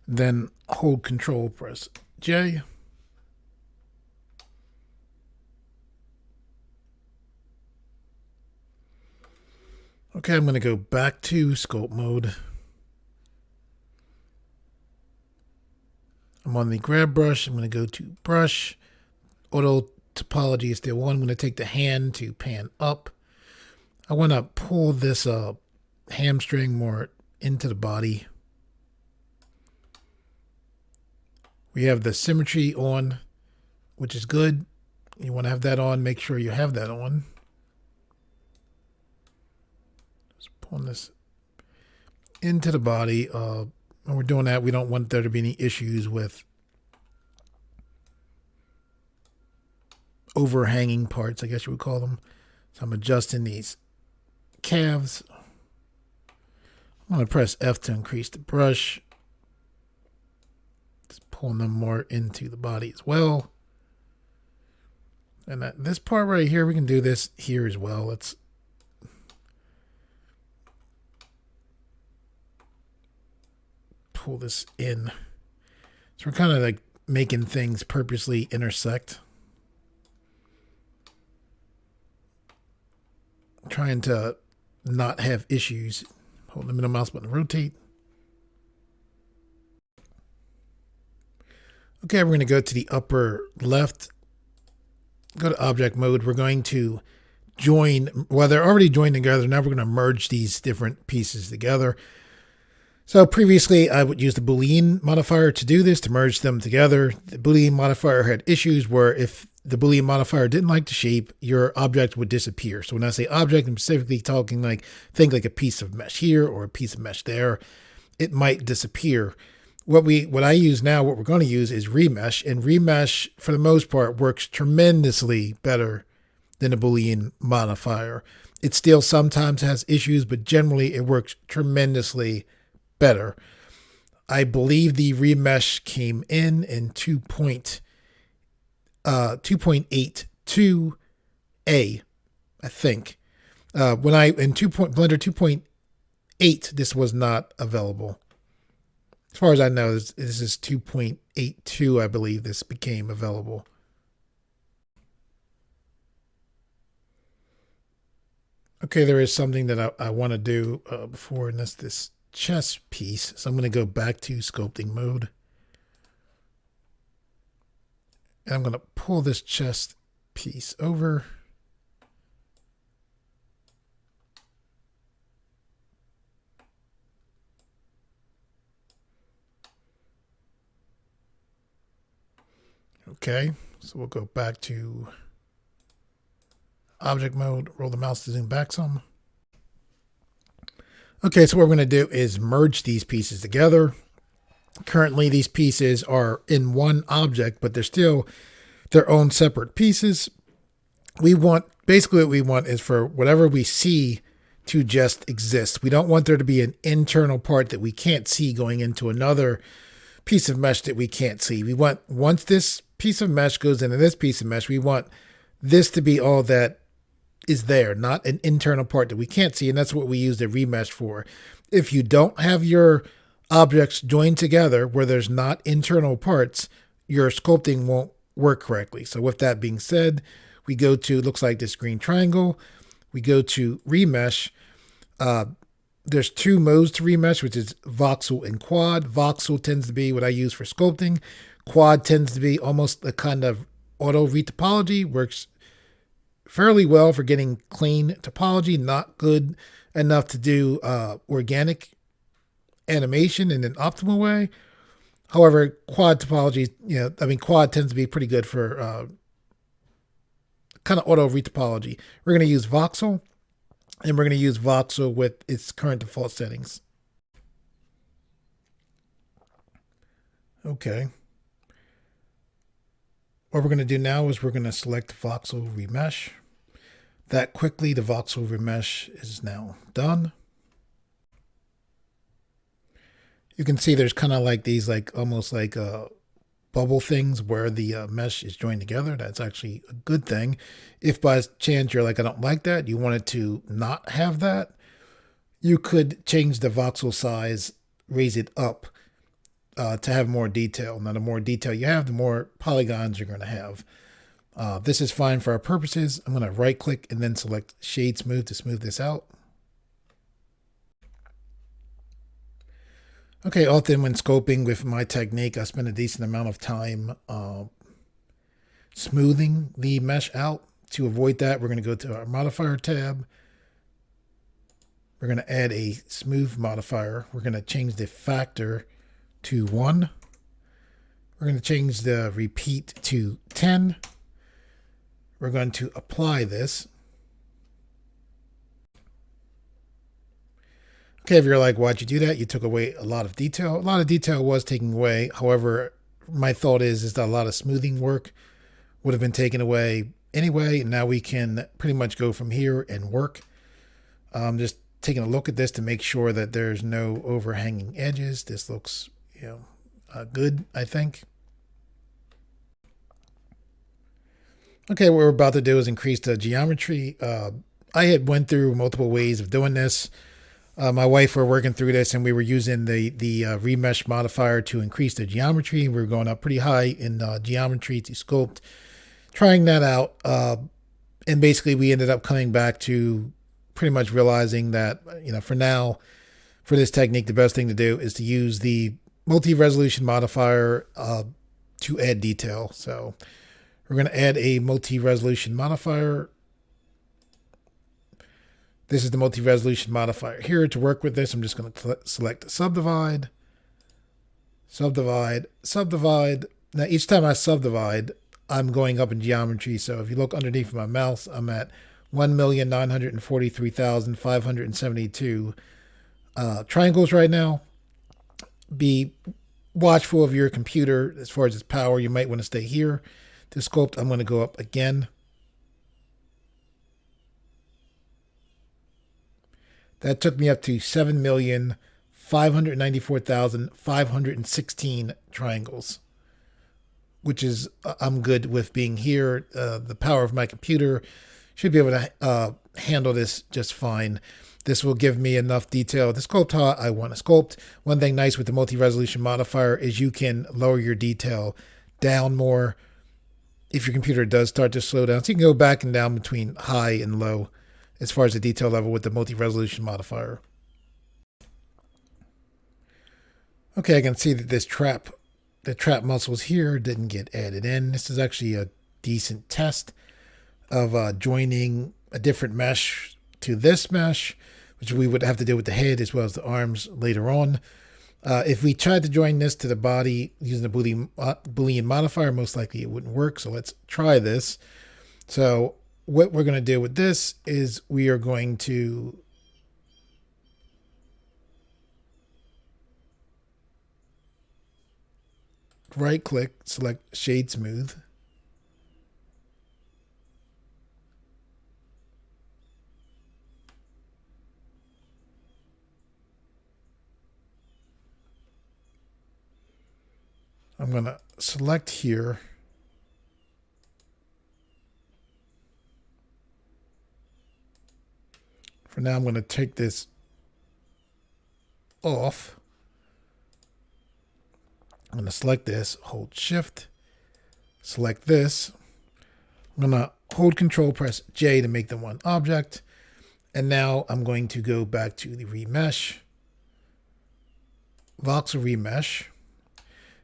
then hold control, press J. Okay, I'm going to go back to sculpt mode. I'm on the grab brush. I'm going to go to brush. Auto topology is still one. I'm going to take the hand to pan up. I want to pull this hamstring more into the body. We have the symmetry on, which is good. You want to have that on. Make sure you have that on. Just pulling this into the body. When we're doing that, we don't want there to be any issues with overhanging parts, I guess you would call them. So I'm adjusting these calves. I'm going to press F to increase the brush. Just pulling them more into the body as well. And this part right here, we can do this here as well. Let's pull this in. So we're kind of like making things purposely intersect. Trying to not have issues. Hold the middle mouse button to rotate. Okay, we're going to go to the upper left. Go to object mode. We're going to join, well, they're already joined together. Now we're going to merge these different pieces together. So previously I would use the Boolean modifier to do this, to merge them together. The Boolean modifier had issues where if the Boolean modifier didn't like the shape, your object would disappear. So when I say object, I'm specifically talking like, think like a piece of mesh here or a piece of mesh there. It might disappear. What I use now, what we're going to use is remesh, and remesh for the most part works tremendously better than a Boolean modifier. It still sometimes has issues, but generally it works tremendously better. I believe the remesh came in 2.82a, I think. When Blender 2.8, this was not available. As far as I know, this is 2.82, I believe this became available. Okay, there is something that I want to do before, and that's this chest piece. So I'm going to go back to sculpting mode. And I'm going to pull this chest piece over. Okay, so we'll go back to object mode, roll the mouse to zoom back some. Okay, so what we're going to do is merge these pieces together. Currently, these pieces are in one object, but they're still their own separate pieces. Basically what we want is for whatever we see to just exist. We don't want there to be an internal part that we can't see going into another piece of mesh that we can't see. We want, once this piece of mesh goes into this piece of mesh, we want this to be all that is there, not an internal part that we can't see. And that's what we use the remesh for. If you don't have your objects joined together where there's not internal parts, your sculpting won't work correctly. So with that being said, we go to, looks like this green triangle. We go to remesh. There's two modes to remesh, which is voxel and quad. Voxel tends to be what I use for sculpting. Quad tends to be almost a kind of auto retopology, works fairly well for getting clean topology, not good enough to do organic animation in an optimal way. However, quad topology, quad tends to be pretty good for kind of auto retopology. We're going to use voxel, and we're going to use voxel with its current default settings. Okay. What we're going to do now is we're going to select voxel remesh. That quickly, the voxel remesh is now done. You can see there's kind of like these, almost like bubble things where the mesh is joined together. That's actually a good thing. If by chance you're like, I don't like that, you want it to not have that, you could change the voxel size, raise it up to have more detail. Now, the more detail you have, the more polygons you're going to have. This is fine for our purposes. I'm going to right click and then select shade smooth to smooth this out. Okay, often when scoping with my technique, I spend a decent amount of time smoothing the mesh out. To avoid that, we're going to go to our modifier tab. We're going to add a smooth modifier. We're going to change the factor to 1. We're going to change the repeat to 10. We're going to apply this. Okay, if you're like, why'd you do that? You took away a lot of detail. A lot of detail was taken away. However, my thought is that a lot of smoothing work would have been taken away anyway. And now we can pretty much go from here and work. Just taking a look at this to make sure that there's no overhanging edges. This looks, good, I think. Okay, what we're about to do is increase the geometry. I had went through multiple ways of doing this. My wife were working through this, and we were using the remesh modifier to increase the geometry. We were going up pretty high in geometry to sculpt, trying that out. And basically, we ended up coming back to pretty much realizing that, for now, for this technique, the best thing to do is to use the multi-resolution modifier to add detail. So we're going to add a multi-resolution modifier. This is the multi-resolution modifier here. To work with this, I'm just going to select subdivide, subdivide, subdivide. Now, each time I subdivide, I'm going up in geometry. So if you look underneath my mouse, I'm at 1,943,572 triangles right now. Be watchful of your computer as far as its power. You might want to stay here. To sculpt, I'm going to go up again. That took me up to 7,594,516 triangles, which is, I'm good with being here. The power of my computer should be able to handle this just fine. This will give me enough detail to sculpt how I want to sculpt. One thing nice with the multi-resolution modifier is you can lower your detail down more if your computer does start to slow down. So you can go back and down between high and low as far as the detail level with the multi-resolution modifier. Okay, I can see that the trap muscles here didn't get added in. This is actually a decent test of joining a different mesh to this mesh, which we would have to do with the head as well as the arms later on. If we tried to join this to the body using the Boolean modifier, most likely it wouldn't work. So let's try this. So what we're going to do with this is we are going to right click, select shade smooth. I'm going to select here. For now, I'm going to take this off. I'm going to select this, hold shift, select this. I'm going to hold control, press J to make them one object. And now I'm going to go back to the remesh, voxel remesh.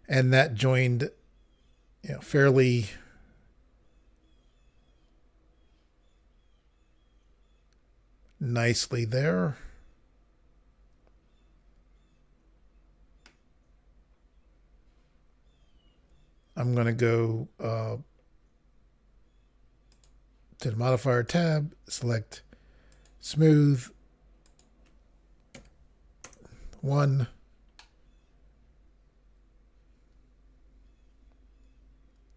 And that joined, fairly nicely there. I'm going to go to the modifier tab, select smooth, 1.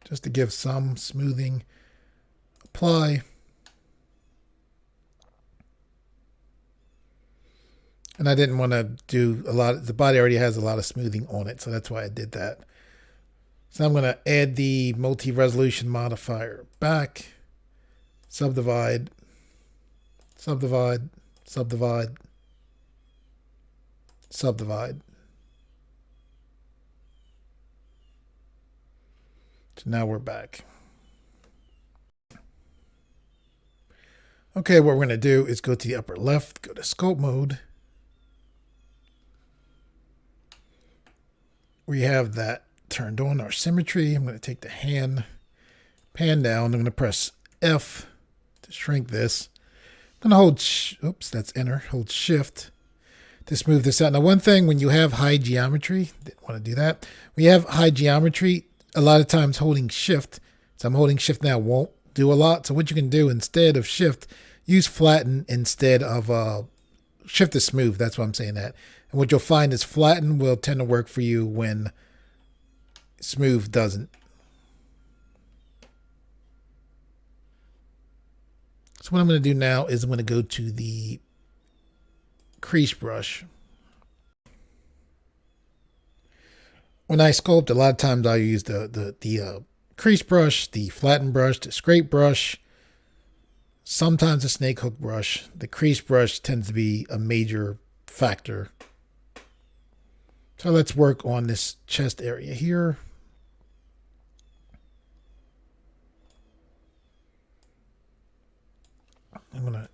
Just to give some smoothing. Apply. And I didn't want to do a lot. The body already has a lot of smoothing on it, so that's why I did that. So I'm going to add the multi-resolution modifier back. Subdivide. Subdivide. Subdivide. Subdivide. So now we're back. Okay, what we're going to do is go to the upper left, go to sculpt mode. We have that turned on, our symmetry. I'm going to take the hand, pan down. I'm going to press F to shrink this. I'm gonna hold, oops, that's enter, hold shift to smooth this out. Now, one thing when you have high geometry, didn't want to do that. When you have high geometry, a lot of times holding shift, so I'm holding shift now, won't do a lot. So what you can do instead of shift, use flatten instead of shift is smooth. That's why I'm saying that. And what you'll find is flatten will tend to work for you when smooth doesn't. So what I'm going to do now is I'm going to go to the crease brush. When I sculpt, a lot of times I use the crease brush, the flatten brush, the scrape brush, sometimes a snake hook brush. The crease brush tends to be a major factor. So let's work on this chest area here. I'm going to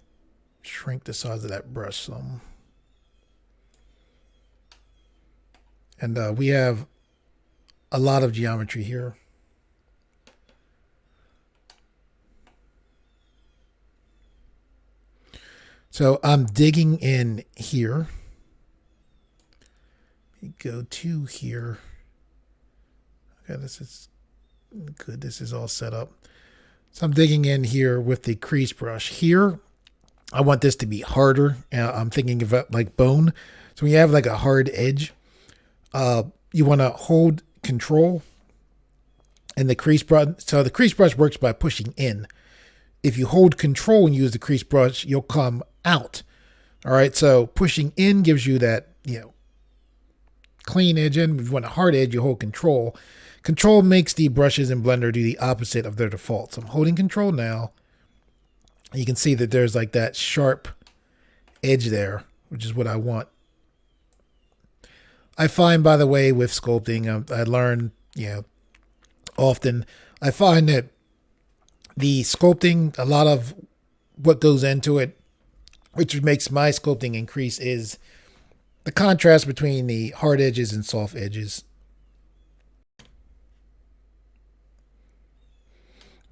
shrink the size of that brush some. And we have a lot of geometry here. So I'm digging in here. Go to here. Okay, this is good. This is all set up. So I'm digging in here with the crease brush. Here, I want this to be harder. I'm thinking of it like bone. So when you have like a hard edge, you want to hold control and the crease brush. So the crease brush works by pushing in. If you hold control and use the crease brush, you'll come out. All right. So pushing in gives you that, clean edge in. If you want a hard edge, you hold control. Control makes the brushes in Blender do the opposite of their default. So I'm holding control now. You can see that there's like that sharp edge there, which is what I want. I find, by the way, with sculpting, I learn, often, I find that the sculpting, a lot of what goes into it, which makes my sculpting increase, is the contrast between the hard edges and soft edges.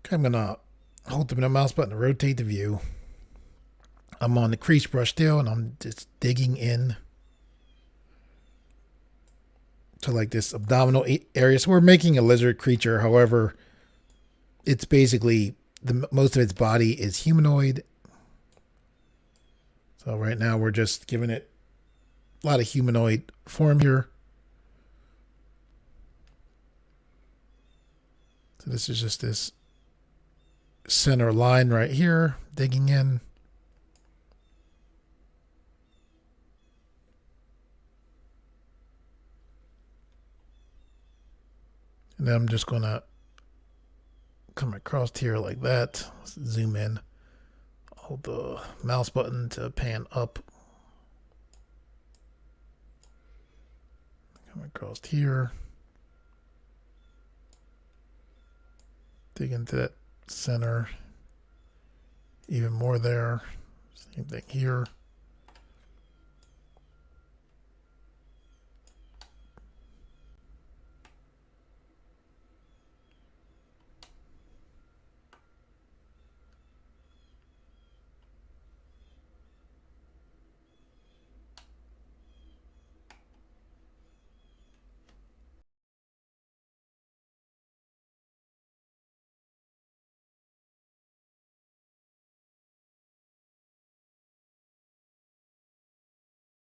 Okay, I'm going to hold the mouse button to rotate the view. I'm on the crease brush still, and I'm just digging in to like this abdominal area. So we're making a lizard creature. However, it's basically, most of its body is humanoid. So right now we're just giving it a lot of humanoid form here. So this is just this center line right here, digging in. And then I'm just going to come across here like that. Let's zoom in. Hold the mouse button to pan up. Come across here. Dig into that center. Even more there. Same thing here.